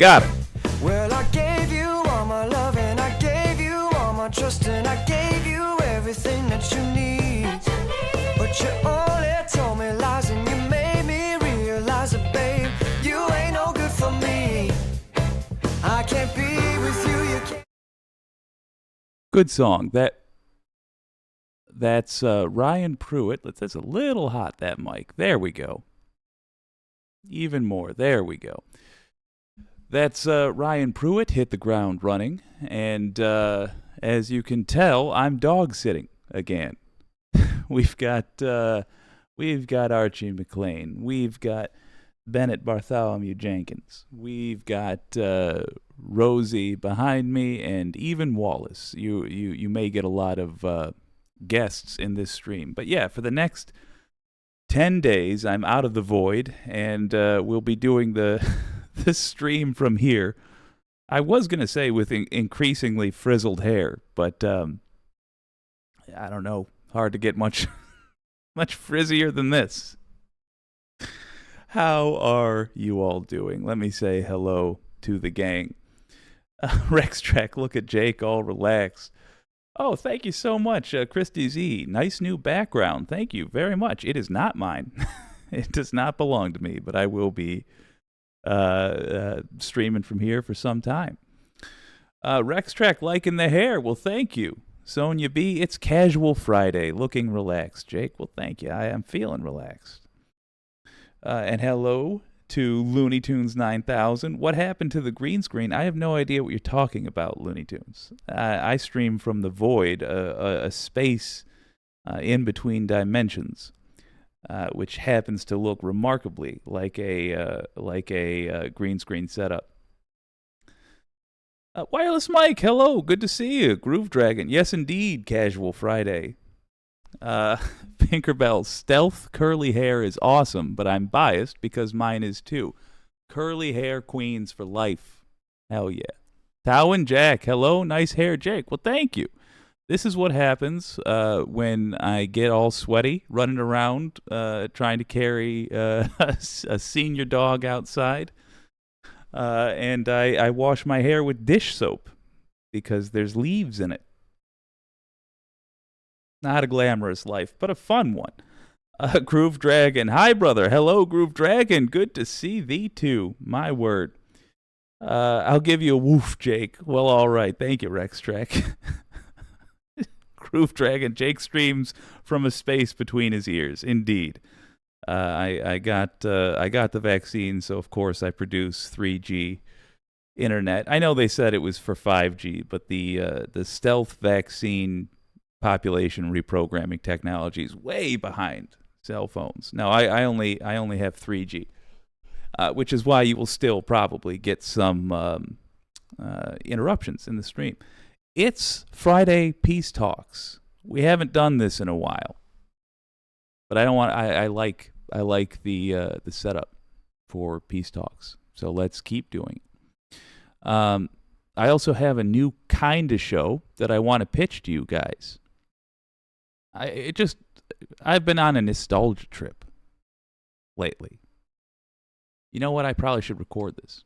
got it. Well, I gave you all my love and I gave you all my trust and I gave you everything that you need. But you only told me lies and you made me realize that, babe, you ain't no good for me. I can't be with you, you can't. Good song. That's Ryan Pruitt. That's a little hot, that mic. There we go. Even more. There we go. That's Ryan Pruitt, Hit the Ground Running. And as you can tell, I'm dog sitting again. We've got Archie McLean. We've got Bennett Bartholomew Jenkins. We've got Rosie behind me, and even Wallace. You may get a lot of guests in this stream. But yeah, for the next 10 days, I'm out of the void, and we'll be doing the stream from here. I was going to say with increasingly frizzled hair, but I don't know. Hard to get much frizzier than this. How are you all doing? Let me say hello to the gang. Rex Track, look at Jake, all relaxed. Oh, thank you so much, Christy Z. Nice new background. Thank you very much. It is not mine. It does not belong to me, but I will be streaming from here for some time. Rex Track liking the hair. Well, thank you. Sonia B, it's Casual Friday. Looking relaxed, Jake. Well, thank you. I am feeling relaxed. And hello to Looney Tunes 9000. What happened to the green screen? I have no idea what you're talking about, Looney Tunes. I stream from the void, a space in between dimensions, which happens to look remarkably like a green screen setup. Wireless Mike, hello, good to see you. Groove Dragon, yes indeed, Casual Friday. Pinkerbell, stealth curly hair is awesome, but I'm biased because mine is too. Curly hair queens for life. Hell yeah. Tao and Jack, hello, nice hair, Jake. Well, thank you. This is what happens when I get all sweaty, running around, trying to carry a senior dog outside. And I wash my hair with dish soap because there's leaves in it. Not a glamorous life, but a fun one. Groove Dragon. Hi, brother. Hello, Groove Dragon. Good to see thee too. My word. I'll give you a woof, Jake. Well, all right. Thank you, Rex Track. Groove Dragon. Jake streams from a space between his ears. Indeed. I got the vaccine, so of course I produce 3G internet. I know they said it was for 5G, but the stealth vaccine population reprogramming technology is way behind cell phones. No, I only have 3G, which is why you will still probably get some interruptions in the stream. It's Friday Peace Talks. We haven't done this in a while, but I don't want. I like the setup for Peace Talks, so let's keep doing it. I also have a new kind of show that I want to pitch to you guys. I've been on a nostalgia trip lately. You know what? I probably should record this.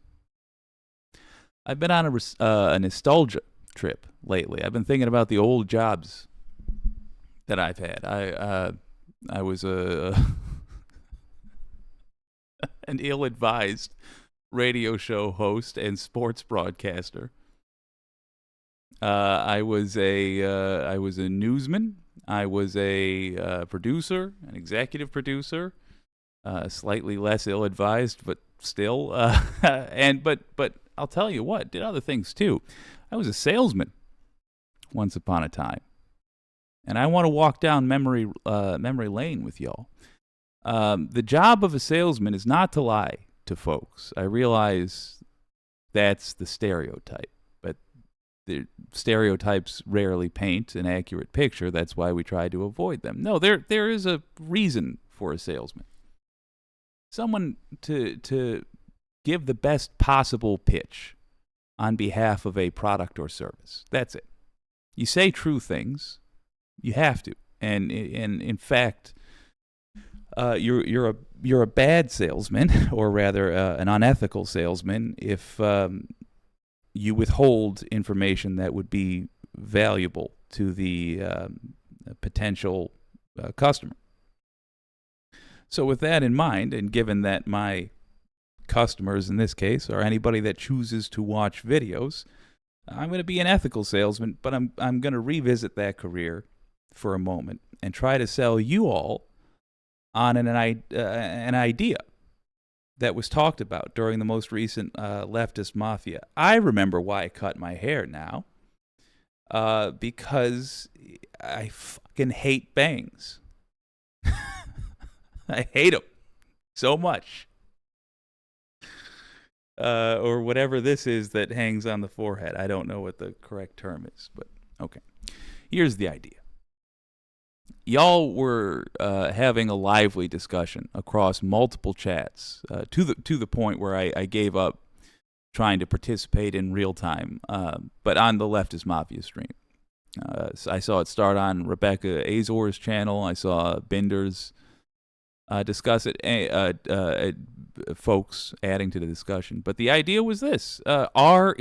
I've been on a nostalgia trip lately. I've been thinking about the old jobs that I've had. I was an ill-advised radio show host and sports broadcaster. I was a newsman. I was a producer, an executive producer, slightly less ill-advised, but still. But I'll tell you what, did other things too. I was a salesman once upon a time, and I want to walk down memory lane with y'all. The job of a salesman is not to lie to folks. I realize that's the stereotype. The stereotypes rarely paint an accurate picture. That's why we try to avoid them. No, there is a reason for a salesman. Someone to give the best possible pitch on behalf of a product or service. That's it. You say true things. You have to. And in fact, you're a bad salesman, or rather an unethical salesman, if you withhold information that would be valuable to the potential customer. So with that in mind, and given that my customers in this case are anybody that chooses to watch videos, I'm going to be an ethical salesman, but I'm going to revisit that career for a moment and try to sell you all on an idea that was talked about during the most recent leftist mafia. I remember why I cut my hair now, because I fucking hate bangs. I hate them so much. Or whatever this is that hangs on the forehead. I don't know what the correct term is, but okay. Here's the idea. Y'all were having a lively discussion across multiple chats to the point where I gave up trying to participate in real time, but on the Leftist Mafia stream. So I saw it start on Rebecca Azor's channel. I saw Binder's discuss it, folks adding to the discussion. But the idea was this: are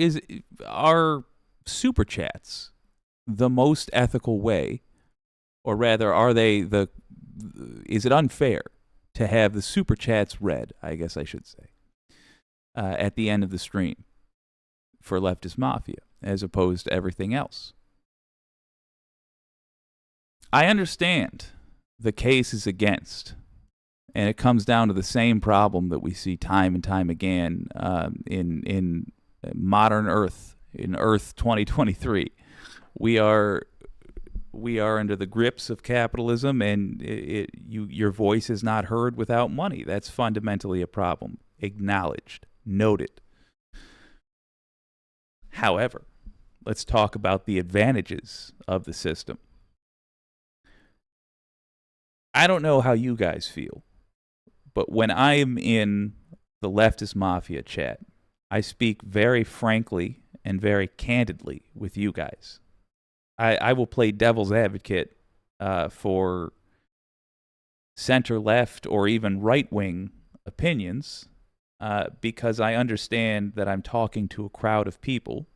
super chats the most ethical way, or rather, is it unfair to have the super chats read, I guess I should say, at the end of the stream for Leftist Mafia, as opposed to everything else? I understand the case is against. And it comes down to the same problem that we see time and time again in modern Earth, in Earth 2023. We are under the grips of capitalism, and your voice is not heard without money. That's fundamentally a problem. Acknowledged, noted. However, let's talk about the advantages of the system. I don't know how you guys feel, but when I am in the Leftist Mafia chat, I speak very frankly and very candidly with you guys. I will play devil's advocate for center-left or even right-wing opinions because I understand that I'm talking to a crowd of people,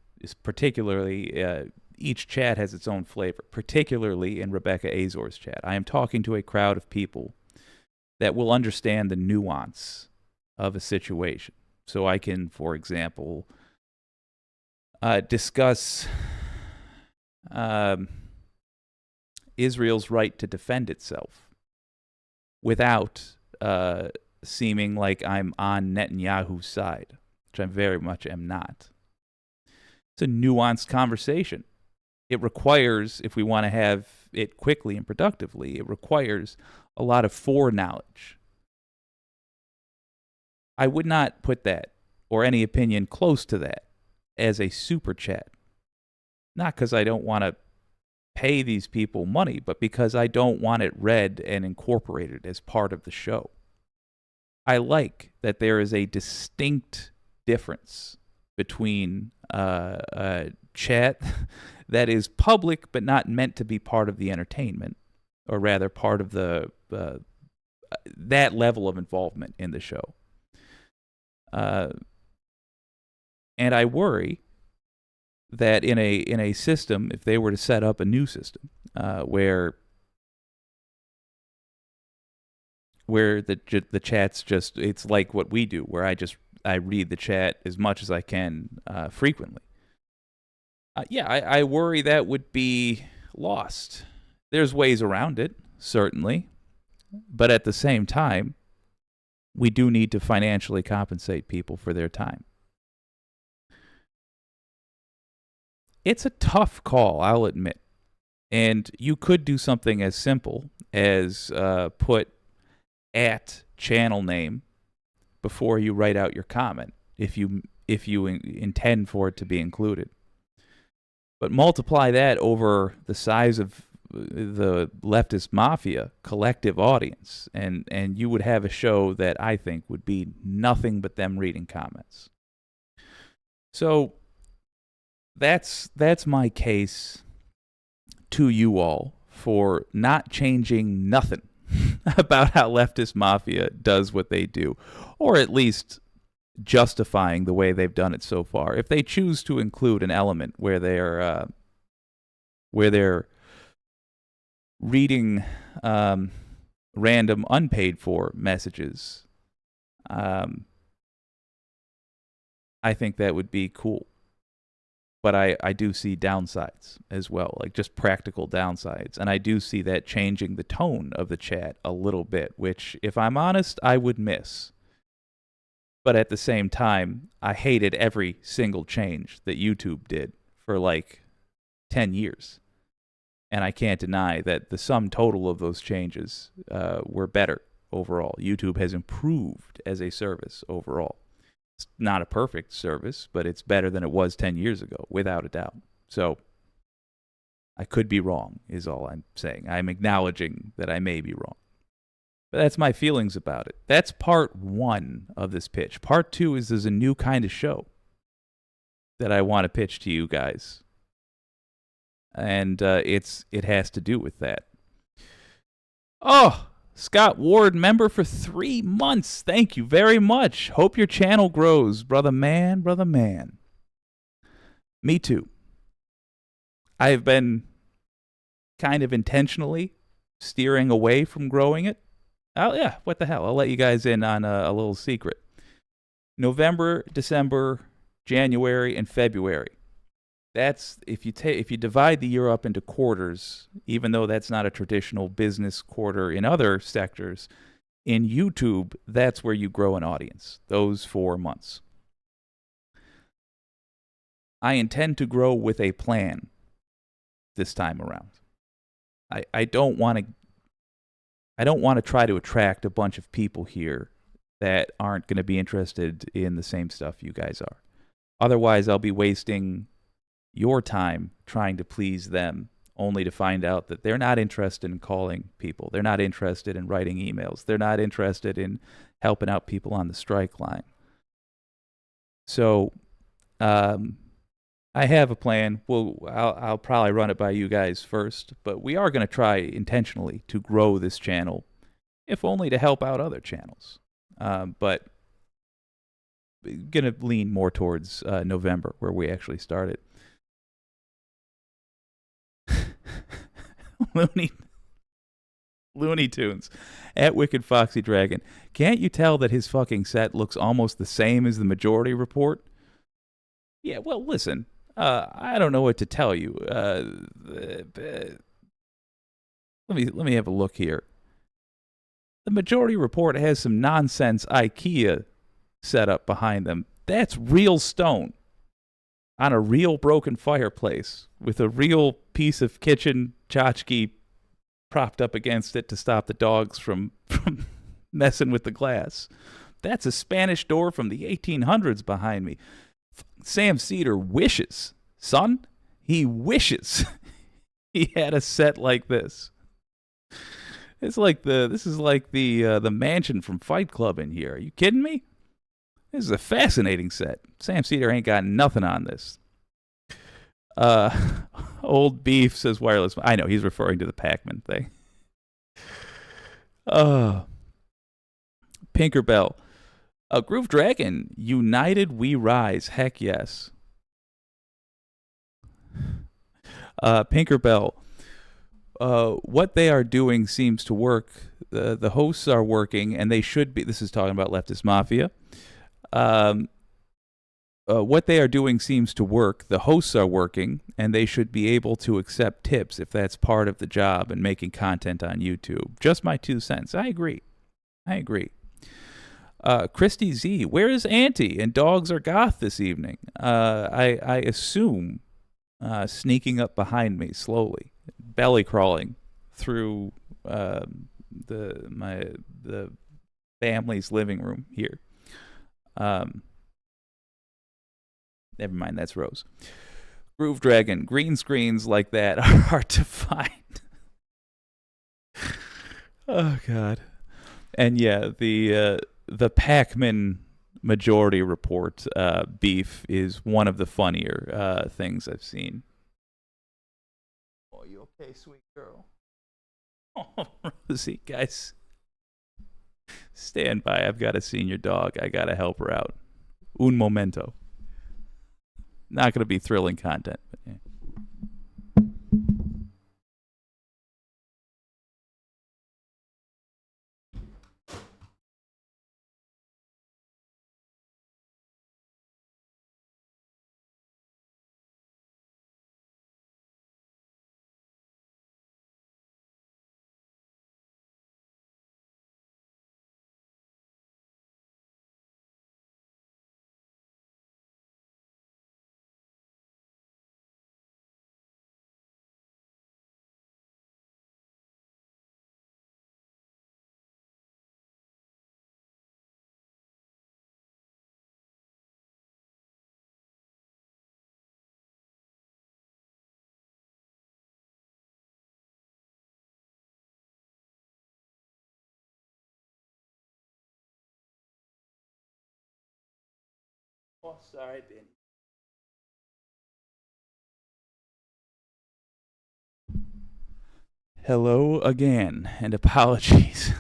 particularly each chat has its own flavor, particularly in Rebecca Azor's chat. I am talking to a crowd of people that will understand the nuance of a situation. So I can, for example, discuss Israel's right to defend itself without seeming like I'm on Netanyahu's side, which I very much am not. It's a nuanced conversation. It requires, if we want to have it quickly and productively, it requires a lot of foreknowledge. I would not put that, or any opinion close to that, as a super chat. Not because I don't want to pay these people money, but because I don't want it read and incorporated as part of the show. I like that there is a distinct difference between a chat that is public but not meant to be part of the entertainment, or rather part of the that level of involvement in the show. And I worry that in a system, if they were to set up a new system where the chat's just, it's like what we do, where I read the chat as much as I can frequently. I worry that would be lost. There's ways around it, certainly, but at the same time, we do need to financially compensate people for their time. It's a tough call, I'll admit. And you could do something as simple as put @channel name before you write out your comment, if you intend for it to be included. But multiply that over the size of the Leftist Mafia collective audience, and you would have a show that I think would be nothing but them reading comments. So that's my case to you all for not changing nothing about how leftist mafia does what they do, or at least justifying the way they've done it so far. If they choose to include an element where they're reading random unpaid for messages, I think that would be cool. But I do see downsides as well, like just practical downsides. And I do see that changing the tone of the chat a little bit, which, if I'm honest, I would miss. But at the same time, I hated every single change that YouTube did for like 10 years. And I can't deny that the sum total of those changes were better overall. YouTube has improved as a service overall. It's not a perfect service, but it's better than it was 10 years ago, without a doubt. So I could be wrong, is all I'm saying. I'm acknowledging that I may be wrong. But that's my feelings about it. That's part one of this pitch. Part two is there's a new kind of show that I want to pitch to you guys. And it has to do with that. Oh, Scott Ward, member for 3 months. Thank you very much. Hope your channel grows, brother man, brother man. Me too. I've been kind of intentionally steering away from growing it. Oh, yeah, what the hell? I'll let you guys in on a little secret. November, December, January, and February. That's if you divide the year up into quarters, even though that's not a traditional business quarter in other sectors, in YouTube, that's where you grow an audience, those 4 months. I intend to grow with a plan this time around. I don't want to try to attract a bunch of people here that aren't going to be interested in the same stuff you guys are. Otherwise, I'll be wasting your time trying to please them, only to find out that they're not interested in calling people. They're not interested in writing emails. They're not interested in helping out people on the strike line. So I have a plan. I'll probably run it by you guys first, but we are going to try intentionally to grow this channel, if only to help out other channels. But going to lean more towards November, where we actually started. Looney Tunes at Wicked Foxy Dragon. Can't you tell that his fucking set looks almost the same as the Majority Report? Yeah, well, listen, I don't know what to tell you. Let me have a look here. The Majority Report has some nonsense IKEA setup behind them. That's real stone on a real broken fireplace with a real piece of kitchen tchotchke propped up against it to stop the dogs from messing with the glass. That's a Spanish door from the 1800s behind me. Sam Cedar wishes, son, he wishes he had a set like this. This is like the mansion from Fight Club in here. Are you kidding me? This is a fascinating set. Sam Cedar ain't got nothing on this. Old Beef says wireless. I know, he's referring to the Pac-Man thing. Pinkerbell. Groove Dragon, United We Rise. Heck yes. Pinkerbell. What they are doing seems to work. The hosts are working, and they should be. This is talking about Leftist Mafia. What they are doing seems to work. The hosts are working, and they should be able to accept tips if that's part of the job and making content on YouTube. Just my 2 cents. I agree. Christy Z, where is Auntie and Dogs Are Goth this evening? I assume sneaking up behind me slowly, belly crawling through the family's living room here. Never mind, that's Rose. Groove Dragon, green screens like that are hard to find. Oh, God. And yeah, the Pac-Man Majority Report beef is one of the funnier things I've seen. Oh, you okay, sweet girl? Oh, Rosie, guys. Stand by. I've got a senior dog. I got to help her out. Un momento. Not going to be thrilling content. But yeah. Oh, sorry, Ben. Hello again, and apologies.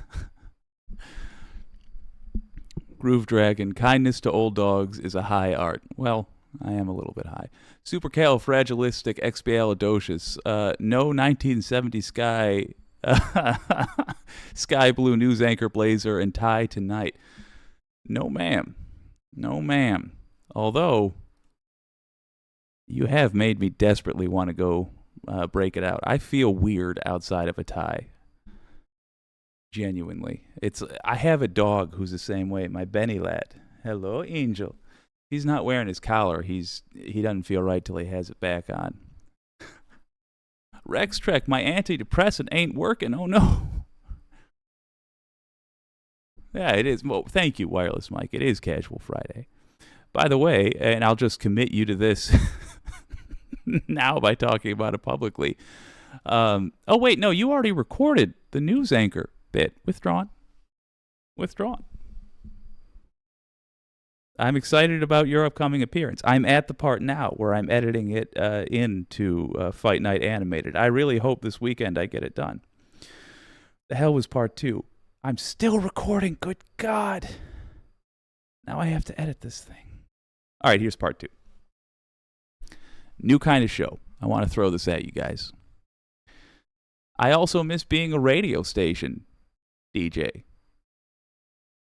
Groove Dragon, kindness to old dogs is a high art. Well, I am a little bit high. Supercalifragilisticexpialidocious. No 1970 sky, sky blue news anchor blazer and tie tonight. No, ma'am. No, ma'am. Although, you have made me desperately want to go break it out. I feel weird outside of a tie. Genuinely. I have a dog who's the same way, my Benny lad. Hello, Angel. He's not wearing his collar. He doesn't feel right till he has it back on. Rex Trek, my antidepressant ain't working. Oh no. Yeah, it is. Well, thank you, Wireless Mike. It is Casual Friday. By the way, and I'll just commit you to this now by talking about it publicly. Oh wait, no, you already recorded the news anchor bit. Withdrawn. I'm excited about your upcoming appearance. I'm at the part now where I'm editing it into Fight Night Animated. I really hope this weekend I get it done. The hell was part 2? I'm still recording. Good God. Now I have to edit this thing. All right, here's part 2. New kind of show. I want to throw this at you guys. I also miss being a radio station DJ.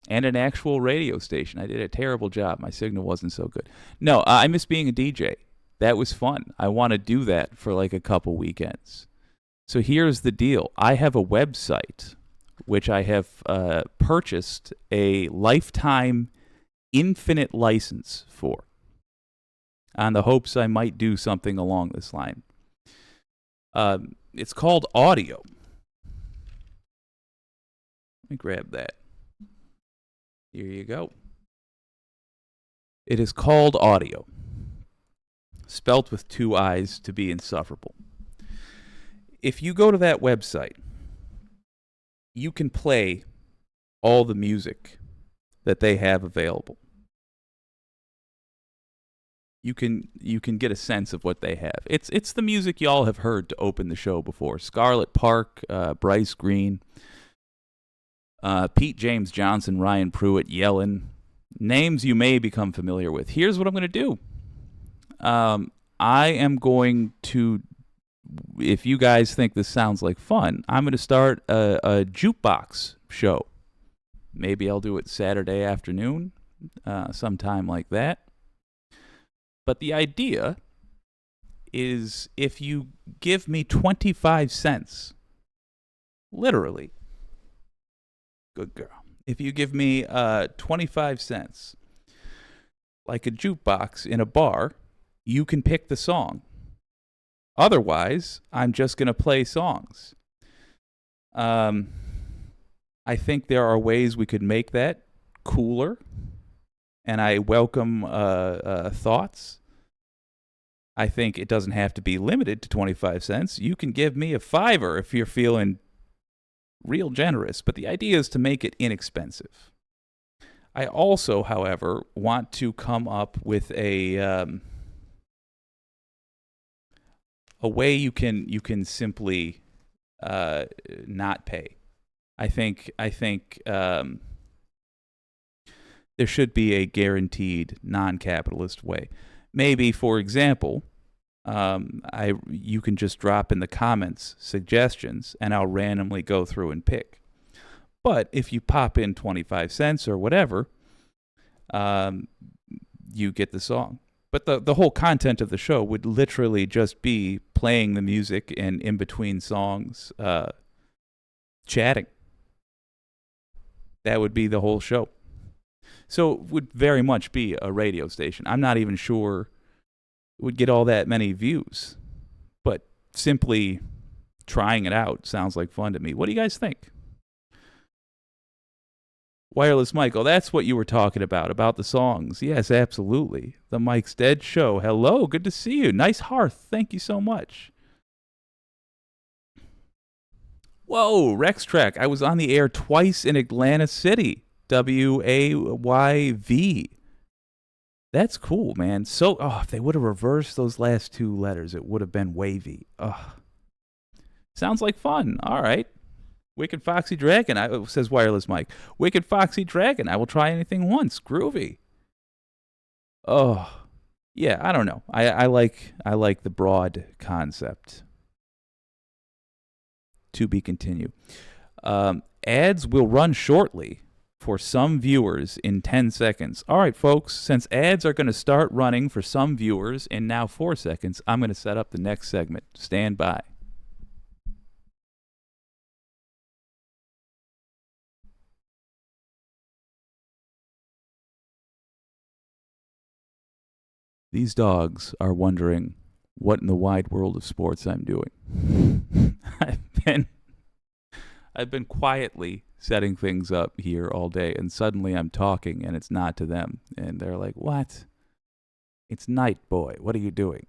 And an actual radio station. I did a terrible job. My signal wasn't so good. No, I miss being a DJ. That was fun. I want to do that for like a couple weekends. So here's the deal. I have a website which I have purchased a lifetime infinite license for, on the hopes I might do something along this line. It's called Audio. Let me grab that. Here you go. It is called Audio. Spelt with 2 I's to be insufferable. If you go to that website, you can play all the music that they have available. You can get a sense of what they have. It's the music y'all have heard to open the show before. Scarlett Park, Bryce Green, Pete James Johnson, Ryan Pruitt, Yellen. Names you may become familiar with. Here's what I'm going to do. I am going to, if you guys think this sounds like fun, I'm going to start a jukebox show. Maybe I'll do it Saturday afternoon, sometime like that. But the idea is if you give me 25 cents, literally, good girl. If you give me 25 cents, like a jukebox in a bar, you can pick the song. Otherwise, I'm just going to play songs. I think there are ways we could make that cooler, and I welcome thoughts. I think it doesn't have to be limited to 25 cents. You can give me a $5 if you're feeling real generous, but the idea is to make it inexpensive. I also, however, want to come up with a way you can simply not pay. I think there should be a guaranteed non-capitalist way. Maybe, for example, you can just drop in the comments suggestions, and I'll randomly go through and pick. But if you pop in 25 cents or whatever, you get the song. But the whole content of the show would literally just be playing the music and in between songs, chatting. That would be the whole show. So it would very much be a radio station. I'm not even sure it would get all that many views. But simply trying it out sounds like fun to me. What do you guys think? Wireless Mike, oh, that's what you were talking about the songs. Yes, absolutely. The Mike's Dead Show. Hello, good to see you. Nice hearth. Thank you so much. Whoa, Rex Track. I was on the air twice in Atlanta City. WAYV. That's cool, man. So, if they would have reversed those last two letters, it would have been wavy. Sounds like fun. All right. Wicked Foxy Dragon, says Wireless Mike. Wicked Foxy Dragon, I will try anything once. Groovy. Oh, yeah, I don't know. I like the broad concept. To be continued. Ads will run shortly for some viewers in 10 seconds. All right, folks, since ads are going to start running for some viewers in now 4 seconds, I'm going to set up the next segment. Stand by. These dogs are wondering what in the wide world of sports I'm doing. I've been quietly setting things up here all day, and suddenly I'm talking, and it's not to them. And they're like, what? It's Night Boy. What are you doing?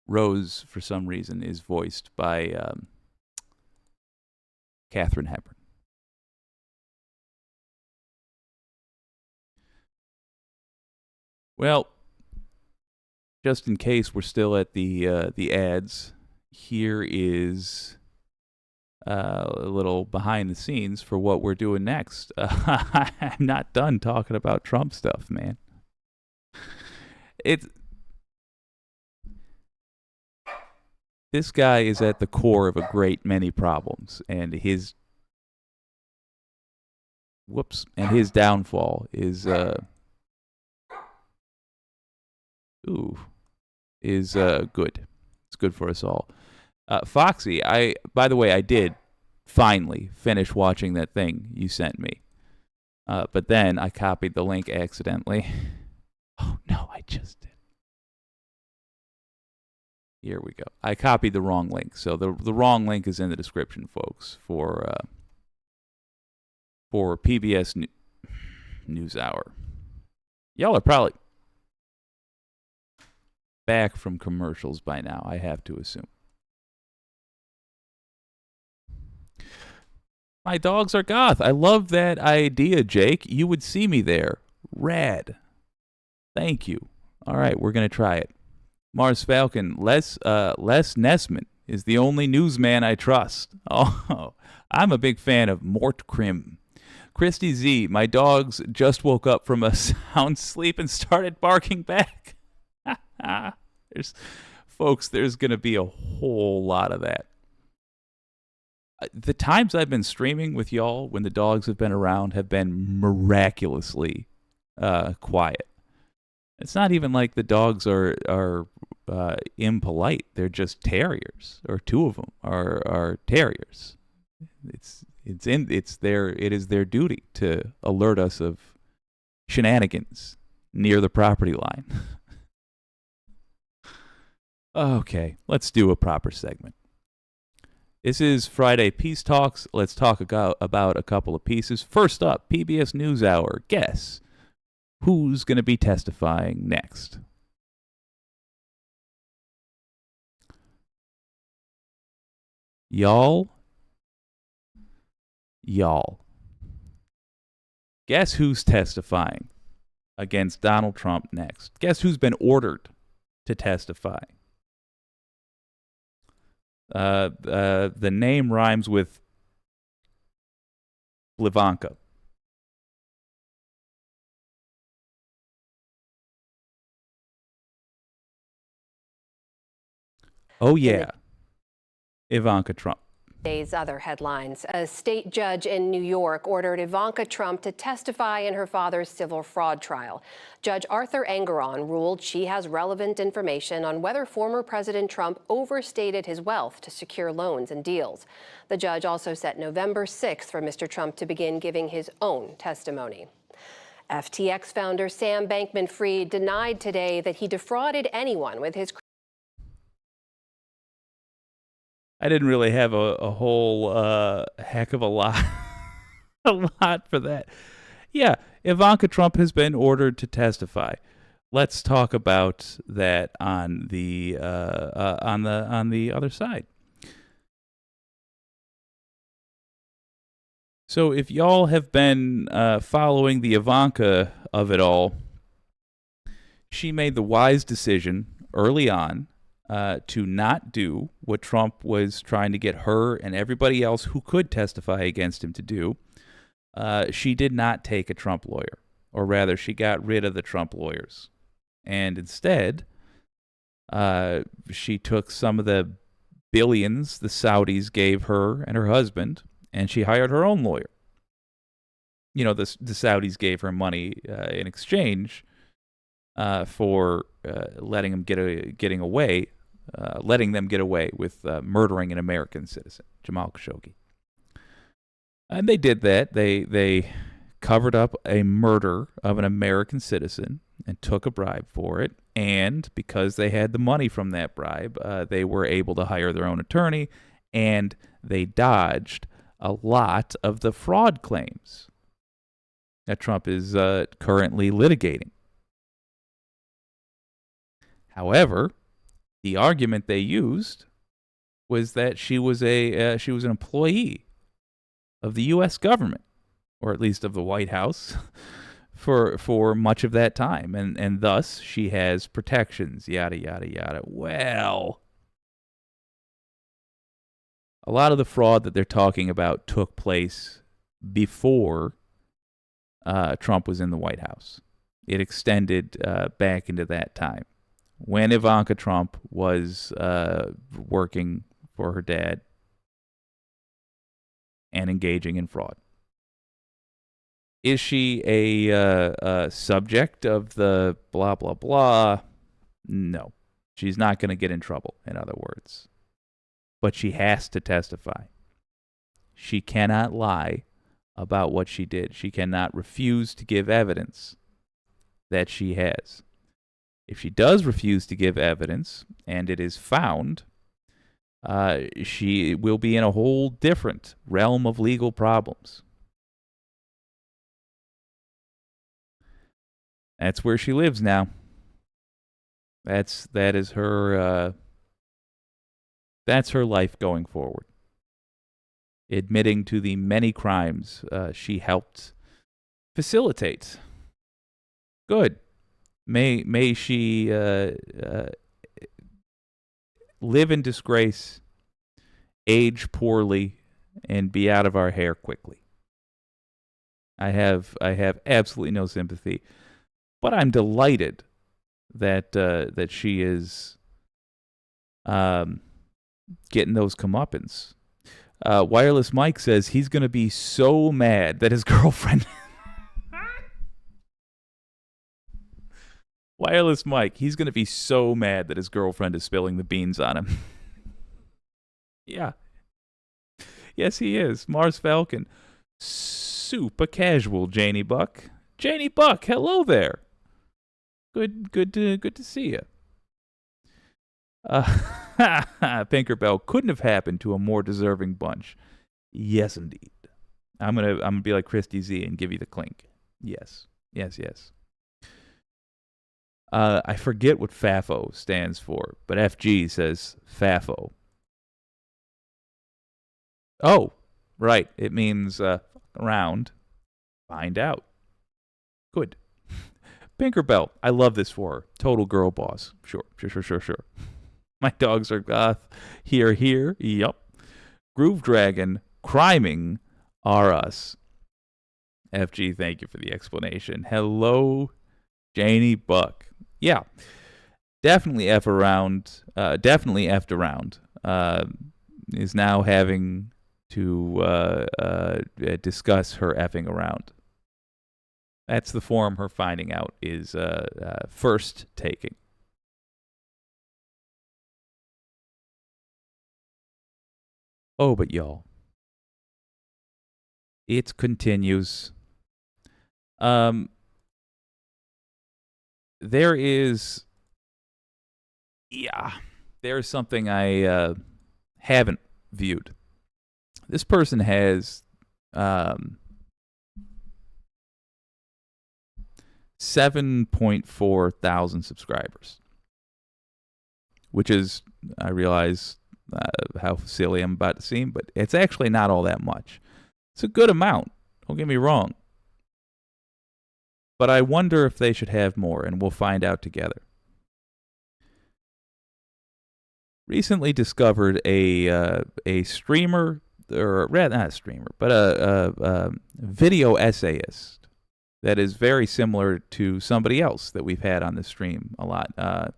Rose, for some reason, is voiced by Katharine Hepburn. Well, just in case we're still at the ads, here is a little behind the scenes for what we're doing next. I'm not done talking about Trump stuff, man. This guy is at the core of a great many problems, and his downfall is good. It's good for us all. Foxy, by the way, I did finally finish watching that thing you sent me. But then I copied the link accidentally. Oh, no, I just did. Here we go. I copied the wrong link. So the wrong link is in the description, folks, for PBS NewsHour. Y'all are probably back from commercials by now, I have to assume. My dogs are goth. I love that idea, Jake. You would see me there. Rad. Thank you. All right, we're going to try it. Mars Falcon, Les Nessman is the only newsman I trust. Oh, I'm a big fan of Mort Krim. Christy Z, my dogs just woke up from a sound sleep and started barking back. There's going to be a whole lot of that. The times I've been streaming with y'all when the dogs have been around have been miraculously quiet. It's not even like the dogs are impolite. They're just terriers, or two of them are terriers. It is their duty to alert us of shenanigans near the property line. Okay, let's do a proper segment. This is Friday Peace Talks. Let's talk about a couple of pieces. First up, PBS NewsHour. Guess who's going to be testifying next? Y'all. Guess who's testifying against Donald Trump next? Guess who's been ordered to testify? The name rhymes with Blivanka. Oh, yeah. Ivanka Trump. Today's other headlines. A state judge in New York ordered Ivanka Trump to testify in her father's civil fraud trial. Judge Arthur Engeron ruled she has relevant information on whether former President Trump overstated his wealth to secure loans and deals. The judge also set November 6th for Mr. Trump to begin giving his own testimony. FTX founder Sam Bankman-Fried denied today that he defrauded anyone with his I didn't really have a whole heck of a lot, a lot for that. Yeah, Ivanka Trump has been ordered to testify. Let's talk about that on the other side. So if y'all have been following the Ivanka of it all, she made the wise decision early on to not do what Trump was trying to get her and everybody else who could testify against him to do. She did not take a Trump lawyer, or rather, she got rid of the Trump lawyers. And instead, she took some of the billions the Saudis gave her and her husband, and she hired her own lawyer. You know, the Saudis gave her money in exchange for letting them get away with murdering an American citizen, Jamal Khashoggi. And they did that. They covered up a murder of an American citizen and took a bribe for it. And because they had the money from that bribe, they were able to hire their own attorney, and they dodged a lot of the fraud claims that Trump is currently litigating. However, the argument they used was that she was an employee of the U.S. government, or at least of the White House, for much of that time, and thus she has protections. Yada yada yada. Well, a lot of the fraud that they're talking about took place before Trump was in the White House. It extended back into that time, when Ivanka Trump was working for her dad and engaging in fraud. Is she a subject of the blah, blah, blah? No. She's not going to get in trouble, in other words. But she has to testify. She cannot lie about what she did. She cannot refuse to give evidence that she has. If she does refuse to give evidence and it is found, she will be in a whole different realm of legal problems. That's where she lives now. That's her life going forward. Admitting to the many crimes she helped facilitate. Good. May she live in disgrace, age poorly, and be out of our hair quickly. I have absolutely no sympathy, but I'm delighted that she is getting those comeuppance. Wireless Mike says he's going to be so mad that his girlfriend. Wireless Mike, he's going to be so mad that his girlfriend is spilling the beans on him. Yeah. Yes, he is. Mars Falcon. Super casual, Janie Buck. Janie Buck, hello there. Good to see you. Pinkerbell, couldn't have happened to a more deserving bunch. Yes, indeed. I'm gonna be like Christy Z and give you the clink. Yes. I forget what FAFO stands for, but FG says FAFO. Oh, right. It means around. Find out. Good. Pinkerbell, I love this for her. Total girl boss. Sure. My dogs are goth. Here. Yup. Groove Dragon, criming are us. FG, thank you for the explanation. Hello, Janie Buck. Yeah, definitely F around. Definitely effed around. Is now having to discuss her effing around. That's the form her finding out is first taking. Oh, but y'all, it continues. There is, there's something I haven't viewed. This person has 7.4 thousand subscribers, which is, I realize how silly I'm about to seem, but it's actually not all that much. It's a good amount, don't get me wrong. But I wonder if they should have more, and we'll find out together. Recently discovered a streamer, or rather not a streamer, but a video essayist that is very similar to somebody else that we've had on the stream a lot.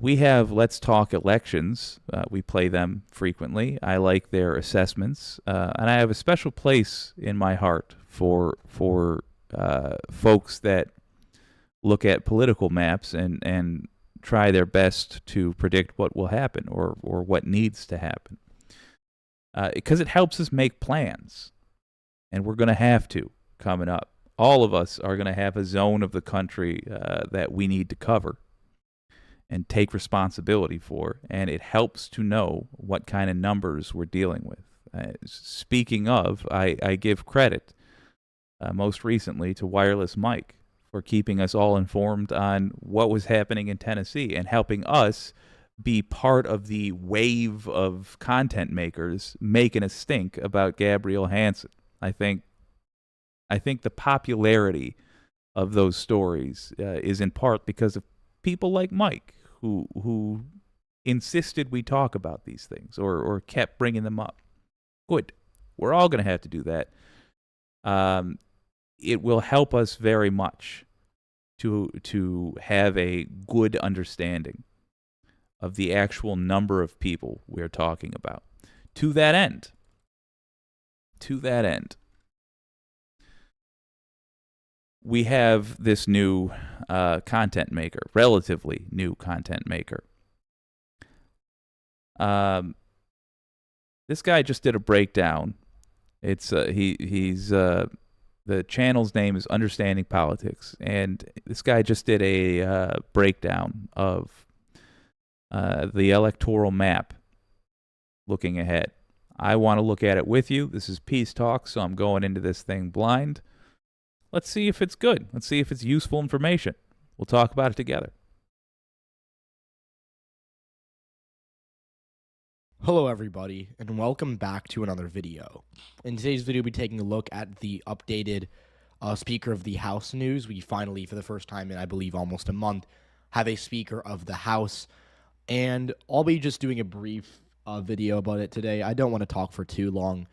We have Let's Talk Elections. We play them frequently. I like their assessments, and I have a special place in my heart for folks that look at political maps and try their best to predict what will happen or what needs to happen. Because it helps us make plans, and we're going to have to coming up. All of us are going to have a zone of the country that we need to cover and take responsibility for, and it helps to know what kind of numbers we're dealing with. Speaking of, I give credit most recently to Wireless Mike for keeping us all informed on what was happening in Tennessee and helping us be part of the wave of content makers making a stink about Gabrielle Hansen. I think the popularity of those stories is in part because of people like Mike who insisted we talk about these things or kept bringing them up. Good. We're all going to have to do that. It will help us very much to have a good understanding of the actual number of people we're talking about. To that end, we have this new content maker, relatively new content maker. This guy just did a breakdown. It's he's the channel's name is Understanding Politics, and this guy just did a breakdown of the electoral map looking ahead. I want to look at it with you. This is peace talk, so I'm going into this thing blind. Let's see if it's good. Let's see if it's useful information. We'll talk about it together. Hello everybody, and welcome back to another video. In today's video, we'll be taking a look at the updated Speaker of the House news. We finally, for the first time in I believe almost a month, have a Speaker of the House, and I'll be just doing a brief video about it today. I don't want to talk for too long,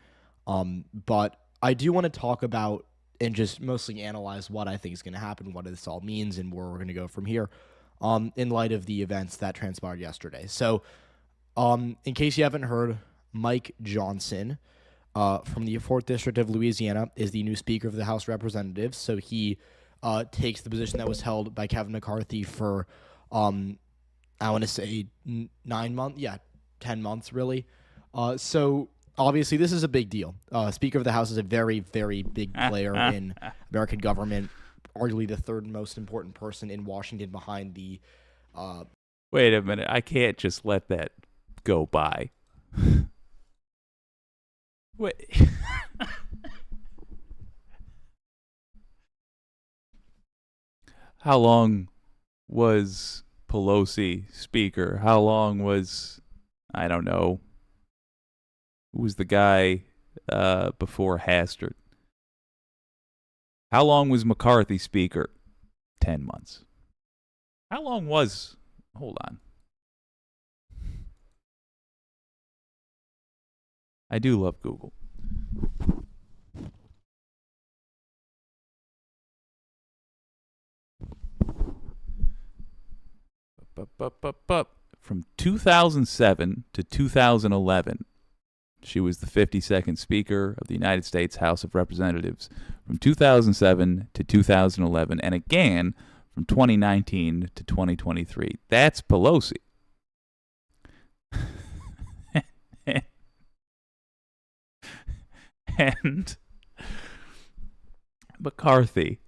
but I do want to talk about and just mostly analyze what I think is going to happen, what this all means, and where we're going to go from here in light of the events that transpired yesterday. So, in case you haven't heard, Mike Johnson from the 4th District of Louisiana is the new Speaker of the House of Representatives. So he takes the position that was held by Kevin McCarthy for, I want to say 9 months. Yeah, 10 months, really. So obviously this is a big deal. Speaker of the House is a very, very big player in American government, arguably the third most important person in Washington behind the... Wait a minute. I can't just let that go by. Wait. How long was Pelosi Speaker? How long was, I don't know, who was the guy before Hastert? How long was McCarthy Speaker? 10 months. How long was, hold on. I do love Google. From 2007 to 2011, she was the 52nd Speaker of the United States House of Representatives from 2007 to 2011, and again from 2019 to 2023. That's Pelosi. And McCarthy,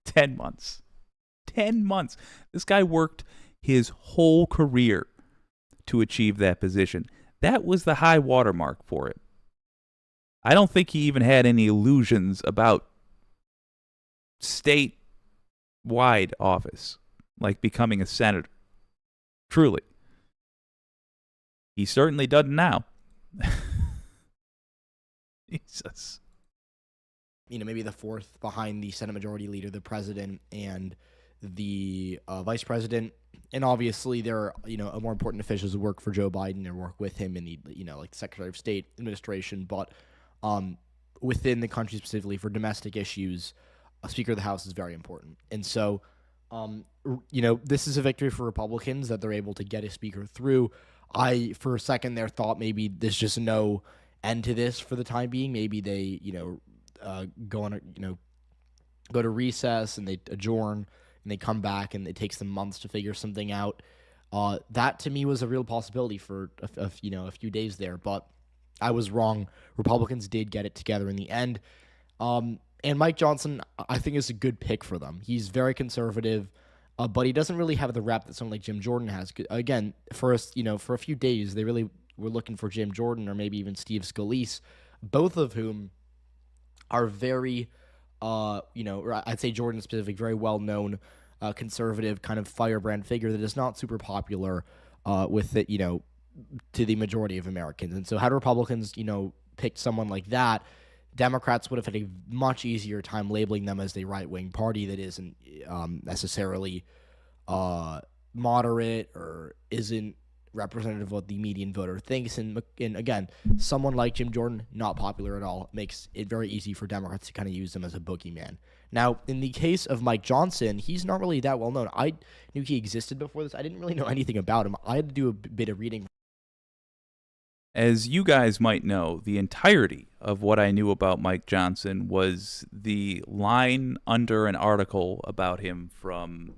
10 months. 10 months. This guy worked his whole career to achieve that position. That was the high watermark for it. I don't think he even had any illusions about statewide office, like becoming a senator. Truly. He certainly doesn't now. Jesus. Maybe the fourth behind the Senate Majority Leader, the President, and the Vice President. And obviously, there are, more important officials who work for Joe Biden or work with him in the, like Secretary of State administration. But within the country specifically for domestic issues, a Speaker of the House is very important. And so, this is a victory for Republicans that they're able to get a Speaker through. I, for a second there, thought maybe there's just no end to this for the time being. Maybe they, go to recess and they adjourn and they come back and it takes them months to figure something out. That to me was a real possibility for a few days there, but I was wrong. Republicans did get it together in the end. And Mike Johnson, I think, is a good pick for them. He's very conservative, but he doesn't really have the rep that someone like Jim Jordan has. Again, for a few days, they really were looking for Jim Jordan or maybe even Steve Scalise, both of whom are very, I'd say Jordan specific, very well-known conservative kind of firebrand figure that is not super popular with it, to the majority of Americans. And so had Republicans, picked someone like that, Democrats would have had a much easier time labeling them as the right-wing party that isn't necessarily moderate or isn't representative of what the median voter thinks. And again, someone like Jim Jordan, not popular at all, makes it very easy for Democrats to kind of use them as a boogeyman. Now, in the case of Mike Johnson, he's not really that well known. I knew he existed before this. I didn't really know anything about him. I had to do a bit of reading. As you guys might know, the entirety of what I knew about Mike Johnson was the line under an article about him from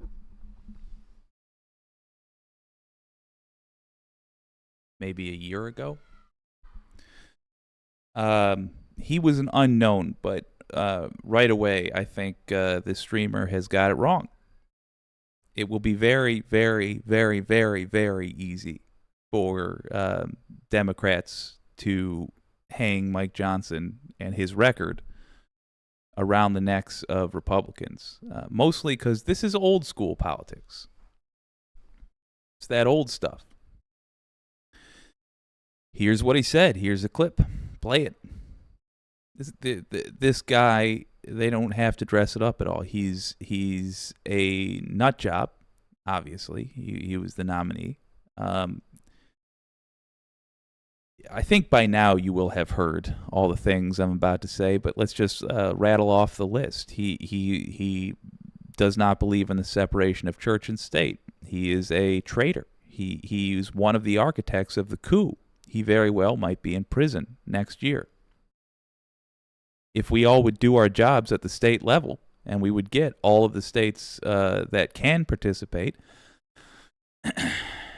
maybe a year ago. He was an unknown, but right away, I think this streamer has got it wrong. It will be very, very, very, very, very easy for Democrats to hang Mike Johnson and his record around the necks of Republicans, mostly because this is old school politics. It's that old stuff. Here's what he said. Here's a clip. Play it. This guy, they don't have to dress it up at all. He's a nut job, obviously. He was the nominee. I think by now you will have heard all the things I'm about to say, but let's just rattle off the list. He does not believe in the separation of church and state. He is a traitor. He is one of the architects of the coup. He very well might be in prison next year. If we all would do our jobs at the state level, and we would get all of the states that can participate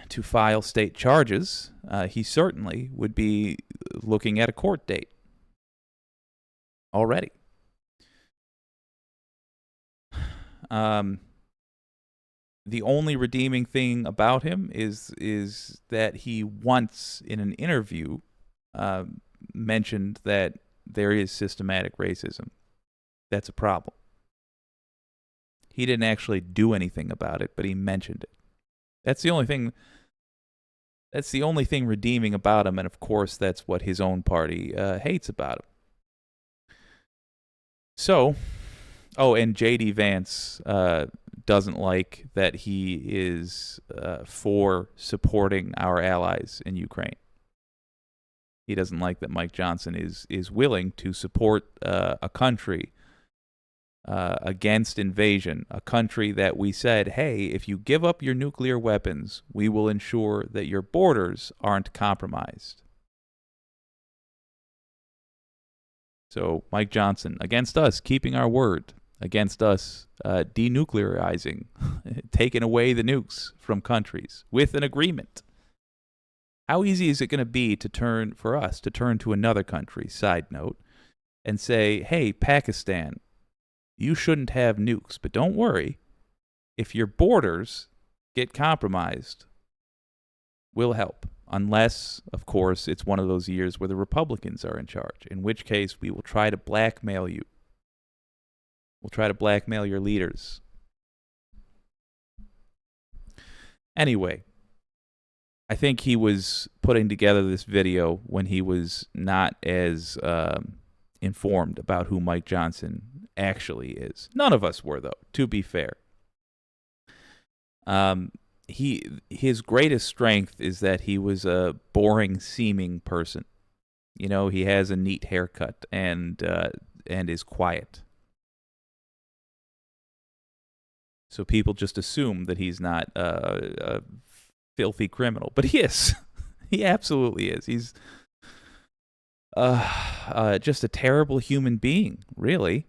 to file state charges, he certainly would be looking at a court date already. The only redeeming thing about him is that he once in an interview mentioned that there is systematic racism. That's a problem. He didn't actually do anything about it, but he mentioned it. That's the only thing redeeming about him, and of course that's what his own party hates about him. So, and J.D. Vance doesn't like that he is for supporting our allies in Ukraine. He doesn't like that Mike Johnson is willing to support a country against invasion, a country that we said, hey, if you give up your nuclear weapons, we will ensure that your borders aren't compromised. So Mike Johnson, against us keeping our word, against us denuclearizing, taking away the nukes from countries with an agreement. How easy is it going to be for us to turn to another country, side note, and say, hey, Pakistan, you shouldn't have nukes, but don't worry, if your borders get compromised, we'll help. Unless, of course, it's one of those years where the Republicans are in charge, in which case we will try to blackmail you. We'll try to blackmail your leaders. Anyway, I think he was putting together this video when he was not as informed about who Mike Johnson actually is. None of us were, though, to be fair. His greatest strength is that he was a boring seeming person. You know, he has a neat haircut and is quiet. So people just assume that he's not a filthy criminal, but he is. He absolutely is. He's just a terrible human being, really.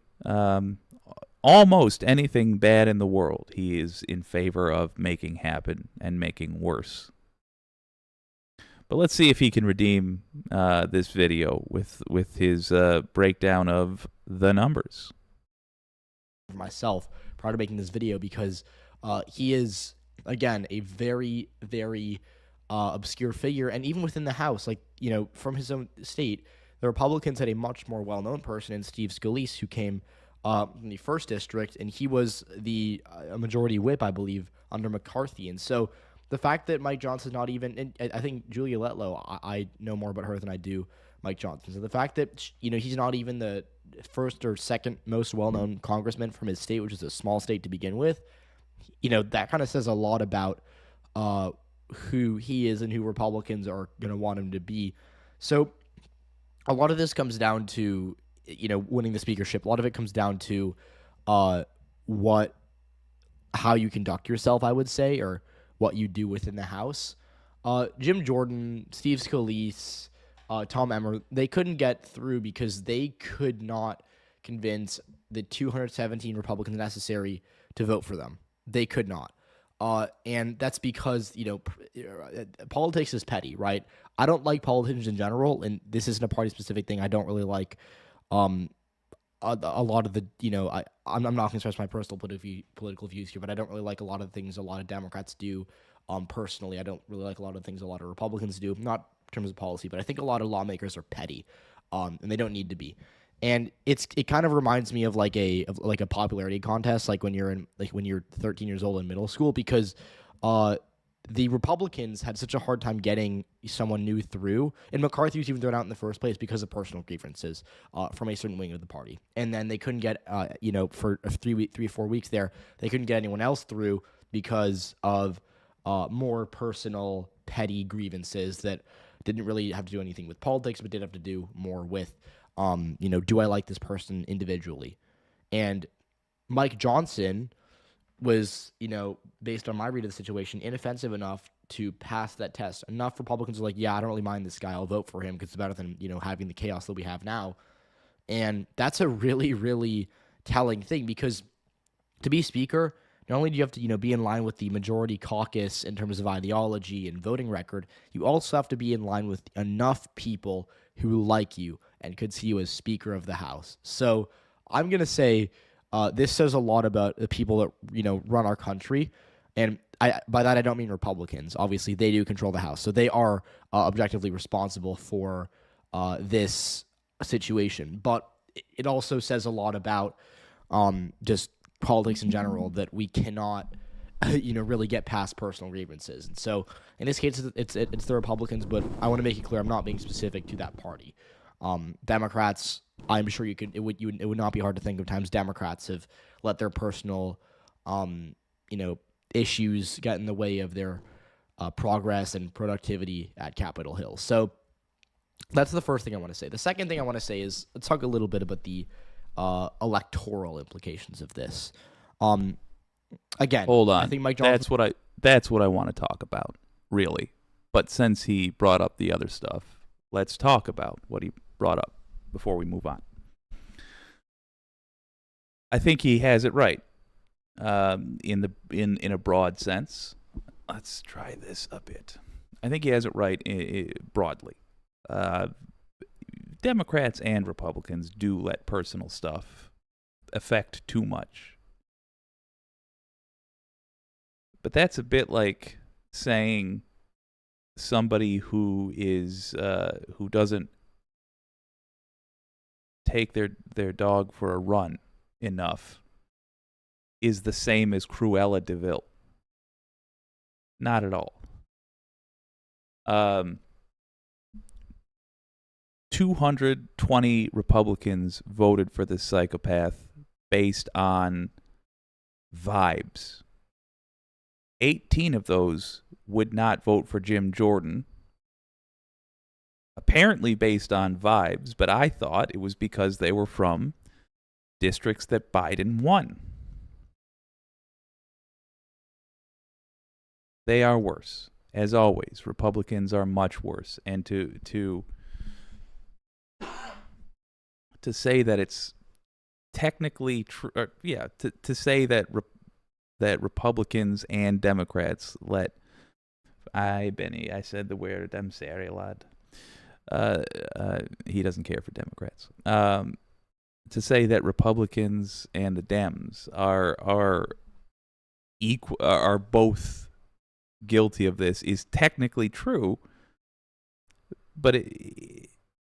Almost anything bad in the world, he is in favor of making happen and making worse. But let's see if he can redeem this video with his breakdown of the numbers. For myself, prior to making this video, because he is, again, a very, very obscure figure. And even within the House, like, you know, from his own state, the Republicans had a much more well-known person in Steve Scalise, who came in the 1st district, and he was the majority whip, I believe, under McCarthy. And so the fact that Mike Johnson's not even, and I think Julia Letlow, I know more about her than I do Mike Johnson. So the fact that, you know, he's not even the 1st or 2nd most well-known congressman from his state, which is a small state to begin with, you know, that kind of says a lot about who he is and who Republicans are going to want him to be. So a lot of this comes down to, you know, winning the speakership. A lot of it comes down to how you conduct yourself, I would say, or what you do within the House. Jim Jordan, Steve Scalise, Tom Emmer, they couldn't get through because they could not convince the 217 Republicans necessary to vote for them. They could not. And that's because, you know, politics is petty, right? I don't like politicians in general, and this isn't a party-specific thing. I don't really like a lot of the, you know, I'm not going to express my personal political views here, but I don't really like a lot of things a lot of Democrats do. Personally, I don't really like a lot of things a lot of Republicans do, not in terms of policy, but I think a lot of lawmakers are petty, and they don't need to be. And it kind of reminds me of like a popularity contest, like when you're 13 years old in middle school, because the Republicans had such a hard time getting someone new through, and McCarthy was even thrown out in the first place because of personal grievances from a certain wing of the party. And then they couldn't get, you know, for 3 or 4 weeks there, they couldn't get anyone else through because of more personal, petty grievances that didn't really have to do anything with politics, but did have to do more with, you know, do I like this person individually? And Mike Johnson was, you know, based on my read of the situation, inoffensive enough to pass that test. Enough Republicans are like, yeah, I don't really mind this guy. I'll vote for him because it's better than, you know, having the chaos that we have now. And that's a really, really telling thing, because to be speaker, not only do you have to, you know, be in line with the majority caucus in terms of ideology and voting record, you also have to be in line with enough people who like you and could see you as Speaker of the House. So I'm going to say this says a lot about the people that, you know, run our country. And by that, I don't mean Republicans. Obviously, they do control the House. So they are objectively responsible for this situation. But it also says a lot about just politics in general, that we cannot, you know, really get past personal grievances. And so in this case, it's the Republicans, but I want to make it clear I'm not being specific to that party. Democrats, I'm sure it would not be hard to think of times Democrats have let their personal, you know, issues get in the way of their progress and productivity at Capitol Hill. So that's the first thing I want to say. The second thing I want to say is, let's talk a little bit about the electoral implications of this. Again, Hold on. I think Mike Johnson. That's what I want to talk about, really. But since he brought up the other stuff, let's talk about what he brought up before we move on. I think he has it right. In a broad sense. Let's try this a bit. I think he has it right broadly. Democrats and Republicans do let personal stuff affect too much. But that's a bit like saying somebody who doesn't take their dog for a run enough is the same as Cruella de Vil. Not at all. 220 Republicans voted for this psychopath based on vibes. 18 of those would not vote for Jim Jordan, apparently based on vibes, but I thought it was because they were from districts that Biden won. They are worse. As always, Republicans are much worse. And to say that it's technically true, to say that that Republicans and Democrats Benny, I said the word, I'm sorry, lad. He doesn't care for Democrats. To say that Republicans and the Dems are equal, are both guilty of this is technically true, but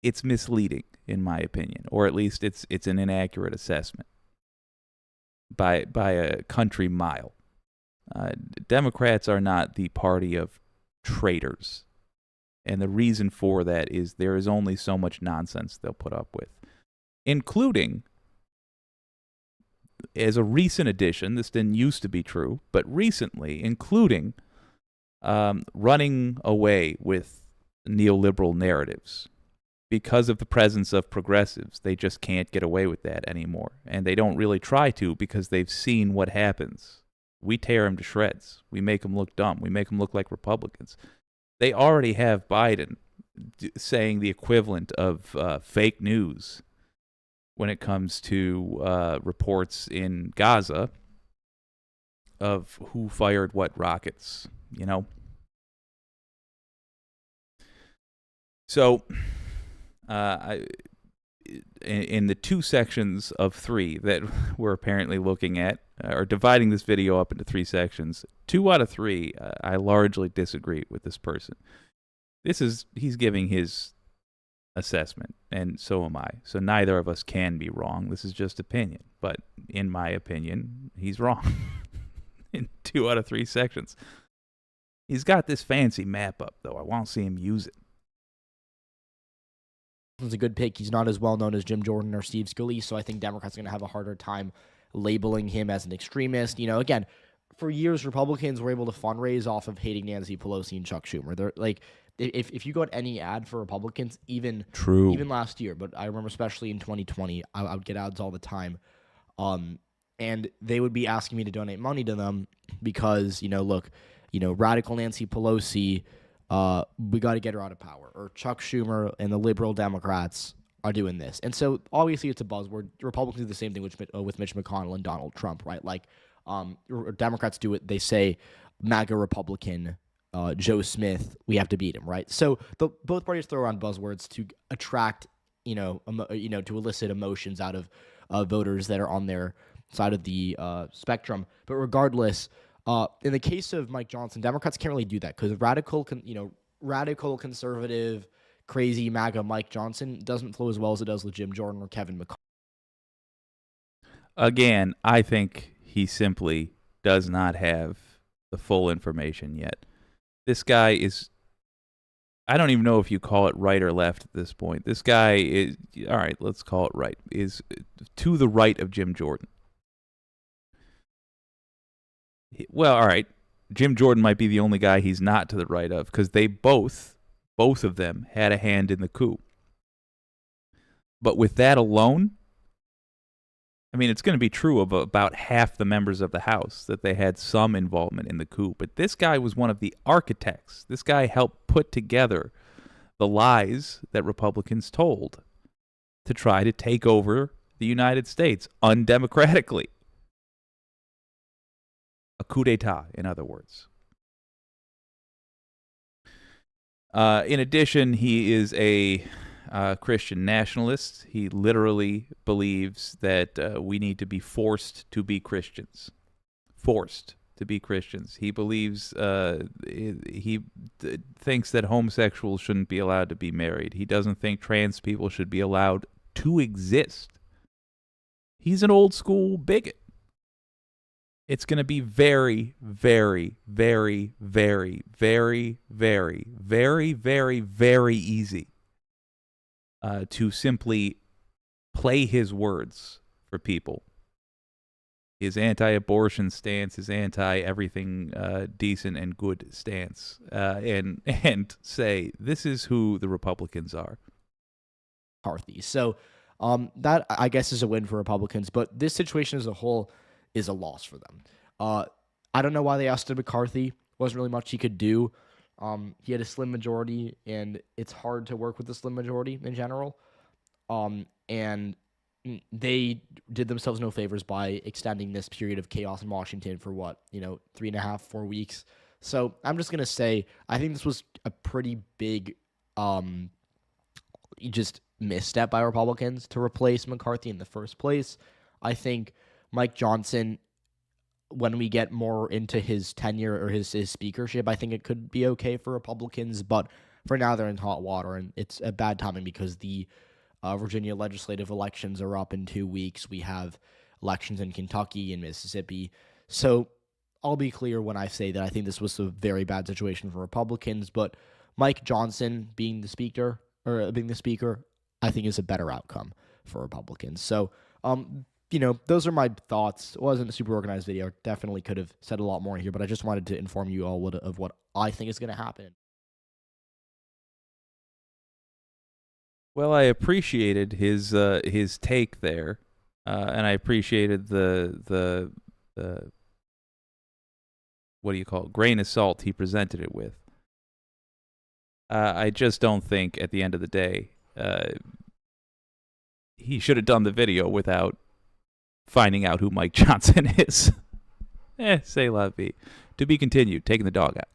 it's misleading in my opinion, or at least it's an inaccurate assessment by a country mile. Democrats are not the party of traitors, and the reason for that is there is only so much nonsense they'll put up with, including, as a recent addition, this didn't used to be true, but recently, including running away with neoliberal narratives. Because of the presence of progressives, they just can't get away with that anymore. And they don't really try to because they've seen what happens. We tear them to shreds. We make them look dumb. We make them look like Republicans. They already have Biden saying the equivalent of fake news when it comes to reports in Gaza of who fired what rockets, you know? So, in the two sections of three that we're apparently looking at, or dividing this video up into three sections, 2 out of 3, I largely disagree with this person. He's giving his assessment, and so am I. So neither of us can be wrong. This is just opinion. But in my opinion, he's wrong in 2 out of 3 sections. He's got this fancy map up, though. I want to see him use it. It's a good pick. He's not as well known as Jim Jordan or Steve Scalise, so I think Democrats are going to have a harder time labeling him as an extremist. You know, again, for years, Republicans were able to fundraise off of hating Nancy Pelosi and Chuck Schumer. They're like, if you got any ad for Republicans, even last year, but I remember especially in 2020, I would get ads all the time, and they would be asking me to donate money to them because, look, radical Nancy Pelosi, we got to get her out of power, or Chuck Schumer and the liberal Democrats are doing this. And so obviously it's a buzzword. Republicans do the same thing with Mitch McConnell and Donald Trump, right? Like, Democrats do it. They say MAGA Republican, Joe Smith, we have to beat him, right? So both parties throw around buzzwords to attract, to elicit emotions out of voters that are on their side of the spectrum. But regardless, in the case of Mike Johnson, Democrats can't really do that because radical conservative, crazy MAGA Mike Johnson doesn't flow as well as it does with Jim Jordan or Kevin McCarthy. Again, I think he simply does not have the full information yet. This guy is, I don't even know if you call it right or left at this point. This guy is, all right, let's call it right, is to the right of Jim Jordan. Well, all right, Jim Jordan might be the only guy he's not to the right of because they both of them had a hand in the coup. But with that alone, I mean, it's going to be true of about half the members of the House that they had some involvement in the coup. But this guy was one of the architects. This guy helped put together the lies that Republicans told to try to take over the United States undemocratically. A coup d'etat, in other words. In addition, he is a Christian nationalist. He literally believes that we need to be forced to be Christians. Forced to be Christians. He believes, he thinks that homosexuals shouldn't be allowed to be married. He doesn't think trans people should be allowed to exist. He's an old school bigot. It's going to be very, very, very, very, very, very, very, very, very easy to simply play his words for people. His anti-abortion stance, his anti-everything decent and good stance, and say, this is who the Republicans are. McCarthy. So that, I guess, is a win for Republicans, but this situation as a whole is a loss for them. I don't know why they ousted McCarthy. Wasn't really much he could do. He had a slim majority, and it's hard to work with a slim majority in general. And they did themselves no favors by extending this period of chaos in Washington for 3.5, 4 weeks. So I'm just going to say, I think this was a pretty big just misstep by Republicans to replace McCarthy in the first place. I think Mike Johnson, when we get more into his tenure or his speakership, I think it could be okay for Republicans, but for now they're in hot water, and it's a bad timing because the Virginia legislative elections are up in 2 weeks. We have elections in Kentucky and Mississippi. So I'll be clear when I say that I think this was a very bad situation for Republicans, but Mike Johnson being the speaker, I think is a better outcome for Republicans. So, those are my thoughts. It wasn't a super organized video. Definitely could have said a lot more here, but I just wanted to inform you all of what I think is going to happen. Well, I appreciated his take there, and I appreciated the what do you call it, grain of salt he presented it with. I just don't think at the end of the day he should have done the video without finding out who Mike Johnson is. C'est la vie. To be continued. Taking the dog out.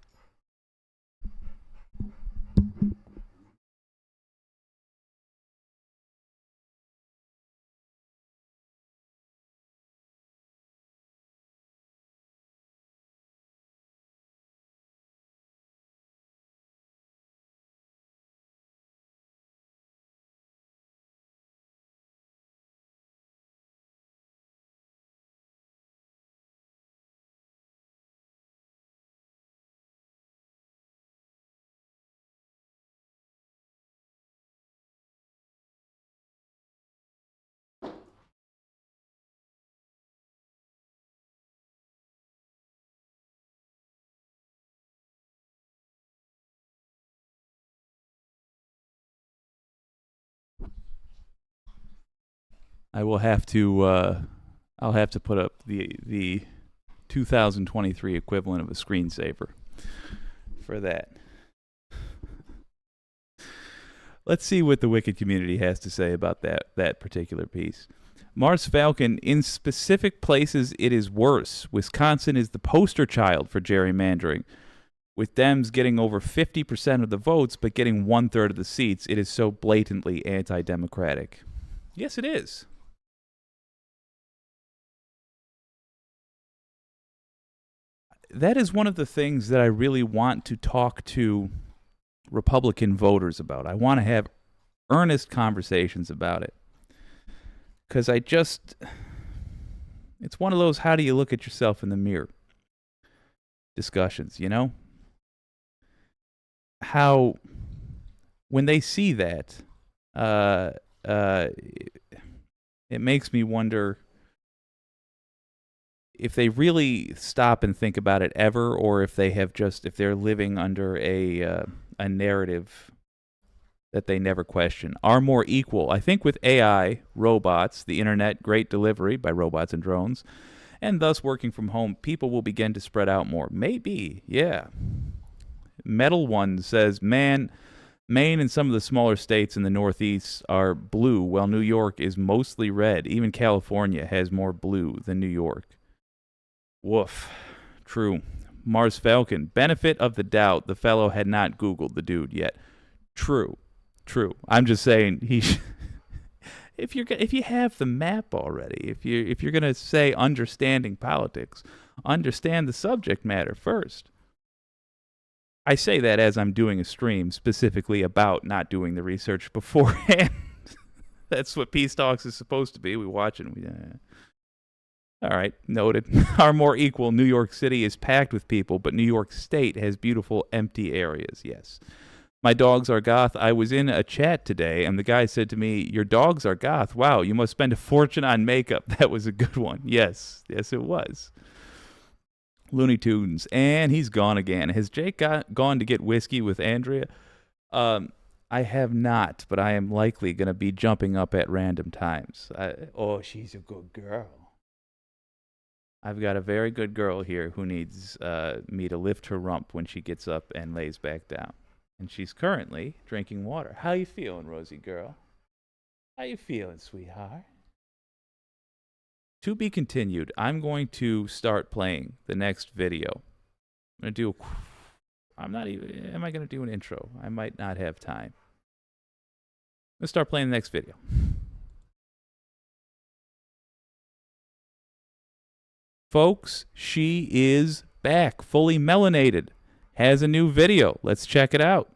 I will have to I'll have to put up the 2023 equivalent of a screensaver for that. Let's see what the Wicked community has to say about that particular piece. Mars Falcon, in specific places it is worse. Wisconsin is the poster child for gerrymandering. With Dems getting over 50% of the votes but getting 1/3 of the seats, it is so blatantly anti-democratic. Yes, it is. That is one of the things that I really want to talk to Republican voters about. I want to have earnest conversations about it. Because it's one of those how do you look at yourself in the mirror discussions, How, when they see that, it makes me wonder if they really stop and think about it ever, or if they're living under a narrative that they never question, are more equal. I think with AI, robots, the internet, great delivery by robots and drones, and thus working from home, people will begin to spread out more. Maybe, yeah. Metal One says, Maine and some of the smaller states in the Northeast are blue, while New York is mostly red. Even California has more blue than New York. Woof. True. Mars Falcon, benefit of the doubt, the fellow had not Googled the dude yet. True. I'm just saying if you have the map already, if you're gonna say understanding politics, understand the subject matter first. I say that as I'm doing a stream specifically about not doing the research beforehand. That's what Peace Talks is supposed to be. We watch it and all right, noted. Are more equal. New York City is packed with people, but New York State has beautiful empty areas. Yes. My dogs are goth. I was in a chat today, and the guy said to me, your dogs are goth. Wow, you must spend a fortune on makeup. That was a good one. Yes, it was. Looney Tunes. And he's gone again. Has Jake gone to get whiskey with Andrea? I have not, but I am likely going to be jumping up at random times. She's a good girl. I've got a very good girl here who needs me to lift her rump when she gets up and lays back down. And she's currently drinking water. How you feeling, Rosie girl? How you feeling, sweetheart? To be continued. I'm going to start playing the next video. Am I going to do an intro? I might not have time. Let's start playing the next video. Folks, she is back, fully melanated. Has a new video. Let's check it out.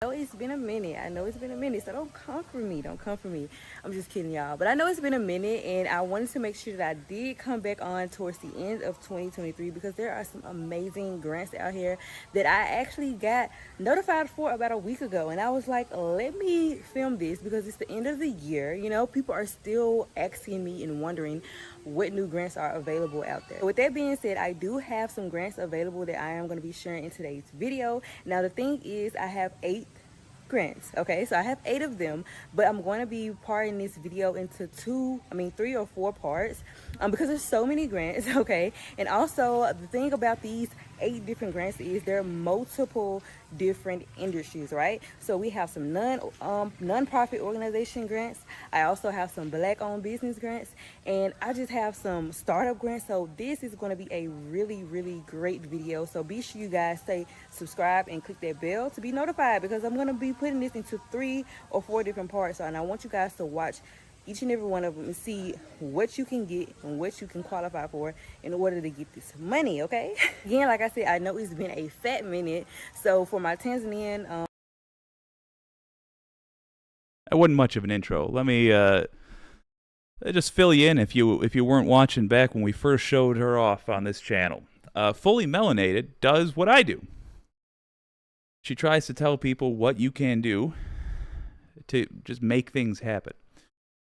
I know it's been a minute. So don't come for me. I'm just kidding, y'all. But I know it's been a minute, and I wanted to make sure that I did come back on towards the end of 2023 because there are some amazing grants out here that I actually got notified for about a week ago. And I was like, let me film this because it's the end of the year. You know, people are still asking me and wondering what new grants are available out there. With that being said, I do have some grants available that I am going to be sharing in today's video. Now, the thing is, I have 8 grants. Okay, so I have 8 of them, but I'm going to be parting this video into 3 or 4 parts because there's so many grants. Okay, and also the thing about these 8 different grants is there are multiple different industries, right? So we have some non-profit organization grants. I also have some black-owned business grants, and I just have some startup grants. So this is going to be a really, really great video. So be sure you guys stay subscribe and click that bell to be notified because I'm going to be putting this into 3 or 4 different parts. And I want you guys to watch each and every one of them and see what you can get and what you can qualify for in order to get this money, okay? Again, like I said, I know it's been a fat minute. So for my Tanzanian... That wasn't much of an intro. Let me just fill you in if you weren't watching back when we first showed her off on this channel. Fully Melanated does what I do. She tries to tell people what you can do to just make things happen.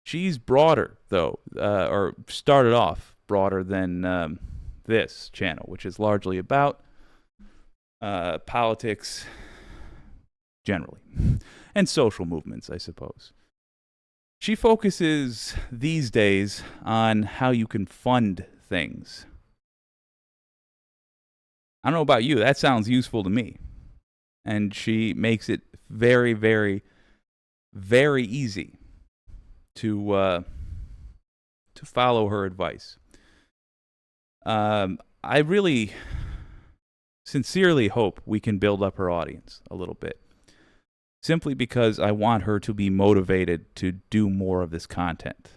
She's broader, though, or started off broader than this channel, which is largely about politics generally, and social movements, I suppose. She focuses these days on how you can fund things. I don't know about you, that sounds useful to me. And she makes it very, very, very easy to follow her advice. I really sincerely hope we can build up her audience a little bit, simply because I want her to be motivated to do more of this content.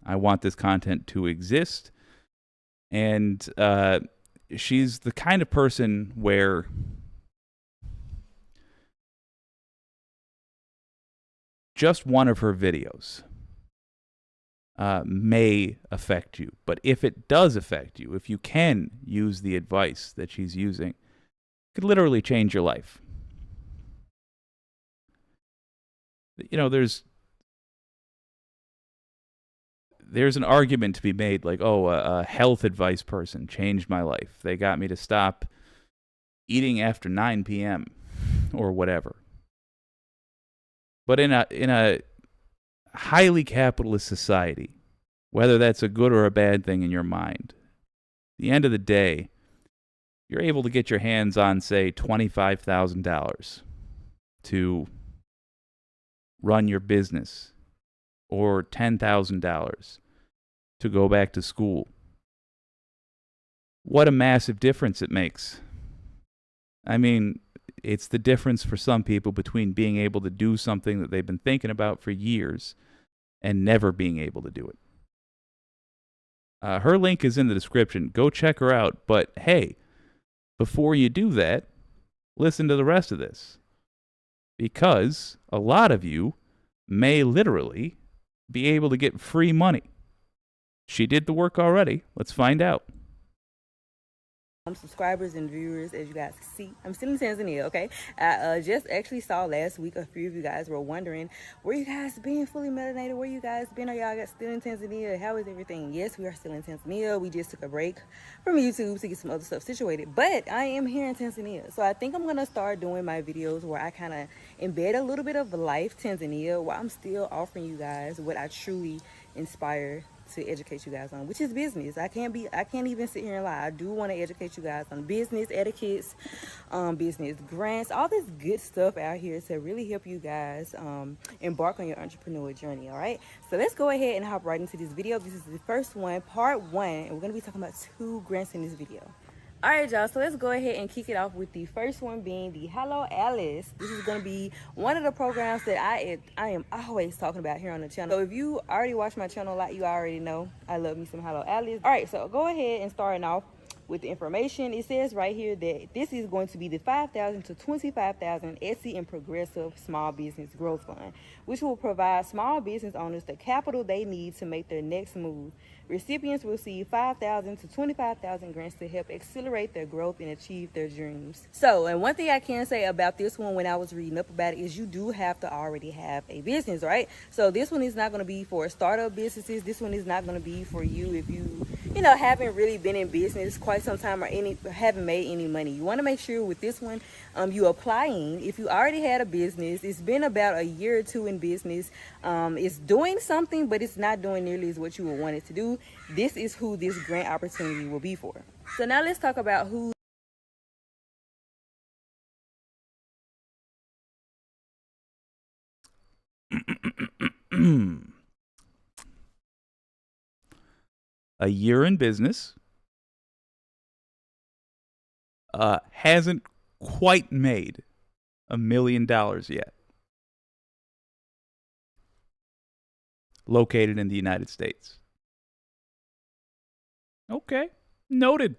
I want this content to exist, and she's the kind of person where just one of her videos may affect you. But if it does affect you, if you can use the advice that she's using, it could literally change your life. You know, there's an argument to be made like, oh, a health advice person changed my life. They got me to stop eating after 9 p.m. or whatever. But in a highly capitalist society, whether that's a good or a bad thing in your mind, at the end of the day, you're able to get your hands on, say, $25,000 to run your business, or $10,000 to go back to school. What a massive difference it makes. I mean, it's the difference for some people between being able to do something that they've been thinking about for years and never being able to do it. Her link is in the description. Go check her out. But hey, before you do that, listen to the rest of this. Because a lot of you may literally be able to get free money. She did the work already. Let's find out. Subscribers and viewers, as you guys can see, I'm still in Tanzania. Okay, I just actually saw last week a few of you guys were wondering where you guys been, fully melanated, where you guys been. Are y'all still in Tanzania? How is everything? Yes, we are still in Tanzania. We just took a break from YouTube to get some other stuff situated, but I am here in Tanzania. So I think I'm gonna start doing my videos where I kind of embed a little bit of life Tanzania while I'm still offering you guys what I truly inspire to educate you guys on, which is business. I can't even sit here and lie. I do want to educate you guys on business etiquettes, business grants, all this good stuff out here to really help you guys embark on your entrepreneur journey. All right, so let's go ahead and hop right into this video. This is the first one, part 1, and we're going to be talking about 2 grants in this video. All right, y'all, so let's go ahead and kick it off with the first one being the Hello Alice. This is going to be one of the programs that I am always talking about here on the channel. So if you already watch my channel a lot, you already know I love me some Hello Alice. All right, so go ahead and starting off with the information. It says right here that this is going to be the 5,000 to 25,000 Etsy and Progressive Small Business Growth Fund, which will provide small business owners the capital they need to make their next move. Recipients will receive 5,000 to 25,000 grants to help accelerate their growth and achieve their dreams. So, and one thing I can say about this one when I was reading up about it is you do have to already have a business, right? So this one is not going to be for startup businesses. This one is not going to be for you if you haven't really been in business quite some time or haven't made any money. You want to make sure with this one, you applying. If you already had a business, it's been about a year or 2 in business, it's doing something, but it's not doing nearly as what you would want it to do. This is who this grant opportunity will be for. So now let's talk about who. A year in business, hasn't quite made $1 million yet. Located in the United States. Okay, noted.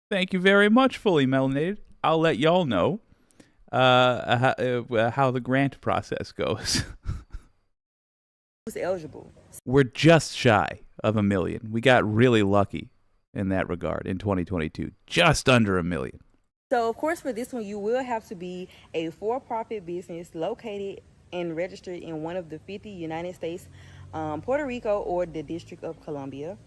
Thank you very much, Fully Melanated. I'll let y'all know how the grant process goes. Who's eligible? We're just shy of $1 million. We got really lucky in that regard in 2022. Just under $1 million. So, of course, for this one, you will have to be a for-profit business located and registered in one of the 50 United States, Puerto Rico, or the District of Columbia.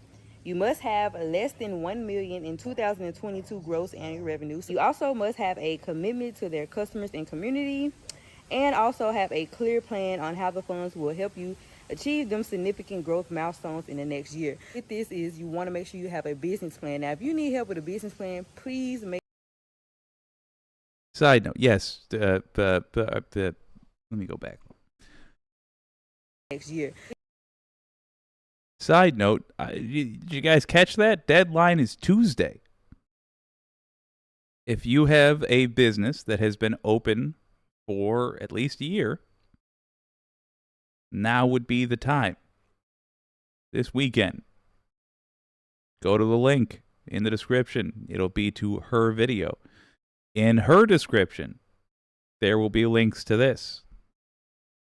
You must have less than $1 million in 2022 gross annual revenue. You also must have a commitment to their customers and community, and also have a clear plan on how the funds will help you achieve them significant growth milestones in the next year. With this is you want to make sure you have a business plan. Now, if you need help with a business plan, please make. Side note, yes. Let me go back. Next year. Side note, did you guys catch that? Deadline is Tuesday. If you have a business that has been open for at least a year, now would be the time. This weekend. Go to the link in the description. It'll be to her video. In her description, there will be links to this.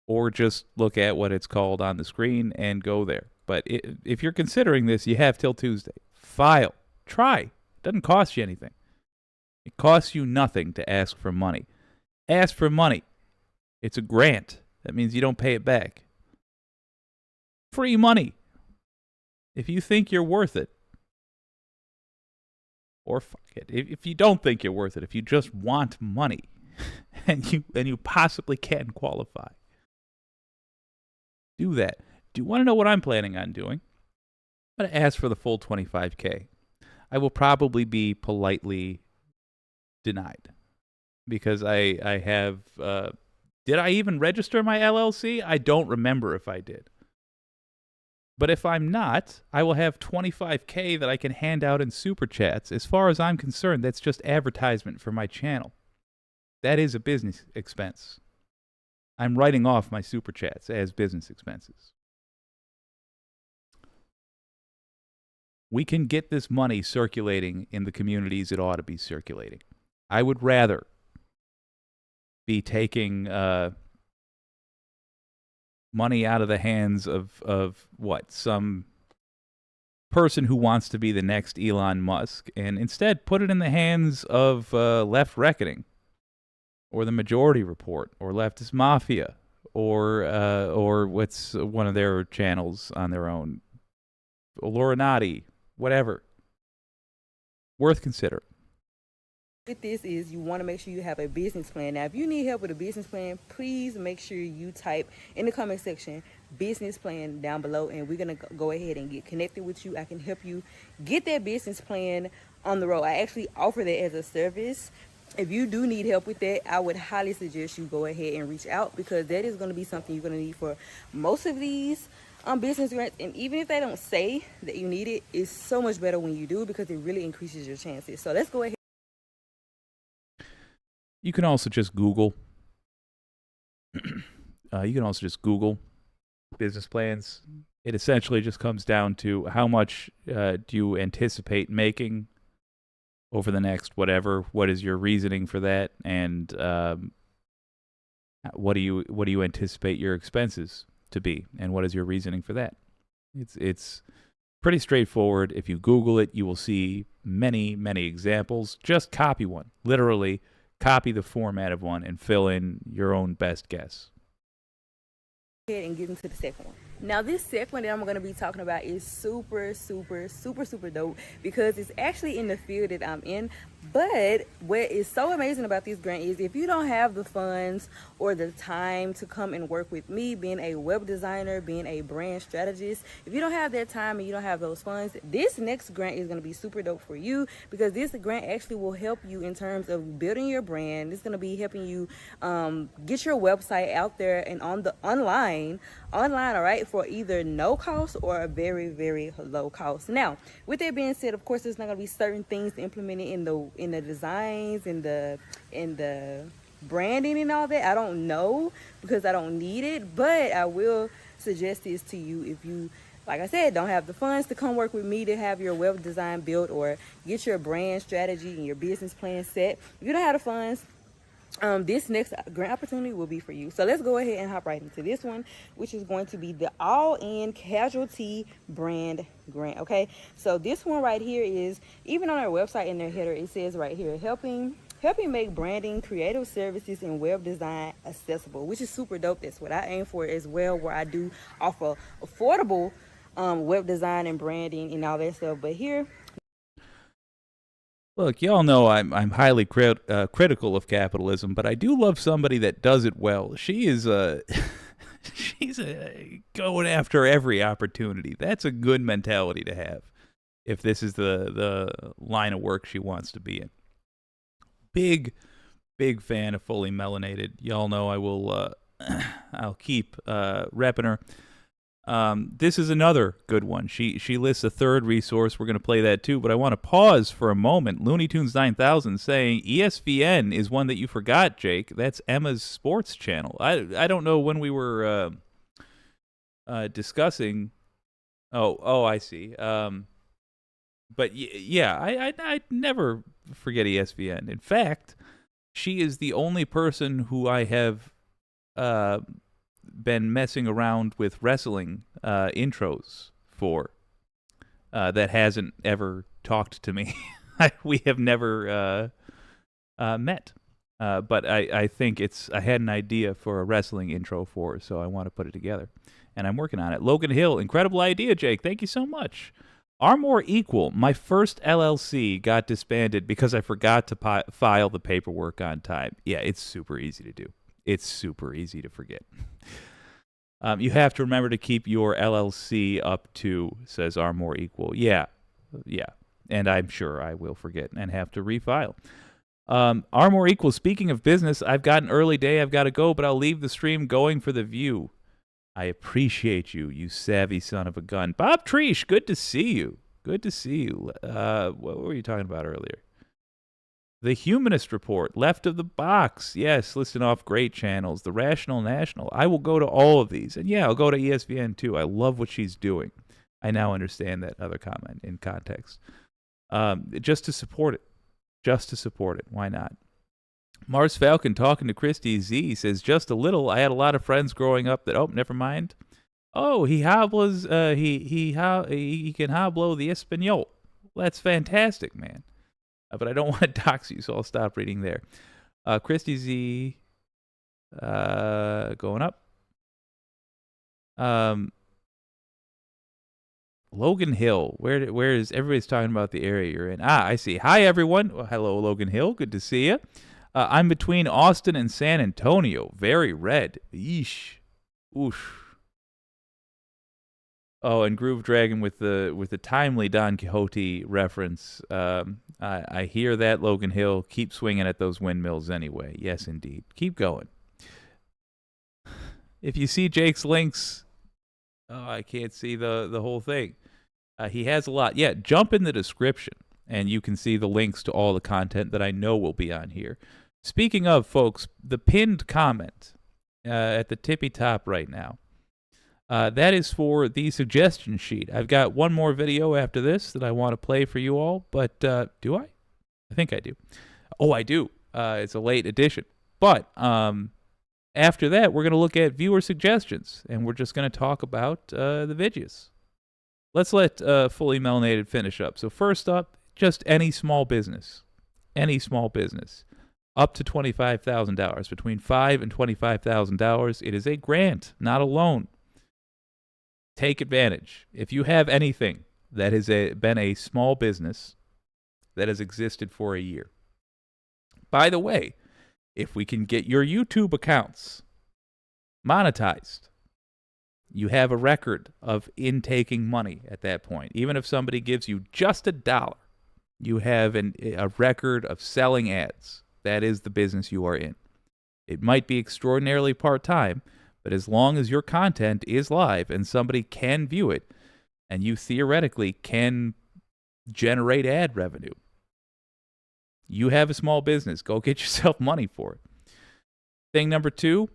Or just look at what it's called on the screen and go there. But if you're considering this, you have till Tuesday. File. Try. It doesn't cost you anything. It costs you nothing to ask for money. Ask for money. It's a grant. That means you don't pay it back. Free money. If you think you're worth it. Or fuck it. If you don't think you're worth it, if you just want money and you possibly can qualify, do that. Do you want to know what I'm planning on doing? I'm going to ask for the full $25K. I will probably be politely denied because I have. Did I even register my LLC? I don't remember if I did. But if I'm not, I will have $25K that I can hand out in super chats. As far as I'm concerned, that's just advertisement for my channel. That is a business expense. I'm writing off my super chats as business expenses. We can get this money circulating in the communities it ought to be circulating. I would rather be taking money out of the hands of what? Some person who wants to be the next Elon Musk, and instead put it in the hands of Left Reckoning, or the Majority Report, or Leftist Mafia, or what's one of their channels on their own, Lorinati, whatever. Worth considering. With this is you want to make sure you have a business plan. Now, if you need help with a business plan, please make sure you type in the comment section business plan down below, and we're going to go ahead and get connected with you. I can help you get that business plan on the road. I actually offer that as a service. If you do need help with that, I would highly suggest you go ahead and reach out, because that is going to be something you're going to need for most of these business grants. And even if they don't say that you need it, it's so much better when you do, because it really increases your chances. So let's go ahead. You can also just Google. Business plans. It essentially just comes down to how much do you anticipate making over the next whatever. What is your reasoning for that, and what do you anticipate your expenses to be, and what is your reasoning for that? It's pretty straightforward. If you Google it, you will see many examples. Just copy one, literally. Copy the format of one and fill in your own best guess. Ahead and get into the second one. Now, this second one that I'm going to be talking about is super dope, because it's actually in the field that I'm in. But what is so amazing about this grant is, if you don't have the funds or the time to come and work with me, being a web designer, being a brand strategist, if you don't have that time and you don't have those funds, this next grant is going to be super dope for you, because this grant actually will help you in terms of building your brand. It's going to be helping you get your website out there and on the online, all right, for either no cost or a very low cost. Now, with that being said, of course, there's not going to be certain things implemented in the designs and the branding and all that. I don't know, because I don't need it, but I will suggest this to you if you, like I said, don't have the funds to come work with me to have your web design built or get your brand strategy and your business plan set. If you don't have the funds, this next grant opportunity will be for you. So let's go ahead and hop right into this one, which is going to be the all-in casualty brand grant. Okay, so this one right here is, even on our website in their header, it says right here, helping make branding, creative services, and web design accessible, which is super dope. That's what I aim for as well, where I do offer affordable web design and branding and all that stuff. But here, look, y'all know I'm highly critical of capitalism, but I do love somebody that does it well. She is she's going after every opportunity. That's a good mentality to have if this is the line of work she wants to be in. Big fan of Fully Melanated. Y'all know I will I'll keep repping her. This is another good one. She lists a third resource. We're going to play that too, but I want to pause for a moment. Looney Tunes 9000 saying ESPN is one that you forgot, Jake. That's Emma's sports channel. I don't know when we were discussing. Oh, I see. But yeah, I never forget ESPN. In fact, she is the only person who I have been messing around with wrestling intros for that hasn't ever talked to me. We have never met. But I think I had an idea for a wrestling intro for her, so I want to put it together. And I'm working on it. Logan Hill, incredible idea, Jake. Thank you so much. Are More Equal. My first LLC got disbanded because I forgot to file the paperwork on time. Yeah, it's super easy to do. It's super easy to forget. You have to remember to keep your LLC up to, says Are More Equal. Yeah. And I'm sure I will forget and have to refile. Are More Equal. Speaking of business, I've got an early day. I've got to go, but I'll leave the stream going for the view. I appreciate you, you savvy son of a gun. Bob Treesh, good to see you. Good to see you. What were you talking about earlier? The Humanist Report, Left of the Box. Yes, listing off great channels. The Rational National. I will go to all of these. And yeah, I'll go to ESPN too. I love what she's doing. I now understand that other comment in context. Just to support it. Just to support it. Why not? Mars Falcon talking to Christy Z says, just a little. I had a lot of friends growing up that, oh, never mind. Oh, he hobbles, he can hoblo the Espanol. Well, that's fantastic, man. But I don't want to dox you, so I'll stop reading there. Christy Z, going up. Logan Hill, where is everybody's talking about the area you're in? I see. Hi, everyone. Well, hello, Logan Hill. Good to see you. I'm between Austin and San Antonio. Very red. Yeesh. Oosh. Oh, and Groove Dragon with the timely Don Quixote reference. I hear that, Logan Hill. Keep swinging at those windmills anyway. Yes, indeed. Keep going. If you see Jake's links, oh, I can't see the whole thing. He has a lot. Yeah, jump in the description, and you can see the links to all the content that I know will be on here. Speaking of, folks, the pinned comment at the tippy top right now, that is for the suggestion sheet. I've got one more video after this that I want to play for you all, but do I? I think I do. Oh, I do. It's a late edition. But after that, we're going to look at viewer suggestions, and we're just going to talk about the videos. Let's let Fully Melanated finish up. So first up, just any small business. Any small business. Up to $25,000. Between $5,000 and $25,000. It is a grant, not a loan. Take advantage. If you have anything that has been a small business that has existed for a year. By the way, if we can get your YouTube accounts monetized, you have a record of intaking money at that point. Even if somebody gives you just $1, you have a record of selling ads. That is the business you are in. It might be extraordinarily part-time, but as long as your content is live and somebody can view it, and you theoretically can generate ad revenue, you have a small business. Go get yourself money for it. Thing number 2,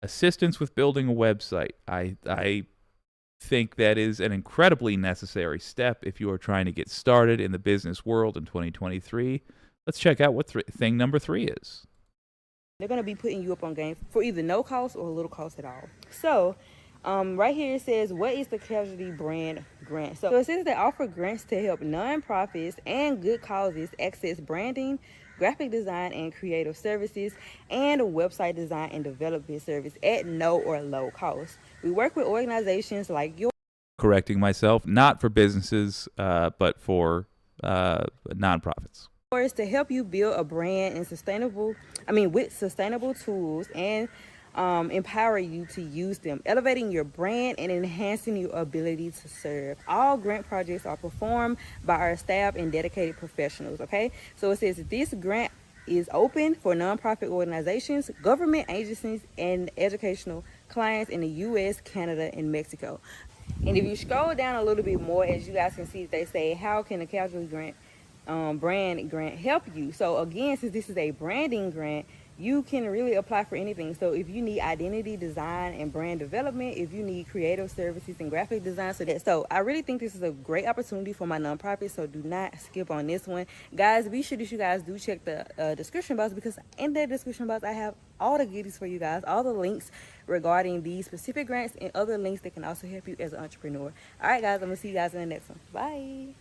assistance with building a website. I think that is an incredibly necessary step if you are trying to get started in the business world in 2023. Let's check out what thing number 3 is. They're going to be putting you up on game for either no cost or little cost at all. So right here it says, what is the Casualty Brand Grant? So it says they offer grants to help nonprofits and good causes access branding, graphic design and creative services, and website design and development service at no or low cost. We work with organizations like yours. Correcting myself, not for businesses, but for nonprofits. To help you build a brand with sustainable tools and empower you to use them, elevating your brand and enhancing your ability to serve. All grant projects are performed by our staff and dedicated professionals, okay? So it says this grant is open for nonprofit organizations, government agencies, and educational clients in the U.S., Canada, and Mexico. And if you scroll down a little bit more, as you guys can see, they say, how can a Casualty Grant brand grant help you? So again, since this is a branding grant, you can really apply for anything. So if you need identity design and brand development, if you need creative services and graphic design, so I really think this is a great opportunity for my nonprofit. So do not skip on this one, guys. Be sure that you guys do check the description box, because in that description box I have all the goodies for you guys, all the links regarding these specific grants and other links that can also help you as an entrepreneur. All right, guys, I'm gonna see you guys in the next one. Bye.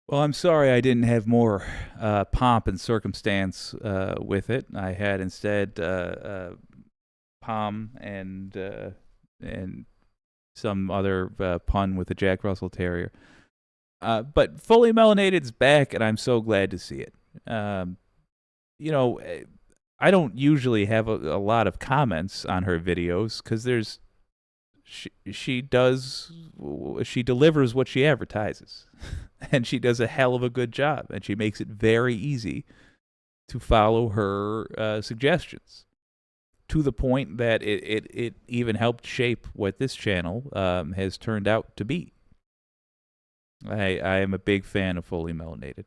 Well, I'm sorry I didn't have more pomp and circumstance with it. I had instead Palm and some other pun with a Jack Russell Terrier. But Fully Melanated's back, and I'm so glad to see it. You know, I don't usually have a lot of comments on her videos because she delivers what she advertises. And she does a hell of a good job, and she makes it very easy to follow her suggestions, to the point that it even helped shape what this channel has turned out to be. I am a big fan of Fully Melanated.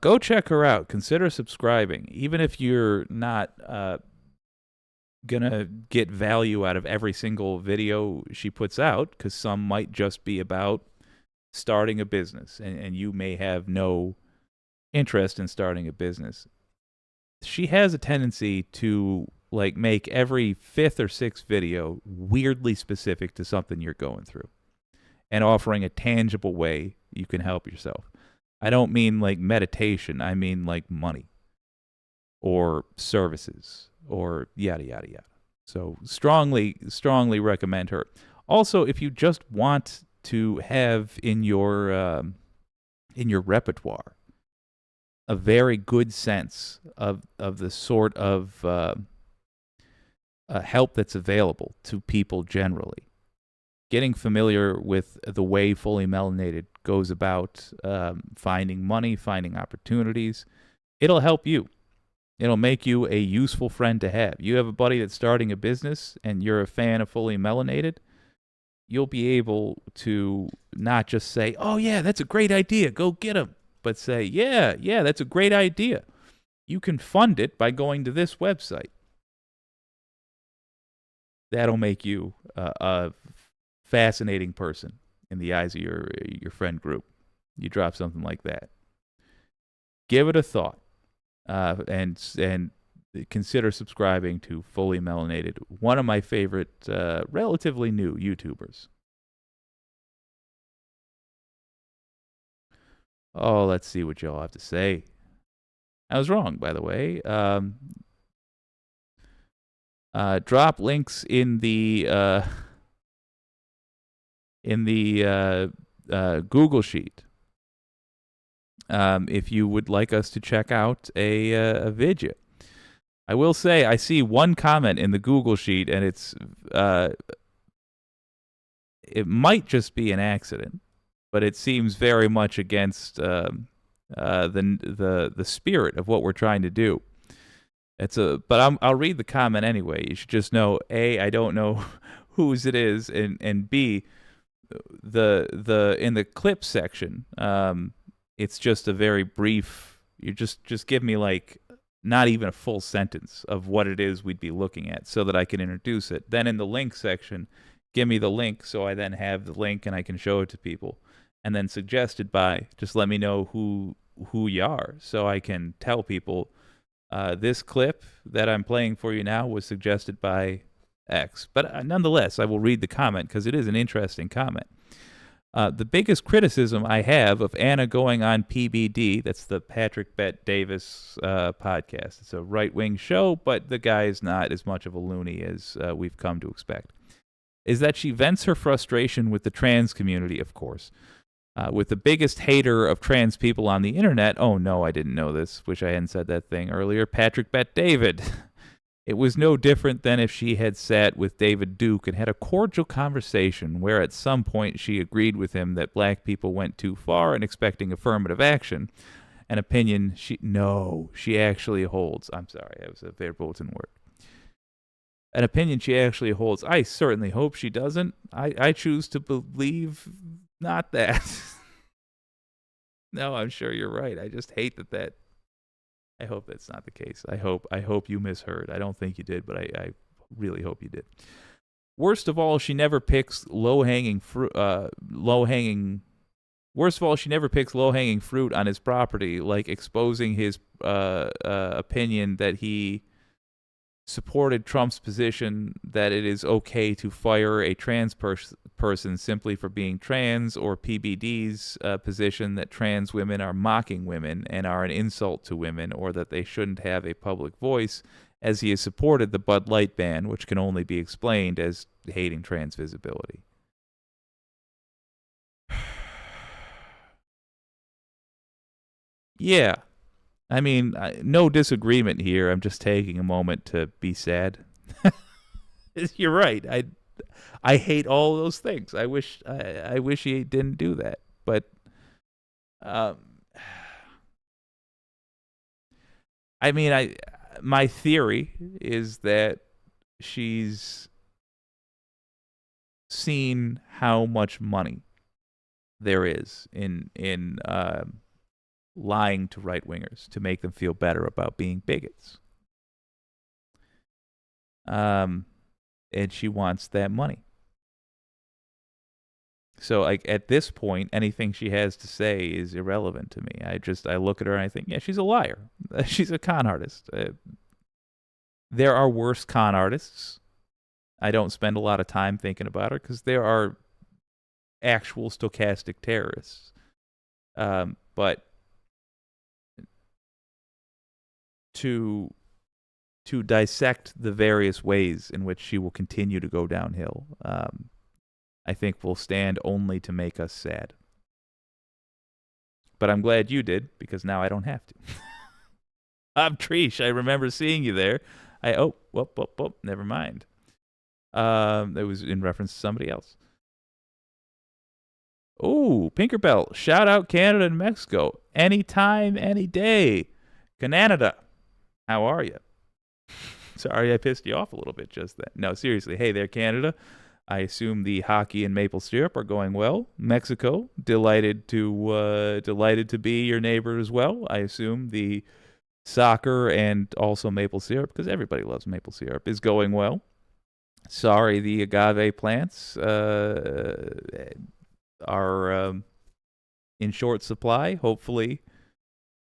Go check her out. Consider subscribing, even if you're not gonna get value out of every single video she puts out, because some might just be about starting a business, and you may have no interest in starting a business. She has a tendency to like make every 5th or 6th video weirdly specific to something you're going through and offering a tangible way you can help yourself. I don't mean like meditation, I mean like money or services or yada yada yada. So strongly recommend her. Also, if you just want to have in your repertoire a very good sense of the sort of help that's available to people generally, getting familiar with the way Fully Melanated goes about finding money, finding opportunities, it'll help you. It'll make you a useful friend to have. You have a buddy that's starting a business and you're a fan of Fully Melanated, you'll be able to not just say, oh, yeah, that's a great idea, go get him, but say, yeah, that's a great idea. You can fund it by going to this website. That'll make you a fascinating person in the eyes of your friend group. You drop something like that. Give it a thought, and consider subscribing to Fully Melanated, one of my favorite, relatively new YouTubers. Oh, let's see what y'all have to say. I was wrong, by the way. Drop links in the Google Sheet if you would like us to check out a vidya. I will say I see one comment in the Google Sheet, and it might just be an accident, but it seems very much against the spirit of what we're trying to do. But I'll read the comment anyway. You should just know, A, I don't know whose it is, and B, the in the clip section, it's just a very brief. You just give me like not even a full sentence of what it is we'd be looking at so that I can introduce it. Then in the link section, give me the link so I then have the link and I can show it to people. And then suggested by, just let me know who you are so I can tell people this clip that I'm playing for you now was suggested by X. But nonetheless, I will read the comment because it is an interesting comment. The biggest criticism I have of Anna going on PBD, that's the Patrick Bet Davis podcast. It's a right-wing show, but the guy is not as much of a loony as we've come to expect, is that she vents her frustration with the trans community, of course. With the biggest hater of trans people on the internet, oh no, I didn't know this, wish I hadn't said that thing earlier, Patrick Bet David. It was no different than if she had sat with David Duke and had a cordial conversation where at some point she agreed with him that black people went too far in expecting affirmative action, an opinion she actually holds. I'm sorry, that was a very bulletin word. an opinion she actually holds. I certainly hope she doesn't. I choose to believe not that. No, I'm sure you're right. I just hate that. I hope that's not the case. I hope you misheard. I don't think you did, but I really hope you did. Worst of all, she never picks low-hanging fruit. Worst of all, she never picks low-hanging fruit on his property, like exposing his opinion that he supported Trump's position that it is okay to fire a trans person simply for being trans, or PBD's position that trans women are mocking women and are an insult to women, or that they shouldn't have a public voice, as he has supported the Bud Light ban, which can only be explained as hating trans visibility. Yeah. I mean, no disagreement here. I'm just taking a moment to be sad. You're right. I hate all those things. I wish he didn't do that. But I mean, my theory is that she's seen how much money there is in lying to right-wingers to make them feel better about being bigots. And she wants that money. So, like, at this point, anything she has to say is irrelevant to me. I look at her and I think, yeah, she's a liar. She's a con artist. There are worse con artists. I don't spend a lot of time thinking about her because there are actual stochastic terrorists. But to dissect the various ways in which she will continue to go downhill, I think will stand only to make us sad. But I'm glad you did, because now I don't have to. Trish, I remember seeing you there. Never mind. It was in reference to somebody else. Oh, Pinkerbell, shout out Canada and Mexico. Anytime, any day. Canada, how are you? Sorry I pissed you off a little bit just then. No, seriously. Hey there, Canada. I assume the hockey and maple syrup are going well. Mexico, delighted to be your neighbor as well. I assume the soccer and also maple syrup, because everybody loves maple syrup, is going well. Sorry, the agave plants are in short supply. Hopefully,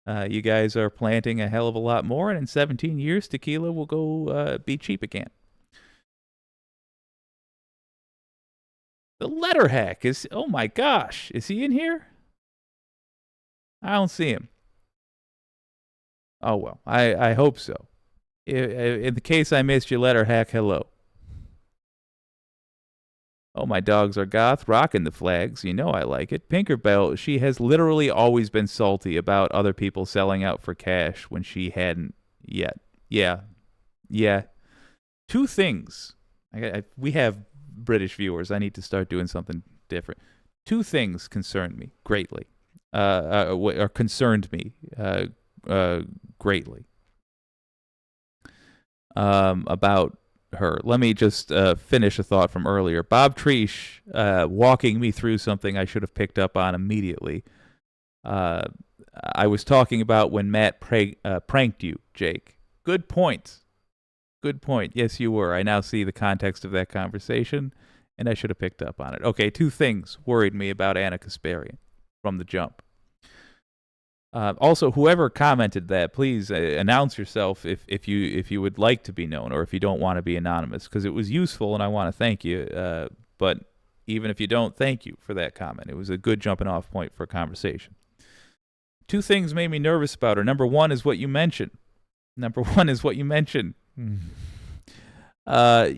you guys are planting a hell of a lot more, and in 17 years, tequila will go be cheap again. The letter hack is, oh my gosh, is he in here? I don't see him. Oh well, I hope so. In the case I missed your letter hack, hello. Oh, my dogs are goth, rocking the flags. You know I like it. Pinkerbell, she has literally always been salty about other people selling out for cash when she hadn't yet. Yeah. Two things. We have British viewers. I need to start doing something different. Two things concern me greatly. Or concerned me greatly. About her. Let me just finish a thought from earlier. Bob Treesh walking me through something I should have picked up on immediately. I was talking about when Matt pranked you, Jake. Good point. Yes, you were. I now see the context of that conversation, and I should have picked up on it. Okay, two things worried me about Ana Kasparian from the jump. Also, whoever commented that, please announce yourself if you would like to be known, or if you don't want to be anonymous, because it was useful and I want to thank you. But even if you don't, thank you for that comment. It was a good jumping off point for a conversation. Two things made me nervous about her. Number one is what you mentioned.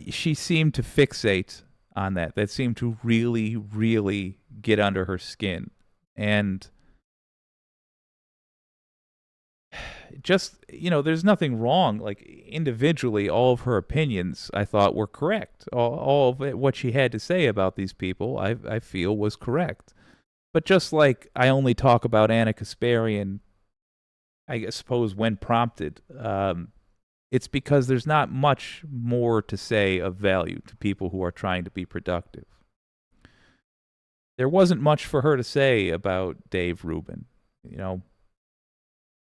She seemed to fixate on that. That seemed to really, really get under her skin. And just, there's nothing wrong. Like, individually, all of her opinions, I thought, were correct. All of what she had to say about these people, I feel, was correct. But just like I only talk about Ana Kasparian, I suppose, when prompted, it's because there's not much more to say of value to people who are trying to be productive. There wasn't much for her to say about Dave Rubin. You know,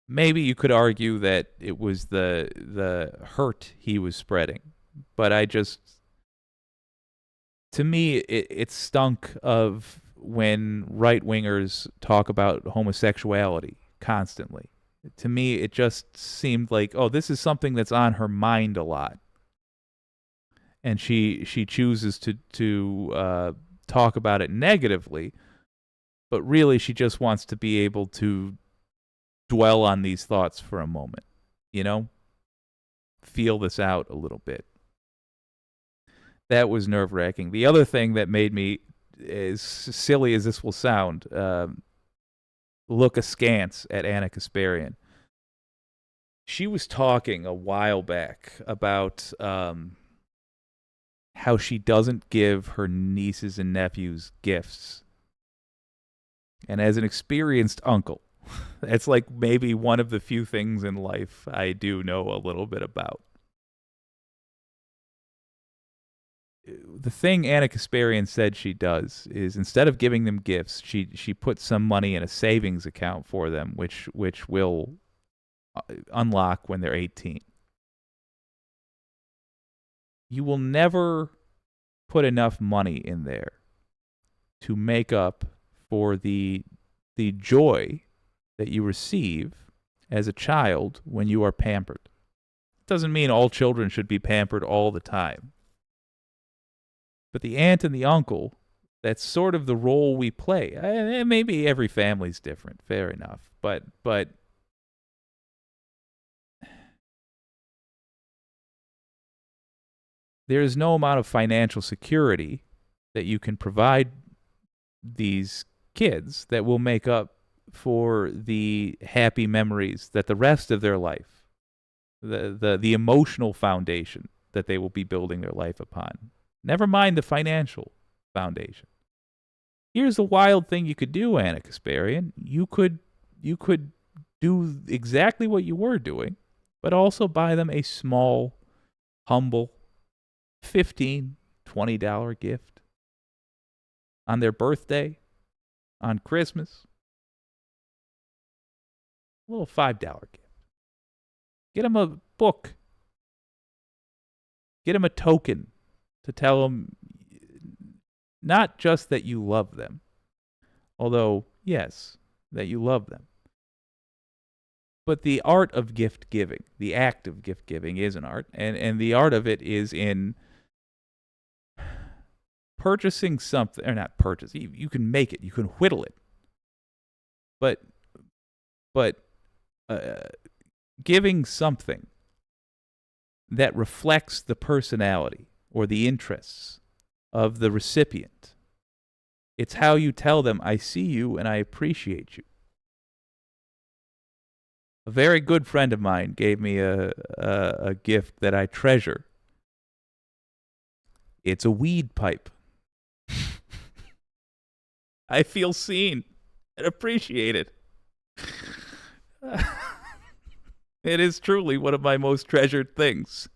maybe you could argue that it was the hurt he was spreading, but to me, it stunk of when right-wingers talk about homosexuality constantly. To me, it just seemed like, oh, this is something that's on her mind a lot, and she chooses to talk about it negatively, but really she just wants to be able to dwell on these thoughts for a moment, you know? Feel this out a little bit. That was nerve-wracking. The other thing that made me, as silly as this will sound, look askance at Anna Kasparian. She was talking a while back about how she doesn't give her nieces and nephews gifts. And as an experienced uncle, that's like maybe one of the few things in life I do know a little bit about. The thing Anna Kasparian said she does is, instead of giving them gifts, she puts some money in a savings account for them, which will unlock when they're 18. You will never put enough money in there to make up for the joy that you receive as a child when you are pampered. It doesn't mean all children should be pampered all the time. But the aunt and the uncle, that's sort of the role we play. Maybe every family's different, fair enough. But there is no amount of financial security that you can provide these kids that will make up for the happy memories that the rest of their life, the emotional foundation that they will be building their life upon. Never mind the financial foundation. Here's the wild thing you could do, Anna Kasparian. You could do exactly what you were doing, but also buy them a small, humble, $15, $20 gift on their birthday, on Christmas. A little $5 gift. Get them a book. Get them a token to tell them not just that you love them, although, yes, that you love them, but the art of gift giving, the act of gift giving is an art, and the art of it is in purchasing something, or not purchase, you can make it, you can whittle it, but giving something that reflects the personality or the interests of the recipient. It's how you tell them, I see you and I appreciate you. A very good friend of mine gave me a gift that I treasure. It's a weed pipe. I feel seen and appreciated. It is truly one of my most treasured things.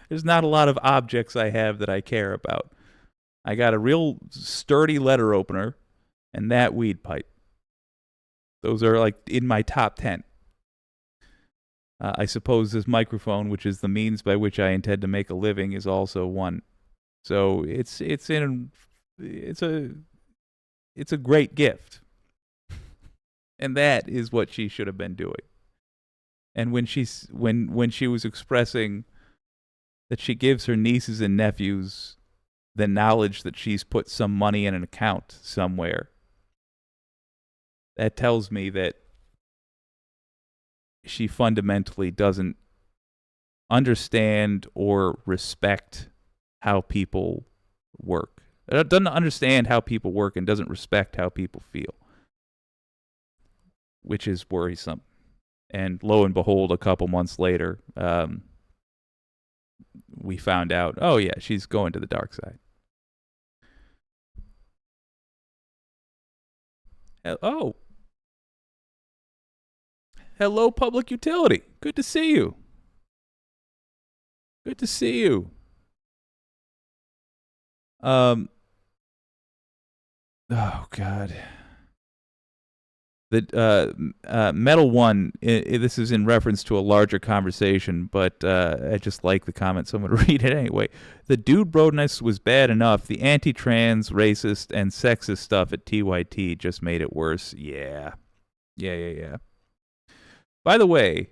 There's not a lot of objects I have that I care about. I got a real sturdy letter opener and that weed pipe. Those are like in my top 10. I suppose this microphone, which is the means by which I intend to make a living, is also one. So it's a great gift. And that is what she should have been doing. And when she was expressing that she gives her nieces and nephews the knowledge that she's put some money in an account somewhere, that tells me that she fundamentally doesn't understand or respect how people work. Doesn't understand how people work and doesn't respect how people feel, which is worrisome. And lo and behold, a couple months later, we found out, oh yeah, she's going to the dark side. Oh. Hello, public utility. Good to see you. Good to see you. Oh God. The Metal One. This is in reference to a larger conversation, but I just like the comment. So I'm gonna read it anyway. The dude broness was bad enough. The anti-trans, racist, and sexist stuff at TYT just made it worse. Yeah. By the way,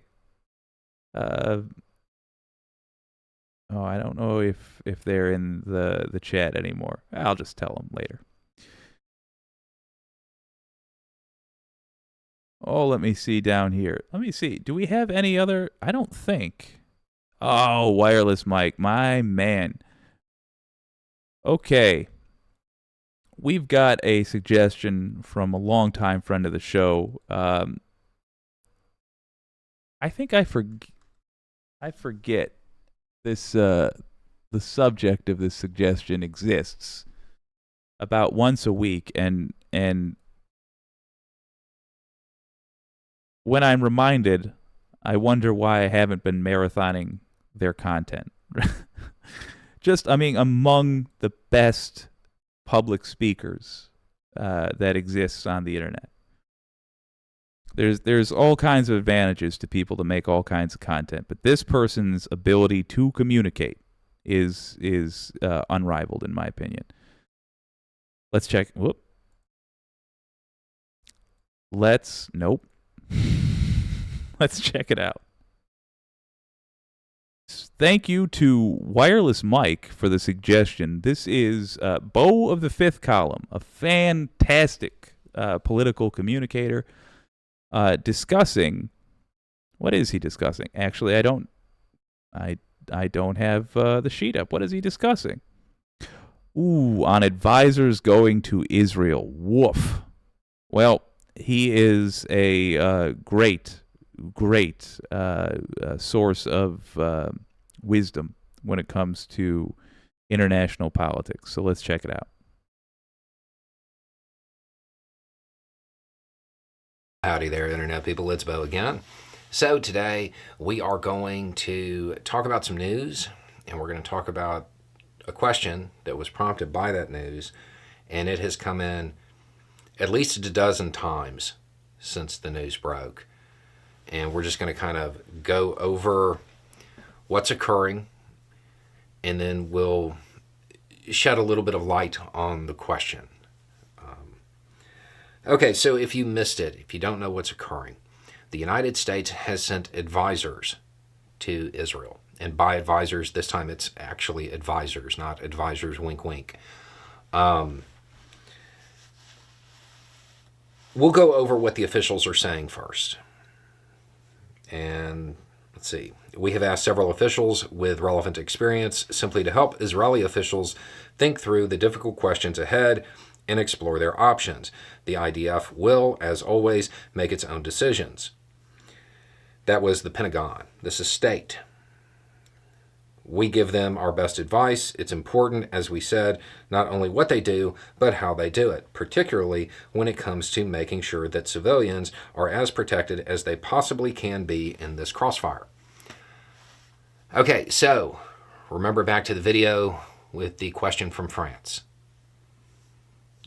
oh, I don't know if they're in the chat anymore. I'll just tell them later. Oh, let me see down here. Let me see. Do we have any other? I don't think. Oh, wireless mic. My man. Okay. We've got a suggestion from a longtime friend of the show. I think I forget this. The subject of this suggestion exists about once a week, and when I'm reminded, I wonder why I haven't been marathoning their content. Among the best public speakers that exists on the internet. There's all kinds of advantages to people to make all kinds of content, but this person's ability to communicate is unrivaled in my opinion. Let's check. Whoop. Nope. Let's check it out. Thank you to Wireless Mike for the suggestion. This is Beau of the Fifth Column, a fantastic political communicator, discussing. What is he discussing? Actually, I don't have the sheet up. What is he discussing? Ooh, on advisors going to Israel. Woof. Well, he is a great source of wisdom when it comes to international politics. So let's check it out. Howdy there, Internet people. It's Beau again. So today we are going to talk about some news, and we're going to talk about a question that was prompted by that news, and it has come in at least a dozen times since the news broke. And we're just going to kind of go over what's occurring, and then we'll shed a little bit of light on the question. Okay, so if you missed it, if you don't know what's occurring, the United States has sent advisors to Israel. And by advisors, this time it's actually advisors, not advisors, wink, wink. We'll go over what the officials are saying first. And let's see. We have asked several officials with relevant experience simply to help Israeli officials think through the difficult questions ahead and explore their options. The IDF will, as always, make its own decisions. That was the Pentagon. This is state. We give them our best advice. It's important, as we said, not only what they do, but how they do it, particularly when it comes to making sure that civilians are as protected as they possibly can be in this crossfire. Okay, so remember back to the video with the question from France.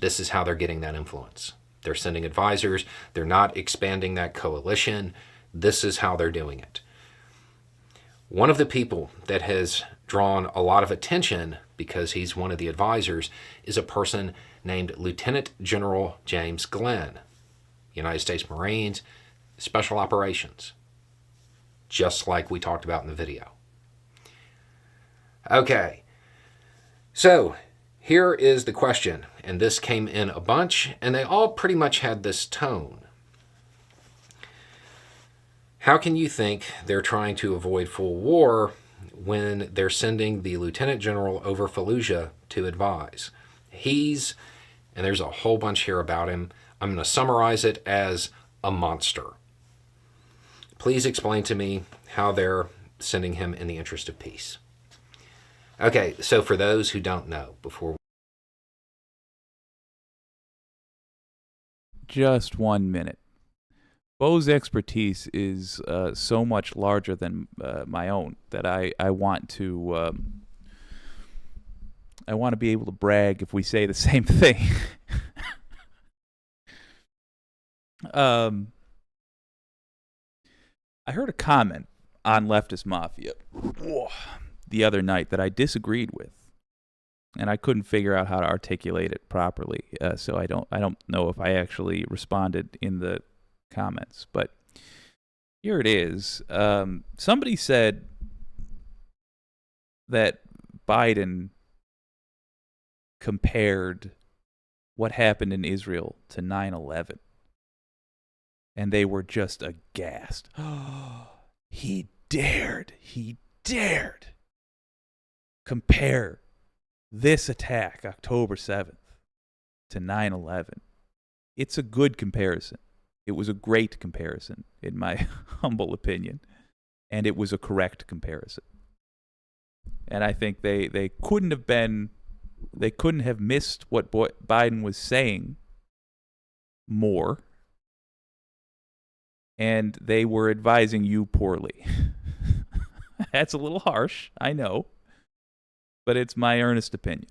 This is how they're getting that influence. They're sending advisors. They're not expanding that coalition. This is how they're doing it. One of the people that has drawn a lot of attention because he's one of the advisors is a person named Lieutenant General James Glenn, United States Marines, Special Operations, just like we talked about in the video. Okay, so here is the question, and this came in a bunch, and they all pretty much had this tone. How can you think they're trying to avoid full war when they're sending the Lieutenant General over Fallujah to advise? And there's a whole bunch here about him. I'm going to summarize it as a monster. Please explain to me how they're sending him in the interest of peace. Okay, so for those who don't know, Just 1 minute. Bo's expertise is so much larger than my own that I want to be able to brag if we say the same thing. I heard a comment on Leftist Mafia the other night that I disagreed with, and I couldn't figure out how to articulate it properly. So I don't know if I actually responded in the comments, but here it is. Somebody said that Biden compared what happened in Israel to 9/11, and they were just aghast. He dared compare this attack, October 7th, to 9/11. It's a good comparison. It was a great comparison, in my humble opinion, and it was a correct comparison. And I think they couldn't have missed what Biden was saying more, and they were advising you poorly. That's a little harsh, I know, but it's my earnest opinion.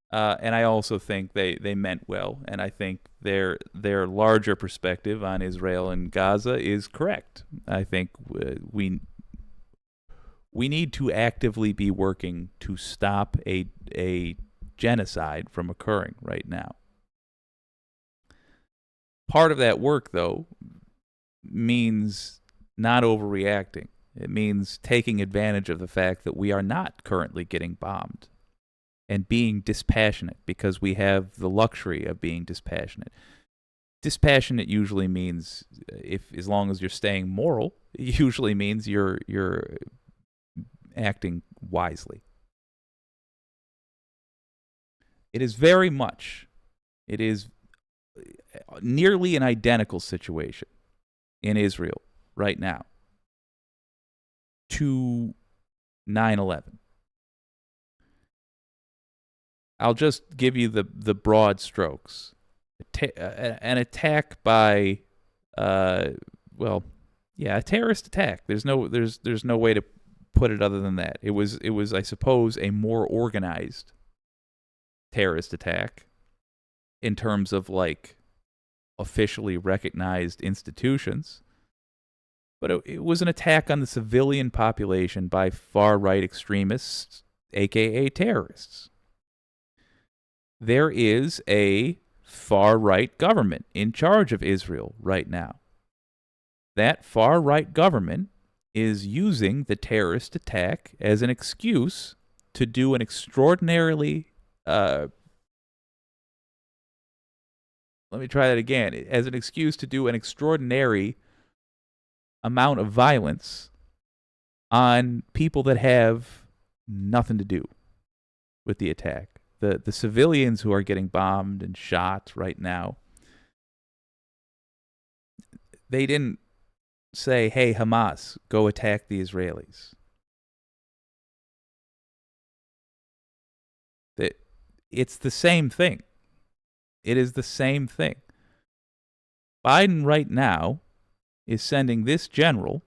And I also think they meant well, and I think their larger perspective on Israel and Gaza is correct. I think we need to actively be working to stop a genocide from occurring right now. Part of that work, though, means not overreacting. It means taking advantage of the fact that we are not currently getting bombed and being dispassionate because we have the luxury of being dispassionate. Dispassionate usually means, as long as you're staying moral, it usually means you're acting wisely. It is nearly an identical situation in Israel right now to 9/11. I'll just give you the broad strokes. An attack by, a terrorist attack. There's no way to put it other than that. It was, I suppose, a more organized terrorist attack in terms of like officially recognized institutions. But it was an attack on the civilian population by far-right extremists, aka terrorists. There is a far-right government in charge of Israel right now. That far-right government is using the terrorist attack as an excuse to do an extraordinarily, let me try that again, as an excuse to do an extraordinary amount of violence on people that have nothing to do with the attack. The civilians who are getting bombed and shot right now, they didn't say, hey, Hamas, go attack the Israelis. It's the same thing. It is the same thing. Biden right now is sending this general,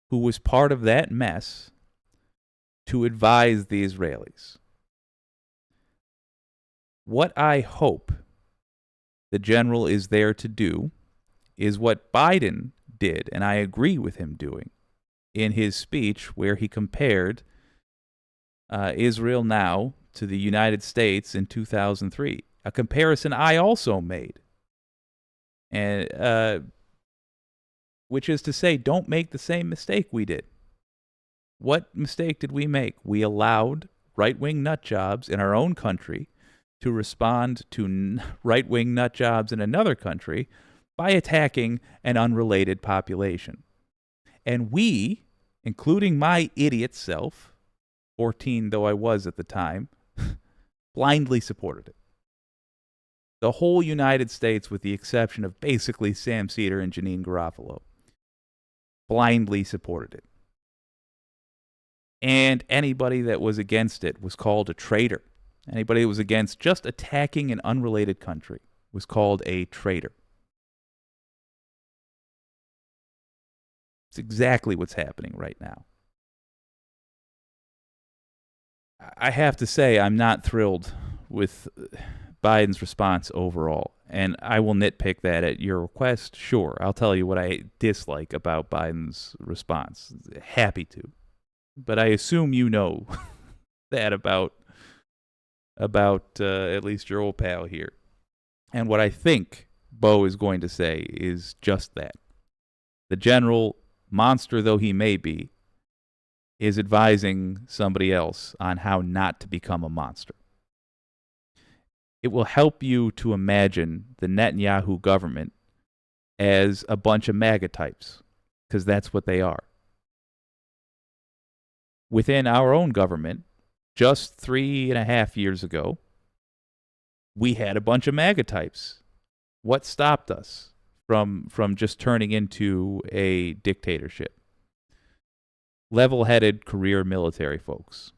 who was part of that mess, to advise the Israelis. What I hope the general is there to do is what Biden did, and I agree with him doing, in his speech where he compared Israel now to the United States in 2003, a comparison I also made, and which is to say, don't make the same mistake we did. What mistake did we make? We allowed right-wing nut jobs in our own country to respond to right-wing nut jobs in another country by attacking an unrelated population. And we, including my idiot self, 14 though I was at the time, blindly supported it. The whole United States, with the exception of basically Sam Cedar and Janine Garofalo, blindly supported it. And anybody that was against it was called a traitor. Anybody that was against just attacking an unrelated country was called a traitor. It's exactly what's happening right now. I have to say, I'm not thrilled with Biden's response overall. And I will nitpick that at your request. Sure, I'll tell you what I dislike about Biden's response. Happy to. But I assume you know that about at least your old pal here. And what I think Bo is going to say is just that. The general, monster though he may be, is advising somebody else on how not to become a monster. It will help you to imagine the Netanyahu government as a bunch of MAGA types, because that's what they are. Within our own government, just 3.5 years ago, we had a bunch of MAGA types. What stopped us from just turning into a dictatorship? Level-headed career military folks.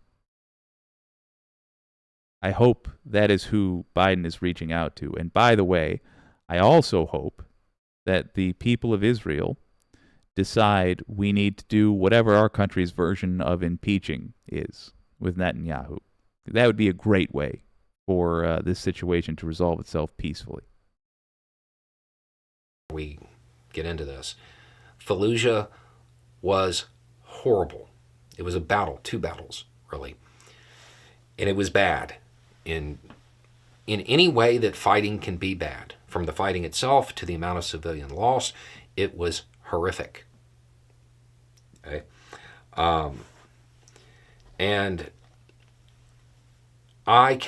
I hope that is who Biden is reaching out to. And by the way, I also hope that the people of Israel decide we need to do whatever our country's version of impeaching is with Netanyahu. That would be a great way for this situation to resolve itself peacefully. We get into this. Fallujah was horrible. It was a battle, 2 battles, really. And it was bad in any way that fighting can be bad. From the fighting itself to the amount of civilian loss, it was horrific. Okay? And I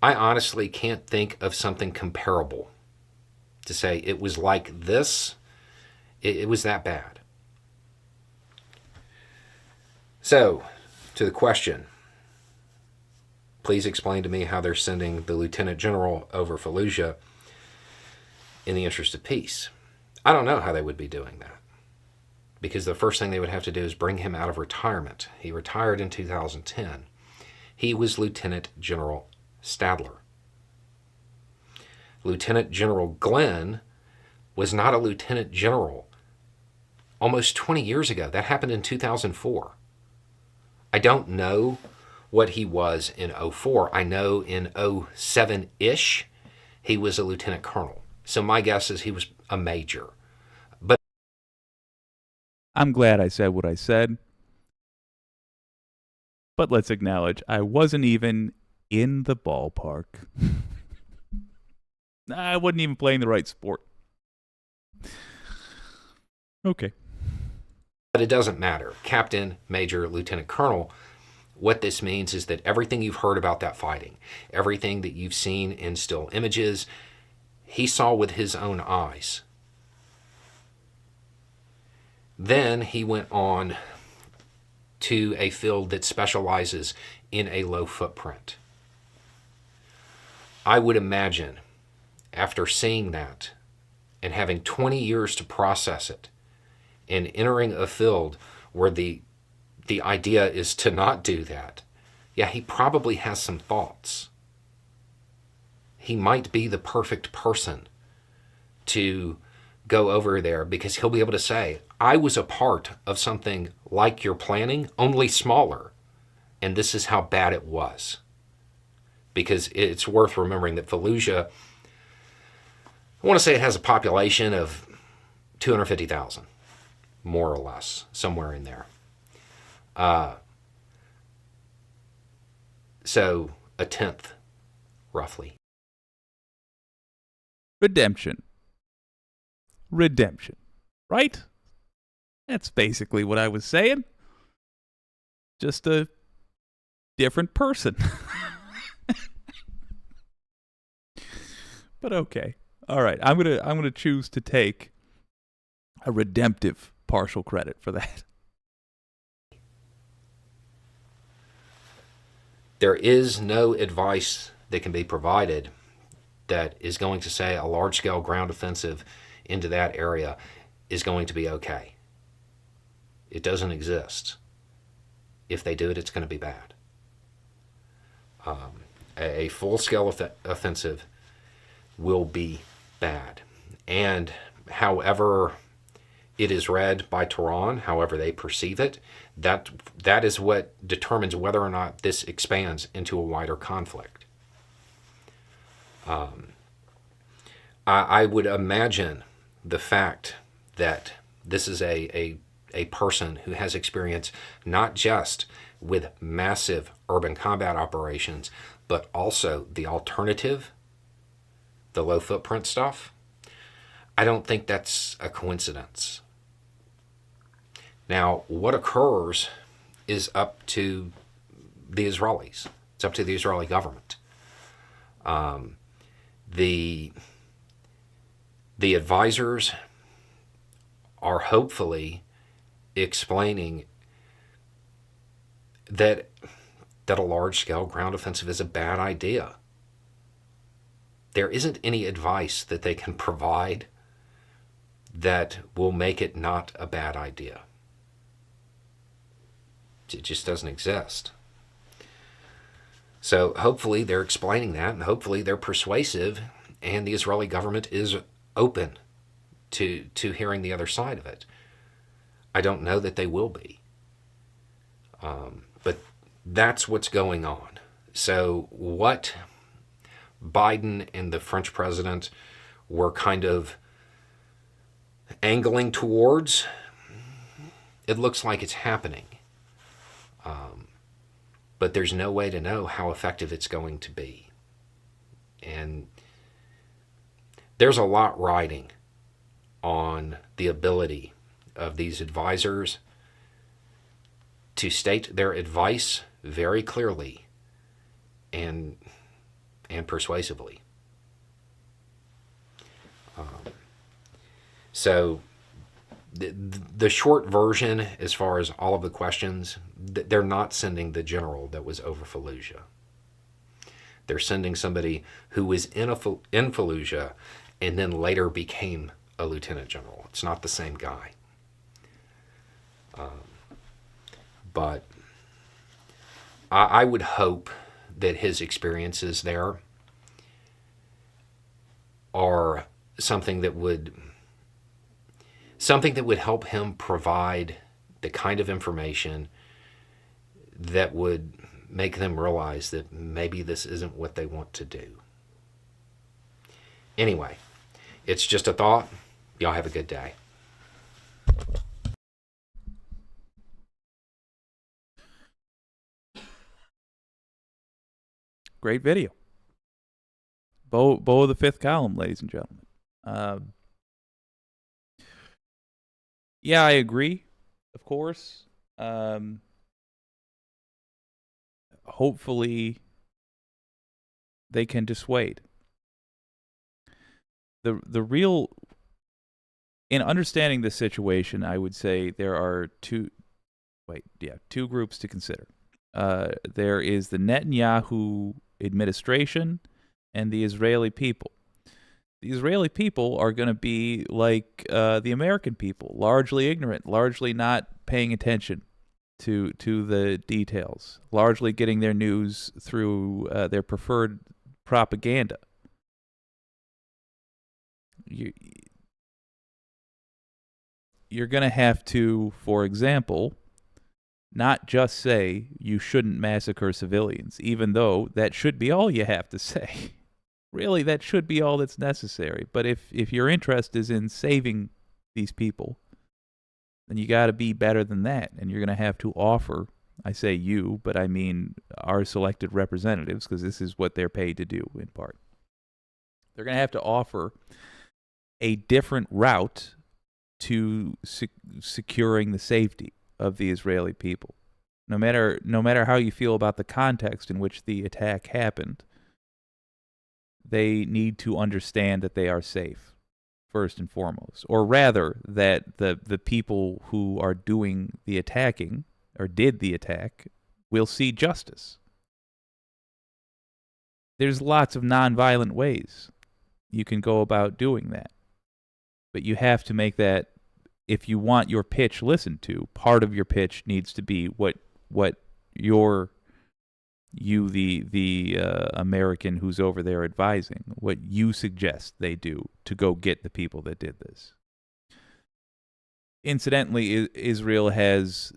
honestly can't think of something comparable to say it was like this. It was that bad. So, to the question, please explain to me how they're sending the Lieutenant General over Fallujah in the interest of peace. I don't know how they would be doing that, because the first thing they would have to do is bring him out of retirement. He retired in 2010. He was Lieutenant General Stadler. Lieutenant General Glenn was not a lieutenant general almost 20 years ago. That happened in 2004. I don't know what he was in 04. I know in 07-ish, he was a lieutenant colonel. So my guess is he was a major. But I'm glad I said what I said. But let's acknowledge I wasn't even in the ballpark. I wasn't even playing the right sport. Okay. But it doesn't matter. Captain, major, lieutenant colonel, what this means is that everything you've heard about that fighting, everything that you've seen in still images, he saw with his own eyes. Then he went on to a field that specializes in a low footprint. I would imagine, after seeing that and having 20 years to process it, and entering a field where the idea is to not do that, yeah, he probably has some thoughts. He might be the perfect person to go over there, because he'll be able to say, I was a part of something like you're planning, only smaller, and this is how bad it was. Because it's worth remembering that Fallujah, I want to say it has a population of 250,000. More or less, somewhere in there. So, a tenth, roughly. Redemption. Right? That's basically what I was saying. Just a different person. But okay. All right. I'm gonna choose to take a redemptive partial credit for that. There is no advice that can be provided that is going to say a large-scale ground offensive into that area is going to be okay. It doesn't exist. If they do it, it's going to be bad. A full-scale offensive will be bad. And however it is read by Tehran, however they perceive it, that is what determines whether or not this expands into a wider conflict. I would imagine the fact that this is a person who has experience not just with massive urban combat operations, but also the alternative, the low footprint stuff. I don't think that's a coincidence. Now, what occurs is up to the Israelis. It's up to the Israeli government. The advisors are hopefully explaining that a large-scale ground offensive is a bad idea. There isn't any advice that they can provide that will make it not a bad idea. It just doesn't exist. So hopefully they're explaining that, and hopefully they're persuasive, and the Israeli government is open to hearing the other side of it. I don't know that they will be. But that's what's going on. So what Biden and the French president were kind of angling towards, it looks like it's happening. But there's no way to know how effective it's going to be. And there's a lot riding on the ability of these advisors to state their advice very clearly and persuasively. So the short version, as far as all of the questions, they're not sending the general that was over Fallujah. They're sending somebody who was in Fallujah and then later became a lieutenant general. It's not the same guy. But I would hope that his experiences there are something that would help him provide the kind of information that would make them realize that maybe this isn't what they want to do. Anyway, it's just a thought. Y'all have a good day. Great video. Bo of the fifth column, ladies and gentlemen. Yeah, I agree, of course. Hopefully they can dissuade. The real, in understanding this situation, I would say there are two groups to consider. There is the Netanyahu administration and the Israeli people. The Israeli people are going to be like the American people, largely ignorant, largely not paying attention to the details, largely getting their news through their preferred propaganda. You're going to have to, for example, not just say you shouldn't massacre civilians, even though that should be all you have to say. Really, that should be all that's necessary. But if your interest is in saving these people, then you got to be better than that. And you're going to have to offer, I say you, but I mean our selected representatives, because this is what they're paid to do in part. They're going to have to offer a different route to securing the safety of the Israeli people. No matter how you feel about the context in which the attack happened, they need to understand that they are safe, first and foremost. Or rather, that the people who are doing the attacking, or did the attack, will see justice. There's lots of nonviolent ways you can go about doing that. But you have to make that, if you want your pitch listened to, part of your pitch needs to be what the American who's over there advising, what you suggest they do to go get the people that did this. Incidentally, Israel has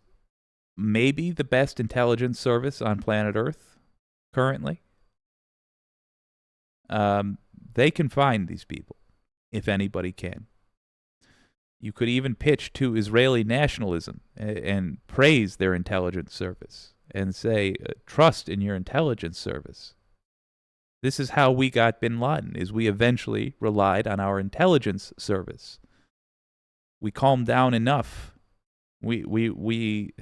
maybe the best intelligence service on planet Earth currently. They can find these people, if anybody can. You could even pitch to Israeli nationalism and praise their intelligence service and say, trust in your intelligence service. This is how we got bin Laden, is we eventually relied on our intelligence service. We calmed down enough. We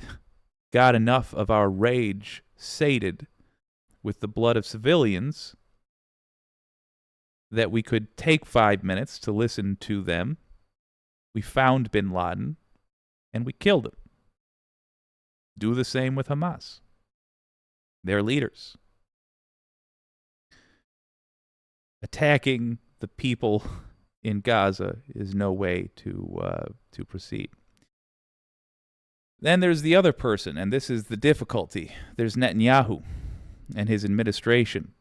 got enough of our rage sated with the blood of civilians that we could take 5 minutes to listen to them. We found bin Laden, and we killed him. Do the same with Hamas. Their leaders. Attacking the people in Gaza is no way to proceed. Then there's the other person, and this is the difficulty. There's Netanyahu and his administration.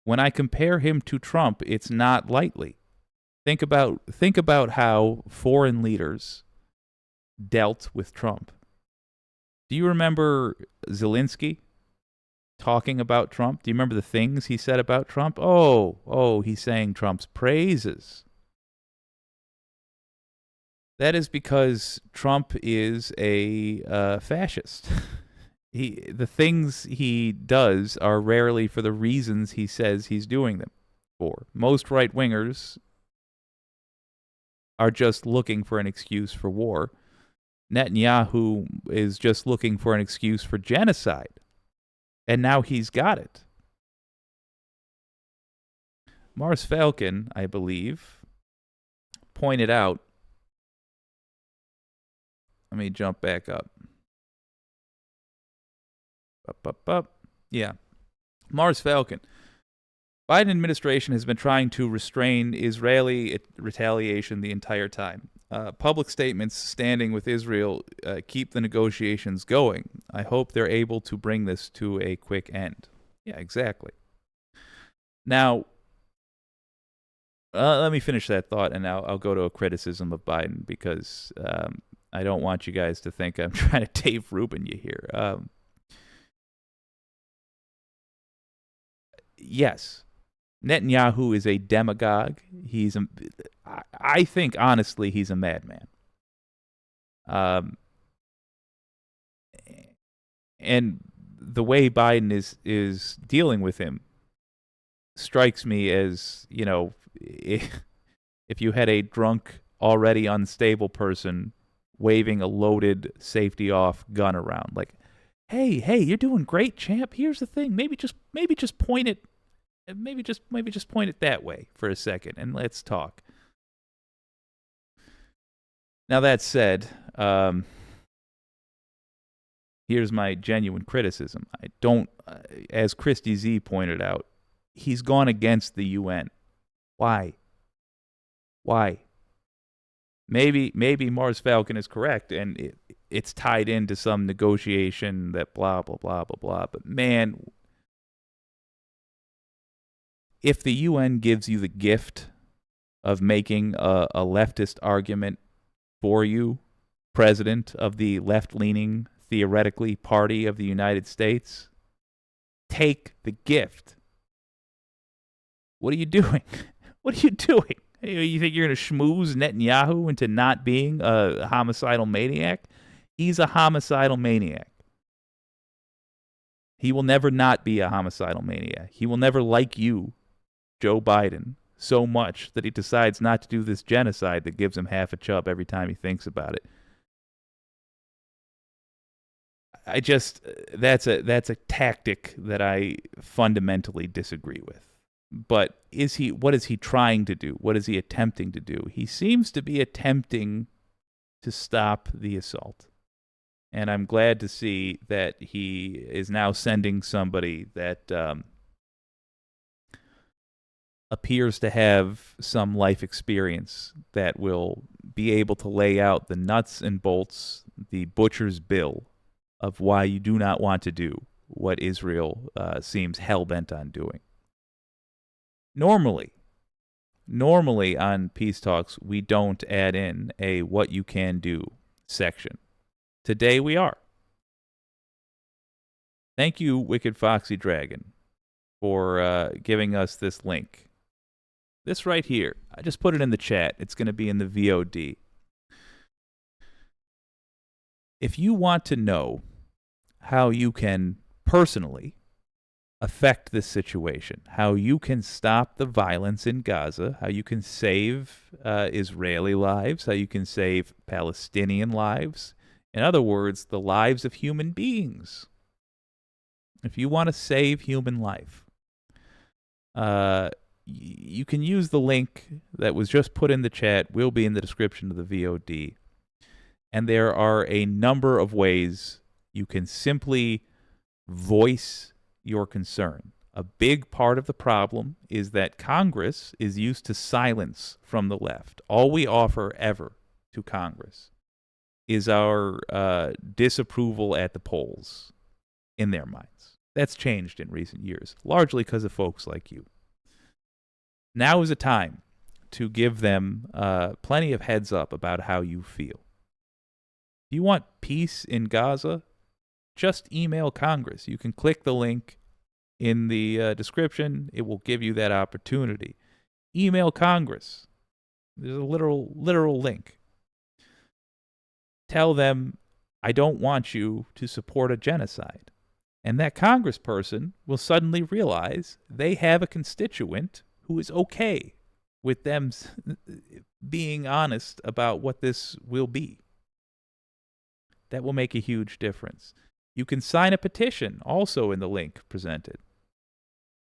When I compare him to Trump, it's not lightly. Think about how foreign leaders dealt with Trump. Do you remember Zelensky talking about Trump? Do you remember the things he said about Trump? Oh, he sang Trump's praises. That is because Trump is a fascist. The things he does are rarely for the reasons he says he's doing them for. Most right-wingers are just looking for an excuse for war. Netanyahu is just looking for an excuse for genocide. And now he's got it. Mars Falcon, I believe, pointed out. Let me jump back up. Up. Yeah. Mars Falcon. Biden administration has been trying to restrain Israeli retaliation the entire time. Public statements standing with Israel keep the negotiations going. I hope they're able to bring this to a quick end. Yeah, exactly. Now, let me finish that thought, and I'll go to a criticism of Biden, because I don't want you guys to think I'm trying to Dave Rubin you here. Yes, Netanyahu is a demagogue. I think, honestly, he's a madman. And the way Biden is dealing with him strikes me as, if you had a drunk, already unstable person waving a loaded safety-off gun around, like, hey, you're doing great, champ. Here's the thing. Maybe just point it. Maybe just point it that way for a second, and let's talk. Now, that said, here's my genuine criticism. I don't, as Christy Z pointed out, he's gone against the UN. Why? Maybe Mars Falcon is correct, and it's tied into some negotiation that blah, blah, blah, blah, blah. But man, if the UN gives you the gift of making a leftist argument for you, president of the left-leaning, theoretically, party of the United States, take the gift. What are you doing? What are you doing? You think you're going to schmooze Netanyahu into not being a homicidal maniac? He's a homicidal maniac. He will never not be a homicidal maniac. He will never like you, Joe Biden, so much that he decides not to do this genocide that gives him half a chub every time he thinks about it. That's a tactic that I fundamentally disagree with. But what is he trying to do? What is he attempting to do? He seems to be attempting to stop the assault. And I'm glad to see that he is now sending somebody that appears to have some life experience that will be able to lay out the nuts and bolts, the butcher's bill of why you do not want to do what Israel seems hell-bent on doing. Normally, normally on Peace Talks, we don't add in a what you can do section. Today we are. Thank you, Wicked Foxy Dragon, for giving us this link. This right here. I just put it in the chat. It's going to be in the VOD. If you want to know how you can personally affect this situation, how you can stop the violence in Gaza, how you can save Israeli lives, how you can save Palestinian lives, in other words, the lives of human beings. If you want to save human life, you can use the link that was just put in the chat, will be in the description of the VOD. And there are a number of ways you can simply voice your concern. A big part of the problem is that Congress is used to silence from the left. All we offer ever to Congress is our disapproval at the polls in their minds. That's changed in recent years, largely because of folks like you. Now is a time to give them plenty of heads up about how you feel. If you want peace in Gaza, just email Congress. You can click the link in the description. It will give you that opportunity. Email Congress. There's a literal link. Tell them, I don't want you to support a genocide. And that congressperson will suddenly realize they have a constituent who is okay with them being honest about what this will be. That will make a huge difference. You can sign a petition, also in the link presented,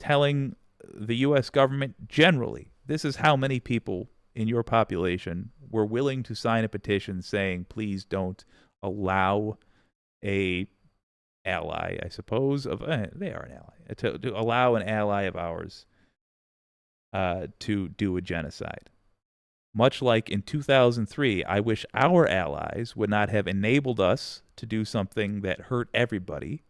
telling the U.S. government generally, this is how many people in your population were willing to sign a petition saying, please don't allow a ally, I suppose, of they are an ally, to allow an ally of ours to do a genocide. Much like in 2003, I wish our allies would not have enabled us to do something that hurt everybody.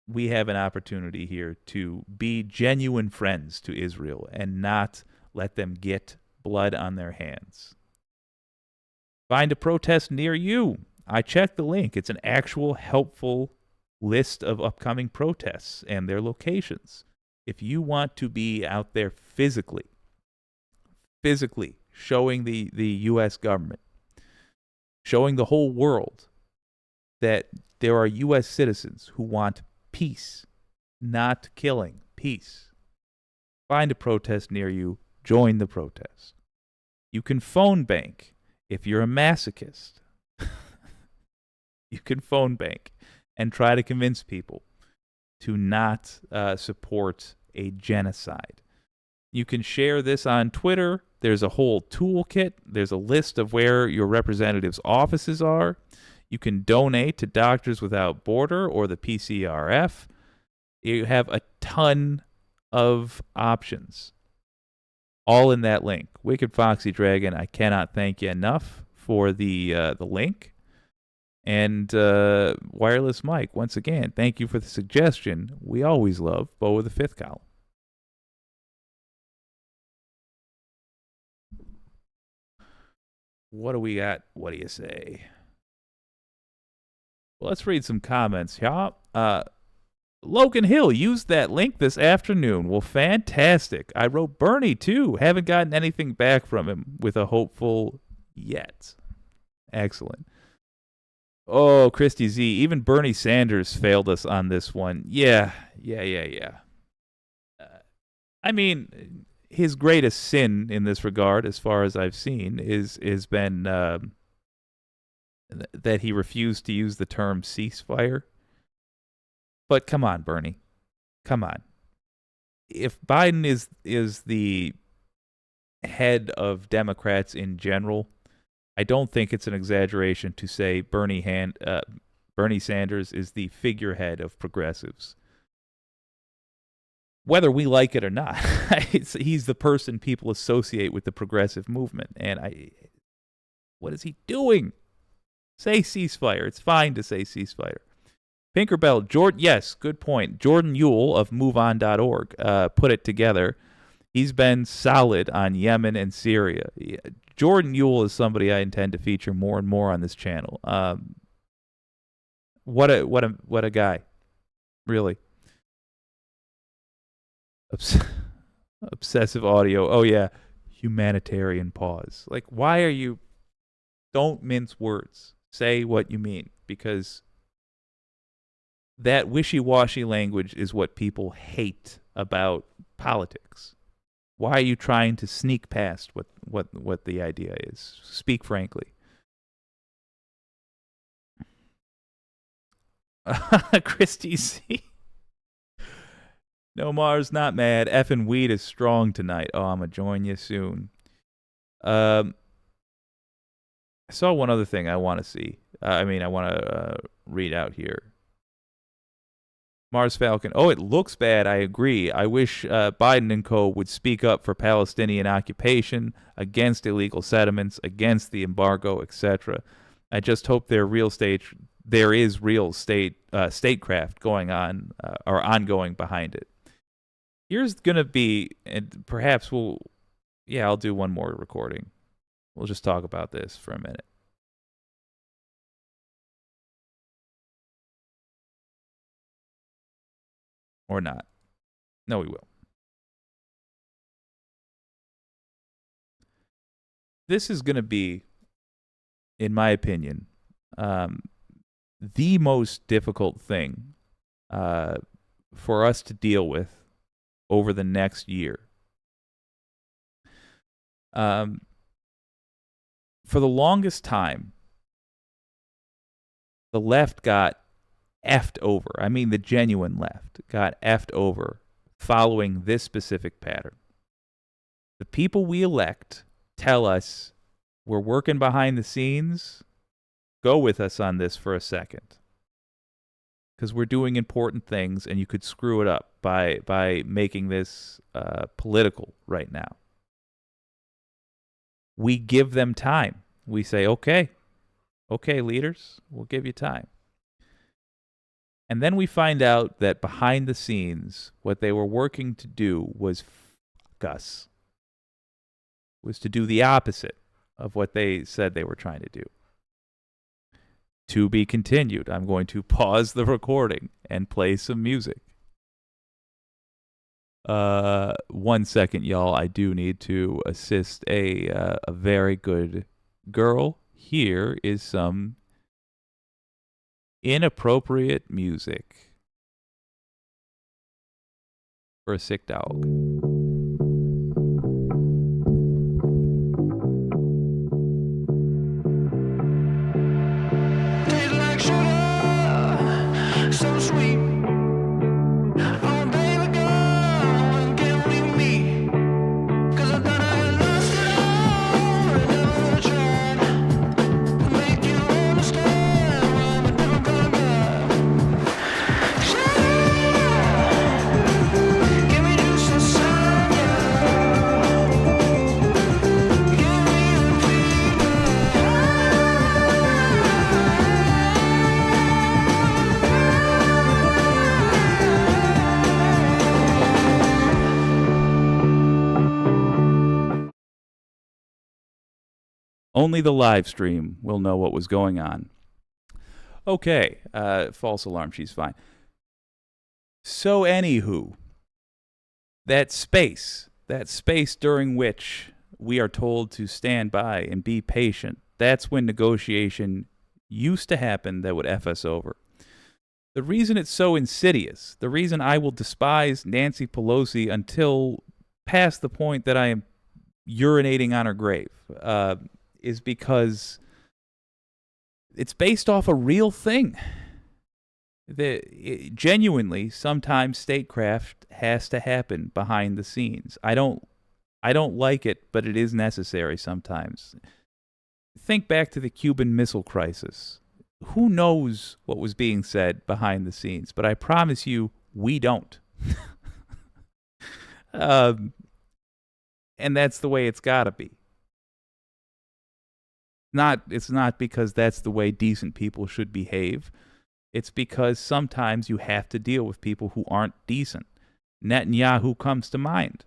We have an opportunity here to be genuine friends to Israel and not let them get blood on their hands. Find a protest near you. I checked the link. It's an actual helpful list of upcoming protests and their locations. If you want to be out there physically showing the U.S. government, showing the whole world that there are U.S. citizens who want peace, not killing, peace. Find a protest near you, join the protest. You can phone bank if you're a masochist. You can phone bank and try to convince people to not support a genocide. You can share this on Twitter. There's a whole toolkit. There's a list of where your representatives' offices are. You can donate to Doctors Without Border or the PCRF. You have a ton of options, all in that link. Wicked Foxy Dragon, I cannot thank you enough for the link. And Wireless Mike, once again, thank you for the suggestion. We always love Beau of the Fifth Column. What do we got? What do you say? Well, let's read some comments. Yeah. Logan Hill used that link this afternoon. Well, fantastic. I wrote Bernie, too. Haven't gotten anything back from him with a hopeful yet. Excellent. Oh, Christy Z. Even Bernie Sanders failed us on this one. Yeah. I mean, his greatest sin in this regard, as far as I've seen, has been that he refused to use the term ceasefire. But come on, Bernie. Come on. If Biden is the head of Democrats in general, I don't think it's an exaggeration to say Bernie Sanders is the figurehead of progressives. Whether we like it or not, he's the person people associate with the progressive movement. And what is he doing? Say ceasefire. It's fine to say ceasefire. Pinkerbell, yes, good point. Jordan Ewell of MoveOn.org put it together. He's been solid on Yemen and Syria. Jordan Ewell is somebody I intend to feature more and more on this channel. What a guy, really. Obsessive audio. Oh yeah, humanitarian pause. Like, why are you? Don't mince words. Say what you mean, because that wishy-washy language is what people hate about politics. Why are you trying to sneak past what the idea is? Speak frankly. Christy C. No, Mars, not mad. Effing weed is strong tonight. Oh, I'm going to join you soon. I saw one other thing I want to see. I want to read out here. Mars Falcon. Oh, it looks bad. I agree. I wish Biden and co. would speak up for Palestinian occupation, against illegal settlements, against the embargo, etc. I just hope there is real statecraft going on or ongoing behind it. Here's gonna be, and perhaps I'll do one more recording. We'll just talk about this for a minute. Or not. No, we will. This is going to be, in my opinion, the most difficult thing for us to deal with over the next year. For the longest time, the left got effed over. I mean, the genuine left got effed over following this specific pattern. The people we elect tell us we're working behind the scenes. Go with us on this for a second, because we're doing important things, and you could screw it up by making this political right now. We give them time. We say, okay, leaders, we'll give you time. And then we find out that behind the scenes, what they were working to do was fuck us. Was to do the opposite of what they said they were trying to do. To be continued. I'm going to pause the recording and play some music. 1 second, y'all. I do need to assist a very good girl. Here is some inappropriate music for a sick dog. Tastes like sugar, so sweet. Oh, baby girl, get with me. 'Cause I thought I had lost it all, and never tried to make you understand I'm a different kind of guy. Sugar, give me juice and sun, yeah. Give me the fever. Only the live stream will know what was going on. Okay, false alarm, she's fine. So anywho, that space during which we are told to stand by and be patient, that's when negotiation used to happen that would F us over. The reason it's so insidious, the reason I will despise Nancy Pelosi until past the point that I am urinating on her grave, is because it's based off a real thing. Genuinely, sometimes statecraft has to happen behind the scenes. I don't like it, but it is necessary sometimes. Think back to the Cuban Missile Crisis. Who knows what was being said behind the scenes? But I promise you, we don't. And that's the way it's got to be. It's not because that's the way decent people should behave. It's because sometimes you have to deal with people who aren't decent. Netanyahu comes to mind.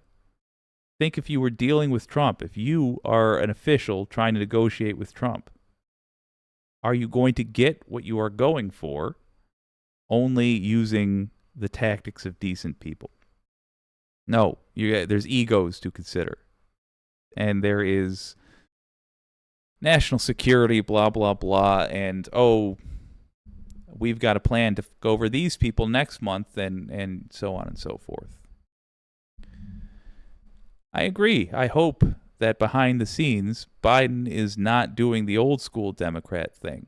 Think if you were dealing with Trump, if you are an official trying to negotiate with Trump, are you going to get what you are going for only using the tactics of decent people? No, there's egos to consider. And there is national security, blah, blah, blah, and, oh, we've got a plan to go over these people next month, and so on and so forth. I agree. I hope that behind the scenes, Biden is not doing the old school Democrat thing.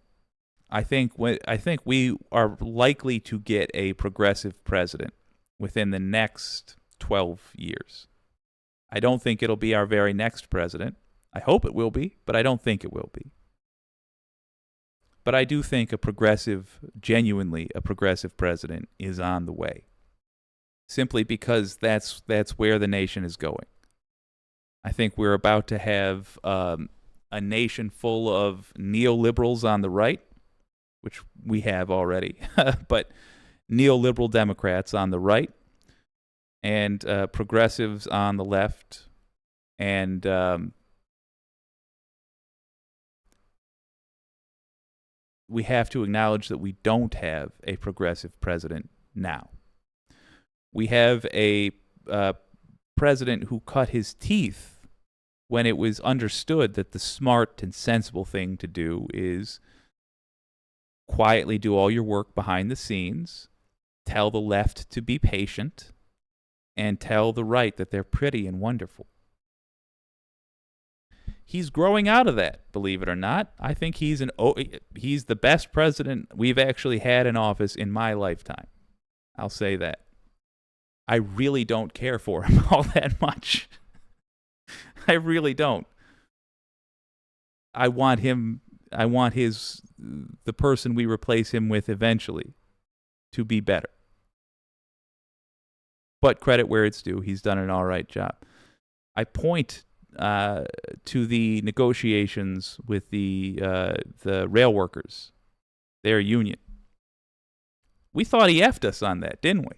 I think we are likely to get a progressive president within the next 12 years. I don't think it'll be our very next president. I hope it will be, but I don't think it will be. But I do think genuinely a progressive president is on the way. Simply because that's where the nation is going. I think we're about to have a nation full of neoliberals on the right, which we have already, but neoliberal Democrats on the right, and progressives on the left, and we have to acknowledge that we don't have a progressive president now. We have a president who cut his teeth when it was understood that the smart and sensible thing to do is quietly do all your work behind the scenes, tell the left to be patient, and tell the right that they're pretty and wonderful. He's growing out of that, believe it or not. I think he's the best president we've actually had in office in my lifetime. I'll say that. I really don't care for him all that much. I really don't. I want the person we replace him with eventually to be better. But credit where it's due, he's done an all right job. I point to the negotiations with the rail workers, their union. We thought he effed us on that, didn't we?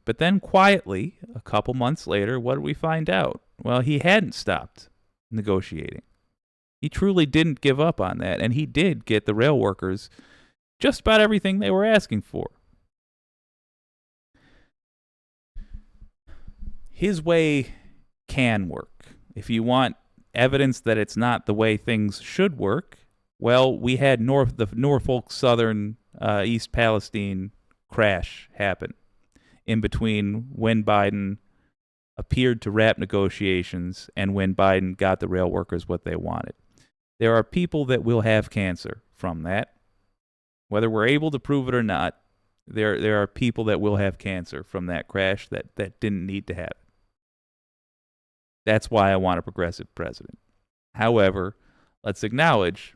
But then quietly, a couple months later, what did we find out? Well, he hadn't stopped negotiating. He truly didn't give up on that, and he did get the rail workers just about everything they were asking for. His way can work. If you want evidence that it's not the way things should work, well, we had the Norfolk Southern East Palestine crash happen in between when Biden appeared to wrap negotiations and when Biden got the rail workers what they wanted. There are people that will have cancer from that. Whether we're able to prove it or not, there are people that will have cancer from that crash that didn't need to have it. That's why I want a progressive president. However, let's acknowledge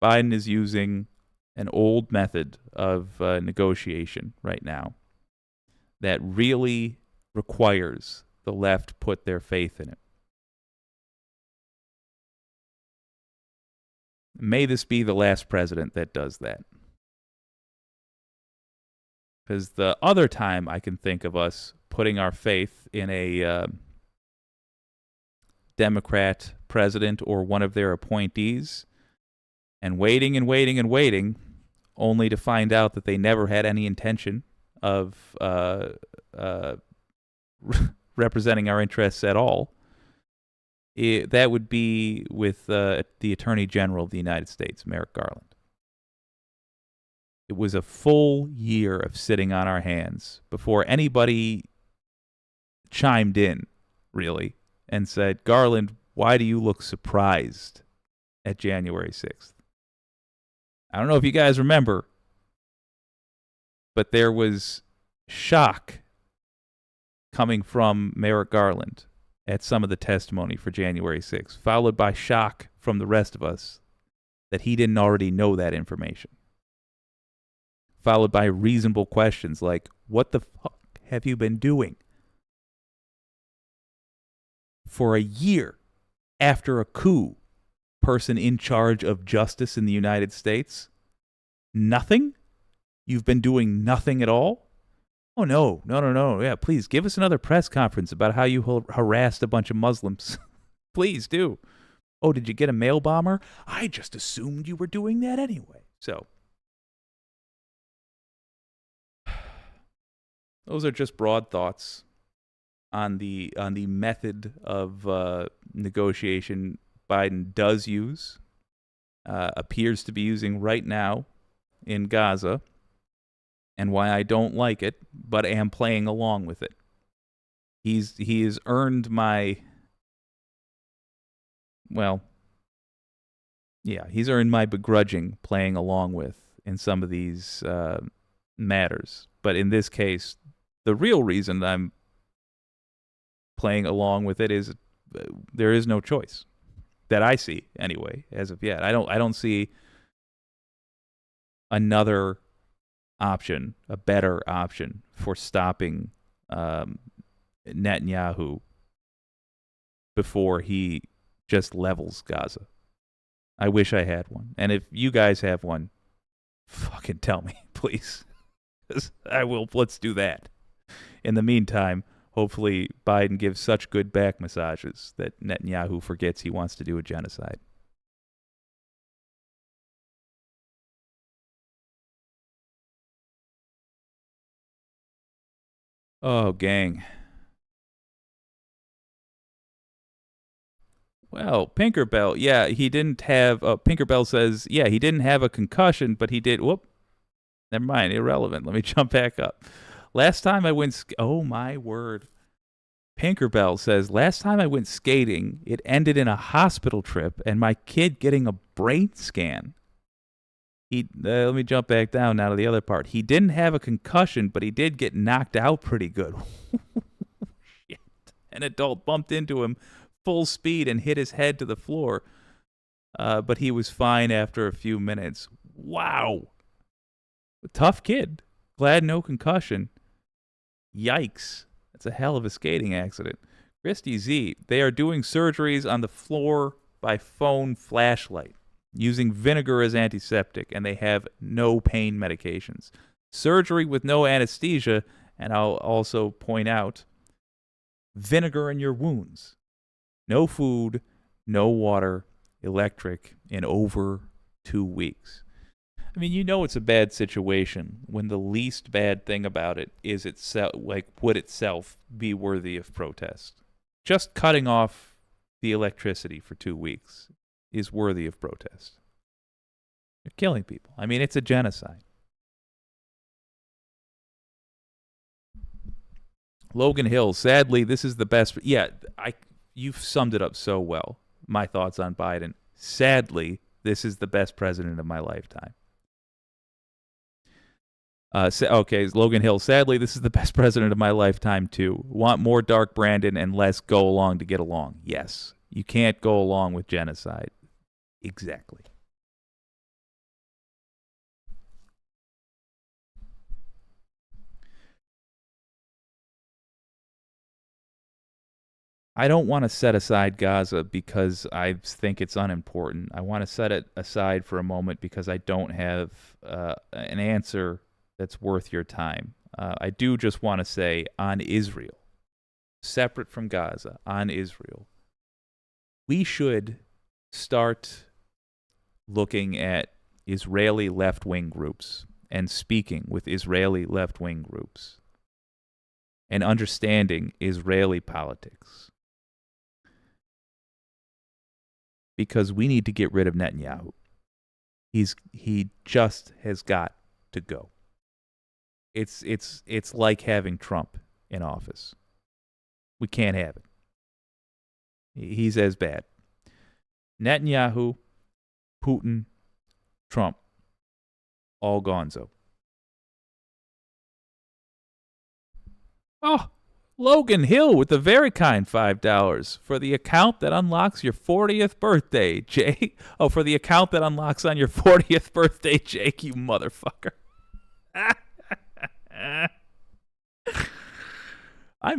Biden is using an old method of negotiation right now that really requires the left put their faith in it. May this be the last president that does that. Because the other time I can think of us putting our faith in a Democrat president or one of their appointees and waiting and waiting and waiting only to find out that they never had any intention of representing our interests at all, that would be with the Attorney General of the United States, Merrick Garland. It was a full year of sitting on our hands before anybody chimed in, really, and said, Garland, why do you look surprised at January 6th? I don't know if you guys remember, but there was shock coming from Merrick Garland at some of the testimony for January 6th, followed by shock from the rest of us that he didn't already know that information. Followed by reasonable questions like, what the fuck have you been doing? For a year after a coup, person in charge of justice in the United States, nothing? You've been doing nothing at all? Oh, no. Yeah, please give us another press conference about how you harassed a bunch of Muslims. Please do. Oh, did you get a mail bomber? I just assumed you were doing that anyway. So, those are just broad thoughts on the method of negotiation Biden does use, appears to be using right now in Gaza, and why I don't like it, but am playing along with it. He has earned my, well, yeah, he's earned my begrudging playing along with in some of these matters. But in this case, the real reason I'm playing along with it is there is no choice that I see anyway as of yet. I don't see another option, a better option for stopping Netanyahu before he just levels Gaza. I wish I had one. And if you guys have one, fucking tell me, please. I will. Let's do that. In the meantime, hopefully Biden gives such good back massages that Netanyahu forgets he wants to do a genocide. Oh, gang. Well, Pinkerbell, yeah, he didn't have, Pinkerbell says, yeah, he didn't have a concussion, but he did, never mind, irrelevant. Let me jump back up. Last time I went, oh my word. Pinkerbell says, last time I went skating, it ended in a hospital trip and my kid getting a brain scan. Let me jump back down now to the other part. He didn't have a concussion, but he did get knocked out pretty good. Shit. An adult bumped into him full speed and hit his head to the floor. But he was fine after a few minutes. Wow. Tough kid. Glad no concussion. Yikes. That's a hell of a skating accident. Christy Z, they are doing surgeries on the floor by phone flashlight, using vinegar as antiseptic, and they have no pain medications. Surgery with no anesthesia, and I'll also point out, vinegar in your wounds. No food, no water, electric in over 2 weeks. I mean, you know it's a bad situation when the least bad thing about it is itself, would itself be worthy of protest. Just cutting off the electricity for 2 weeks is worthy of protest. You're killing people. I mean, it's a genocide. Logan Hill, sadly, this is the best. Yeah, you've summed it up so well. My thoughts on Biden. Sadly, this is the best president of my lifetime. Okay, Logan Hill, sadly, this is the best president of my lifetime, too. Want more Dark Brandon and less go along to get along. Yes, you can't go along with genocide. Exactly. I don't want to set aside Gaza because I think it's unimportant. I want to set it aside for a moment because I don't have an answer that's worth your time. I do just want to say on Israel, separate from Gaza, on Israel, we should start looking at Israeli left-wing groups and speaking with Israeli left-wing groups and understanding Israeli politics. Because we need to get rid of Netanyahu. He just has got to go. It's like having Trump in office. We can't have it. He's as bad. Netanyahu, Putin, Trump, all gonzo. Oh, Logan Hill with the very kind $5 for the account that unlocks your 40th birthday, Jake. Oh, for the account that unlocks on your 40th birthday, Jake, you motherfucker. I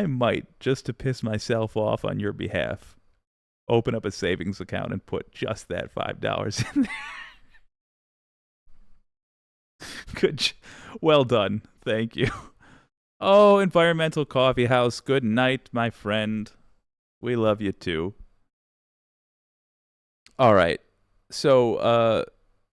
might, just to piss myself off on your behalf, open up a savings account and put just that $5 in there. Good. Well done. Thank you. Oh, Environmental Coffee House, good night, my friend. We love you too. All right. So,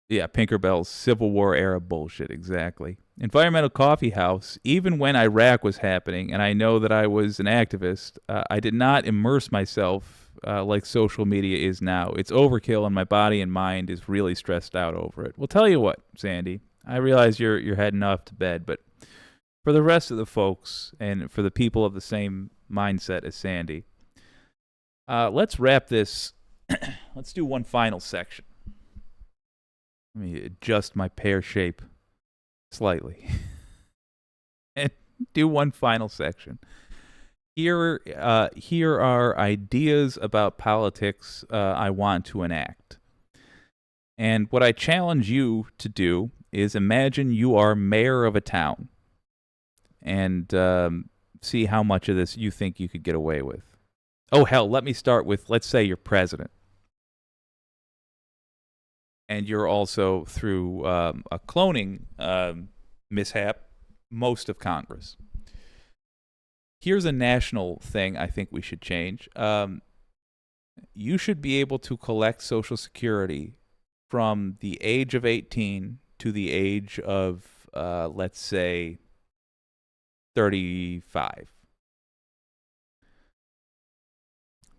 yeah, Pinkerbell's Civil War era bullshit, exactly. Environmental Coffee House, even when Iraq was happening and I know that I was an activist, I did not immerse myself like social media is now. It's overkill and my body and mind is really stressed out over it. Well, tell you what, Sandy, I realize you're heading off to bed, but for the rest of the folks and for the people of the same mindset as Sandy, let's wrap this. Let's do one final section. Let me adjust my pear shape slightly and do one final section. Here are ideas about politics I want to enact. And what I challenge you to do is imagine you are mayor of a town and see how much of this you think you could get away with. Oh, hell, let me start with, let's say you're president. And you're also, through a cloning mishap, most of Congress. Here's a national thing I think we should change. You should be able to collect Social Security from the age of 18 to the age of, let's say, 35.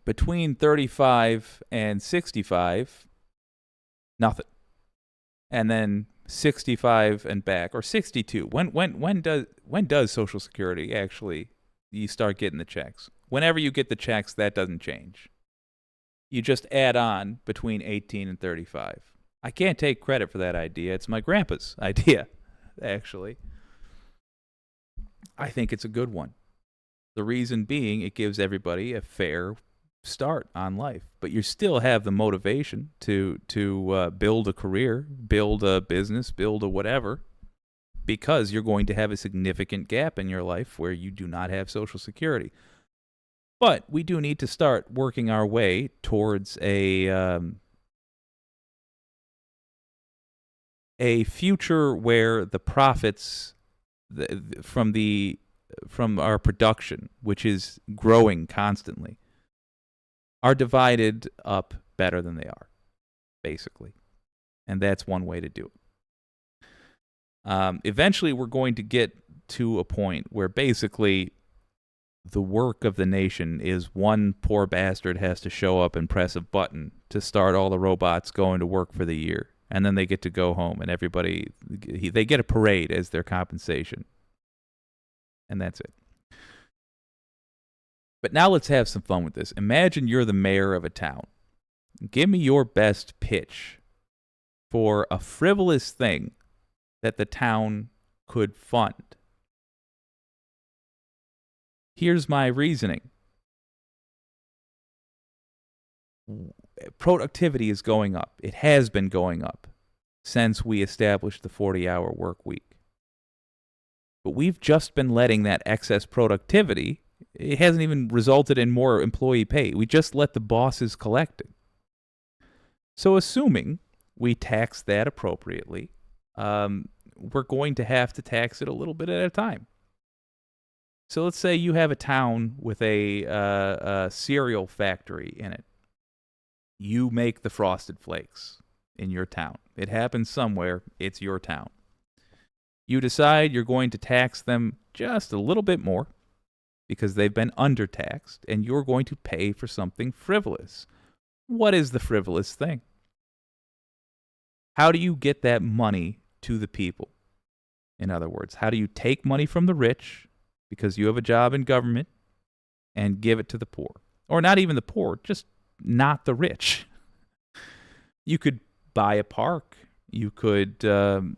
Between 35 and 65, nothing. And then 65 and back, or 62. When does Social Security actually you start getting the checks? Whenever you get the checks, that doesn't change. You just add on between 18 and 35. I can't take credit for that idea. It's my grandpa's idea, actually. I think it's a good one. The reason being, it gives everybody a fair start on life, but you still have the motivation to build a career, build a business, build a whatever, because you're going to have a significant gap in your life where you do not have Social Security. But we do need to start working our way towards a future where the profits from our production, which is growing constantly, are divided up better than they are, basically. And that's one way to do it. Eventually, we're going to get to a point where basically the work of the nation is one poor bastard has to show up and press a button to start all the robots going to work for the year. And then they get to go home, and they get a parade as their compensation. And that's it. But now let's have some fun with this. Imagine you're the mayor of a town. Give me your best pitch for a frivolous thing that the town could fund. Here's my reasoning. Productivity is going up. It has been going up since we established the 40-hour work week. But we've just been letting that excess productivity, it hasn't even resulted in more employee pay. We just let the bosses collect it. So assuming we tax that appropriately, we're going to have to tax it a little bit at a time. So let's say you have a town with a cereal factory in it. You make the Frosted Flakes in your town. It happens somewhere. It's your town. You decide you're going to tax them just a little bit more because they've been undertaxed, and you're going to pay for something frivolous. What is the frivolous thing? How do you get that money to the people? In other words, how do you take money from the rich because you have a job in government and give it to the poor? Or not even the poor, just not the rich. You could buy a park. You could do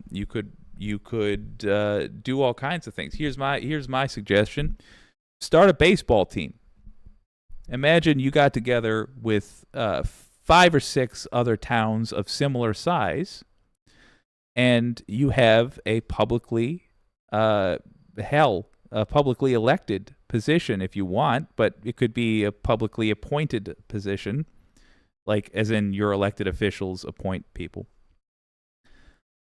all kinds of things. Here's my suggestion. Start a baseball team. Imagine you got together with 5 or 6 other towns of similar size, and you have a publicly elected position if you want, but it could be a publicly appointed position, like as in your elected officials appoint people.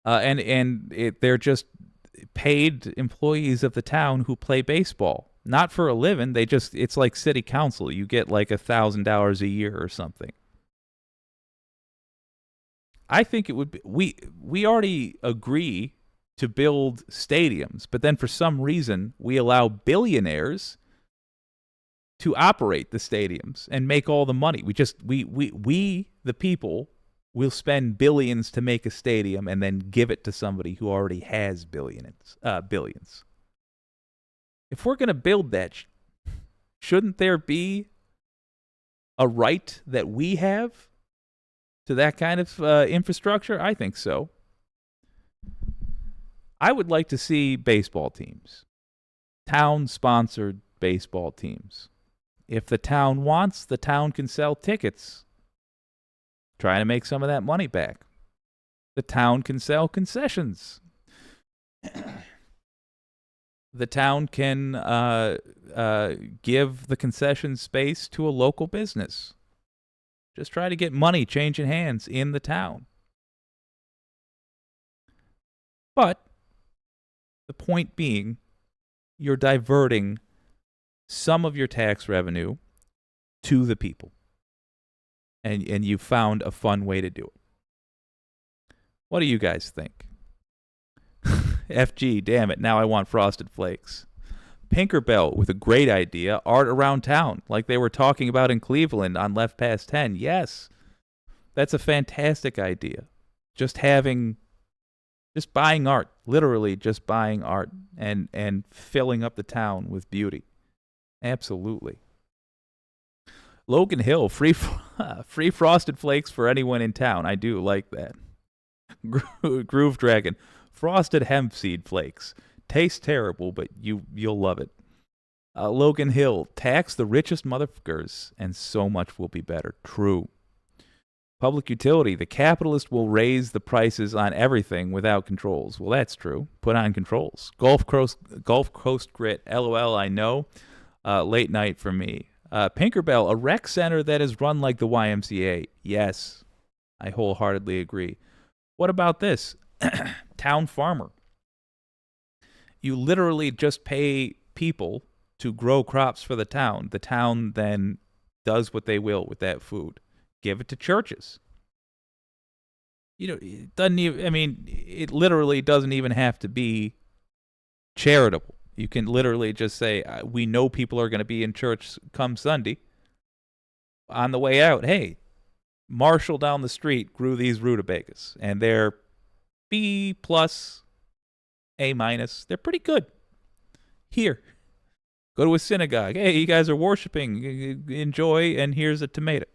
They're just paid employees of the town who play baseball. Not for a living. It's like city council. You get like $1,000 a year or something. I think it would be, we already agree to build stadiums, but then for some reason we allow billionaires to operate the stadiums and make all the money. We the people will spend billions to make a stadium and then give it to somebody who already has billions. If we're going to build that, shouldn't there be a right that we have to that kind of infrastructure? I think so. I would like to see baseball teams, town-sponsored baseball teams. If the town wants, the town can sell tickets, trying to make some of that money back. The town can sell concessions. The town can give the concession space to a local business. Just try to get money changing hands in the town. But the point being, you're diverting some of your tax revenue to the people. And you found a fun way to do it. What do you guys think? FG, damn it, now I want Frosted Flakes. Pinkerbell with a great idea, art around town, like they were talking about in Cleveland on Left Past 10. Yes, that's a fantastic idea. Just buying art, literally just buying art and filling up the town with beauty. Absolutely. Logan Hill, free Frosted Flakes for anyone in town. I do like that. Groove Dragon, frosted hemp seed flakes. Tastes terrible, but you'll love it. Logan Hill, tax the richest motherfuckers, and so much will be better. True. Public utility, the capitalist will raise the prices on everything without controls. Well, that's true. Put on controls. Gulf Coast Grit, LOL, I know. Late night for me. Pinkerbell, a rec center that is run like the YMCA. Yes, I wholeheartedly agree. What about this? Town farmer. You literally just pay people to grow crops for the town. The town then does what they will with that food. Give it to churches. It doesn't even, it literally doesn't even have to be charitable. You can literally just say, we know people are going to be in church come Sunday. On the way out, hey, Marshall down the street grew these rutabagas, and they're B+, A-. They're pretty good. Here, go to a synagogue. Hey, you guys are worshiping. Enjoy, and here's a tomato.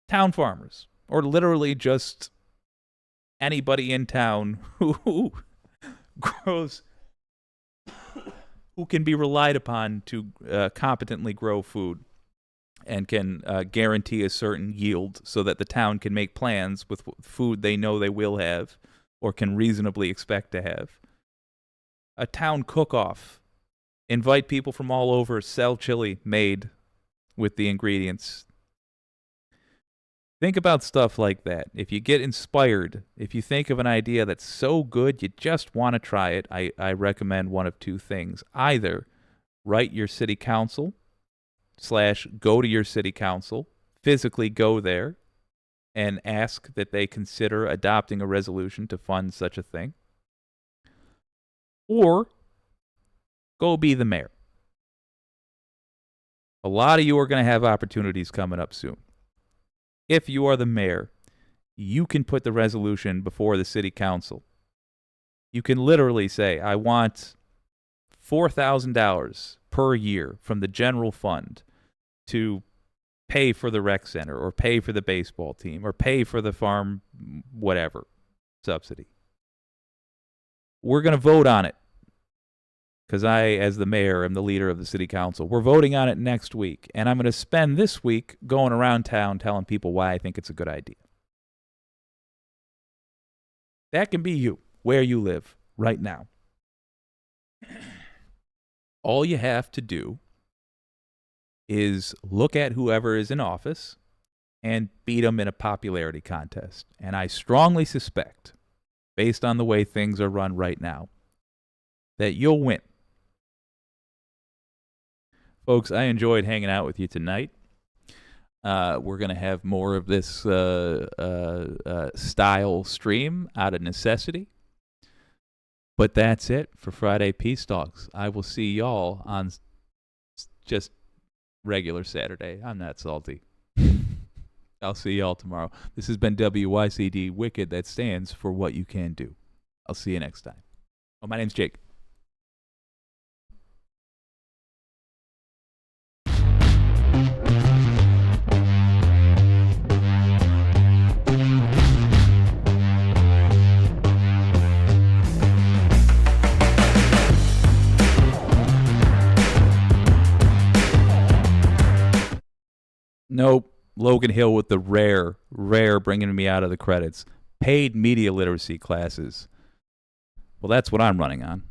Town farmers, or literally just anybody in town who grows, who can be relied upon to competently grow food and can guarantee a certain yield so that the town can make plans with food they know they will have or can reasonably expect to have. A town cook-off. Invite people from all over, sell chili made with the ingredients. Think about stuff like that. If you get inspired, if you think of an idea that's so good you just want to try it, I recommend one of two things. Either write your city council / go to your city council, physically go there, and ask that they consider adopting a resolution to fund such a thing. Or go be the mayor. A lot of you are going to have opportunities coming up soon. If you are the mayor, you can put the resolution before the city council. You can literally say, I want $4,000 per year from the general fund to pay for the rec center or pay for the baseball team or pay for the farm, whatever, subsidy. We're going to vote on it because I, as the mayor, am the leader of the city council. We're voting on it next week, and I'm going to spend this week going around town telling people why I think it's a good idea. That can be you, where you live, right now. All you have to do is look at whoever is in office and beat them in a popularity contest. And I strongly suspect based on the way things are run right now, that you'll win. Folks, I enjoyed hanging out with you tonight. We're going to have more of this style stream out of necessity. But that's it for Friday Peace Talks. I will see y'all on just regular Saturday. I'm not salty. I'll see y'all tomorrow. This has been WYCD Wicked. That stands for What You Can Do. I'll see you next time. Oh, my name's Jake. Nope. Logan Hill with the rare bringing me out of the credits. Paid media literacy classes. Well, that's what I'm running on.